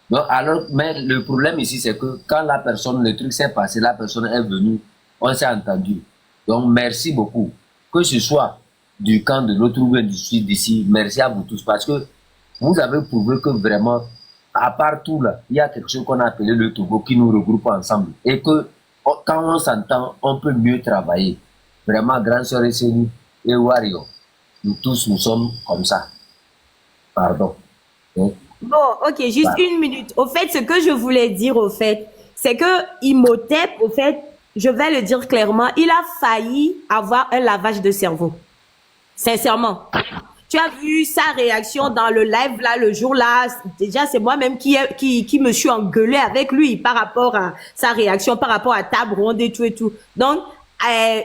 Donc, alors, mais le problème ici, c'est que quand la personne, le truc s'est passé, la personne est venue, on s'est entendu. Donc, merci beaucoup. Que ce soit du camp de l'autre ou du sud d'ici, merci à vous tous parce que vous avez prouvé que vraiment, à part tout là, il y a quelque chose qu'on a appelé le Togo qui nous regroupe ensemble et que quand on s'entend, on peut mieux travailler. Vraiment, Grand Sœur Esseni et Wario, nous tous, nous sommes comme ça. Pardon. Hein? Bon, ok, juste une minute. Au fait, ce que je voulais dire, au fait, c'est que Imhotep, au fait, je vais le dire clairement, il a failli avoir un lavage de cerveau. Sincèrement. Tu as vu sa réaction dans le live là, le jour là. Déjà, c'est moi-même qui me suis engueulée avec lui par rapport à sa réaction, par rapport à Table Ronde et tout. Donc,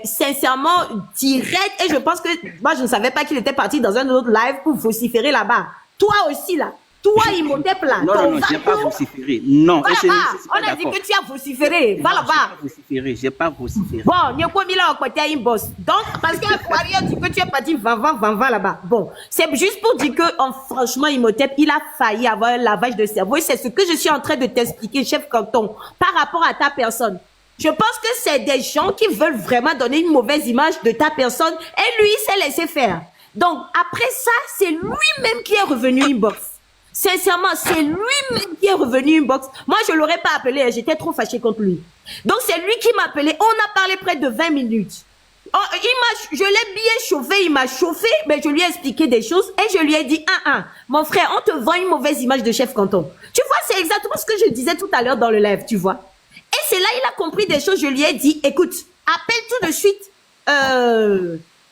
sincèrement, direct, et je pense que moi, je ne savais pas qu'il était parti dans un autre live pour vociférer là-bas. Toi aussi là. Toi, Imhotep là. Non, je n'ai pas vociféré. Non. Va là-bas. On a dit que tu as vociféré. Va là-bas. Je n'ai pas vociféré. Bon, il y a quoi mis là au côté un boss. Donc, parce que Warrior dit que tu es parti, va là-bas. Bon, c'est juste pour dire que, franchement, Imhotep, il a failli avoir un lavage de cerveau. Et c'est ce que je suis en train de t'expliquer, chef canton, par rapport à ta personne. Je pense que c'est des gens qui veulent vraiment donner une mauvaise image de ta personne et lui, il s'est laissé faire. Donc, après ça, c'est lui-même qui est revenu inbox. Sincèrement, c'est lui-même qui est revenu inbox. Moi, je l'aurais pas appelé, j'étais trop fâchée contre lui. Donc, c'est lui qui m'a appelé. On a parlé près de 20 minutes. Oh, je l'ai bien chauffé, il m'a chauffé, mais je lui ai expliqué des choses et je lui ai dit, mon frère, on te vend une mauvaise image de chef canton. Tu vois, c'est exactement ce que je disais tout à l'heure dans le live, tu vois. Et c'est là, il a compris des choses. Je lui ai dit, écoute, appelle tout de suite,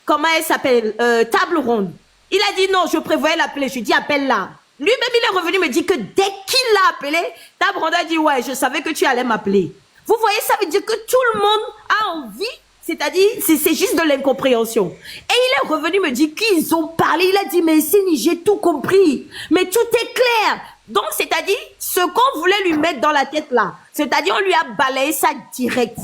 comment elle s'appelle, Table Ronde. Il a dit non, je prévoyais l'appeler. Je lui ai dit, appelle-la. Lui-même, il est revenu me dire que dès qu'il l'a appelé, Table Ronde a dit, ouais, je savais que tu allais m'appeler. Vous voyez, ça veut dire que tout le monde a envie, c'est-à-dire, c'est juste de l'incompréhension. Et il est revenu me dire qu'ils ont parlé. Il a dit, mais Esseni, j'ai tout compris. Mais tout est clair. Donc, c'est-à-dire, ce qu'on voulait lui mettre dans la tête là, c'est-à-dire, on lui a balayé ça direct.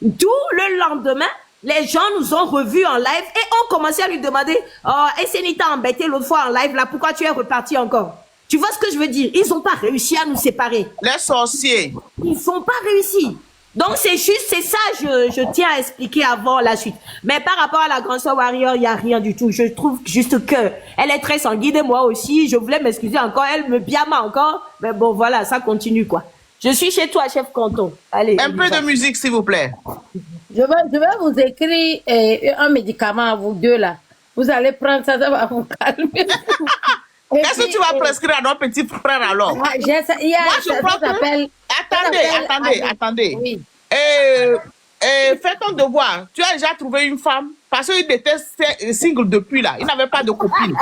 D'où le lendemain, les gens nous ont revus en live et ont commencé à lui demander, oh, Esseni t'a embêté l'autre fois en live là, pourquoi tu es reparti encore? Tu vois ce que je veux dire? Ils n'ont pas réussi à nous séparer. Les sorciers. Ils n'ont pas réussi. Donc, c'est juste, c'est ça, je tiens à expliquer avant la suite. Mais par rapport à la grande sœur Warrior, il n'y a rien du tout. Je trouve juste que elle est très sanguine et moi aussi. Je voulais m'excuser encore. Elle me biama encore. Mais bon, voilà, ça continue, quoi. Je suis chez toi, chef canton. Allez. Un peu de musique, s'il vous plaît. Je vais vous écrire un médicament à vous deux, là. Vous allez prendre ça, ça va vous calmer. Qu'est-ce que tu vas prescrire à nos petits frères alors? Moi, je crois que... Attendez. Oui. Fais ton devoir. Tu as déjà trouvé une femme parce qu'il était single depuis là. Il n'avait pas de copine.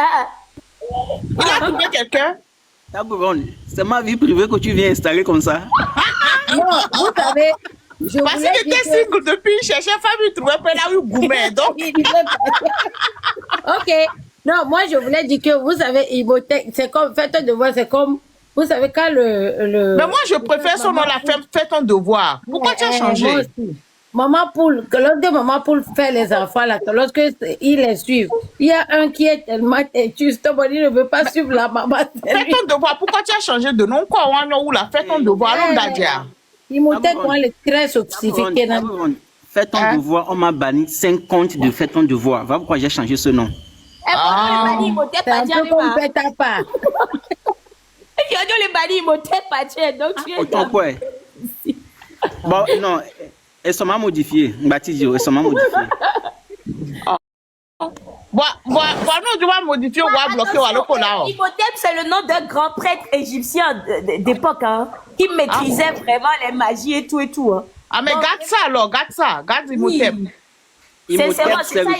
Il a trouvé quelqu'un. C'est ma vie privée que tu viens installer comme ça. Non, vous savez... Parce qu'il était single depuis, il cherchait femme, il trouvait pas là où gourmet. Donc... Ok. Non, moi je voulais dire que vous savez, Imhotep, c'est comme, faites un devoir, c'est comme, vous savez, quand le... Mais moi je préfère son nom, la faites un devoir. Pourquoi tu as changé? Moi aussi. Maman Poule, lorsque Maman Poule fait les enfants, là, lorsque ils les suivent, il y a un qui est tellement têtu, il ne veut pas suivre la maman. Fais ton devoir, pourquoi tu as changé de nom? Quoi, ou là, fais ton devoir, allons d'ailleurs. Imhotep, on est très sophistiqué. Fais ton devoir, on m'a banni 5 comptes de fais ton devoir. Voilà pourquoi j'ai changé ce nom. C'est un peu comme fait ta part. Yodo le bani, il m'était pas tué, donc tu es Autant quoi. Bon, non, elles sont mal modifiées. Baptiste, elles sont mal modifiées. Bon, nous devons modifier ou bloquer ou alors là. Imhotep, c'est le nom d'un grand prêtre égyptien d'époque, hein, qui maîtrisait vraiment les magies et tout. Hein. Ah, mais garde ça alors, garde Imhotep. C'est ça,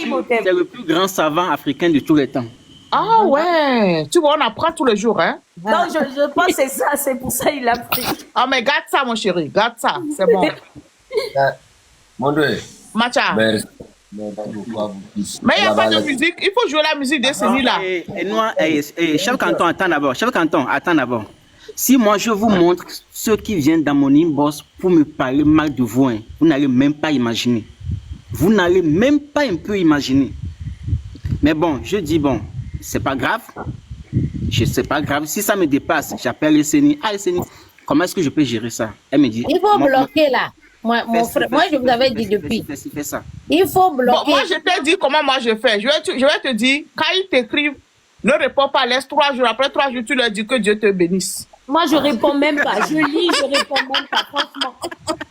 Imhotep. C'est le plus grand savant africain de tous les temps. Ah ouais, tu vois, on apprend tous les jours, hein. Non, je pense que c'est ça, c'est pour ça qu'il a pris. Ah, mais garde ça, mon chéri, garde ça, c'est bon. Mon Dieu. Macha. Merci. Mais il n'y a pas de musique, il faut jouer la musique de Séni là. Et moi, chef canton, attends d'abord. Chef canton, attends d'abord. Si moi je vous montre ceux qui viennent dans mon inbox pour me parler mal de vous, hein, vous n'allez même pas imaginer. Vous n'allez même pas un peu imaginer. Mais bon, je dis bon, c'est pas grave. C'est pas grave. Si ça me dépasse, j'appelle les Séni. Ah, les Séni, comment est-ce que je peux gérer ça? Elle me dit. Il faut bloquer là. Moi, je vous avais dit depuis. Fais ça. Il faut bloquer. Bon, moi, je t'ai dit comment moi je fais. Je vais te dire, quand ils t'écrivent, ne réponds pas, laisse 3 jours. Après 3 jours, tu leur dis que Dieu te bénisse. Moi, je réponds même pas. Je lis, je réponds même pas. Franchement.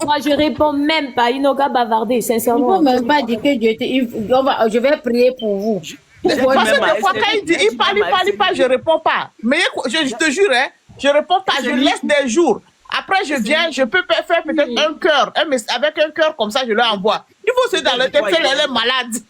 Moi, je réponds même pas. Il n'a qu'à bavarder, sincèrement. Il ne faut même pas dire que Dieu te... Je vais prier pour vous. Parce que des fois, quand il parle, je ne réponds pas. Mais je te jure, hein, je ne réponds pas. Je laisse des jours. Après, je viens, je peux faire peut-être un cœur. Avec un cœur comme ça, je leur envoie. Il faut se dans le tête, elle est malade.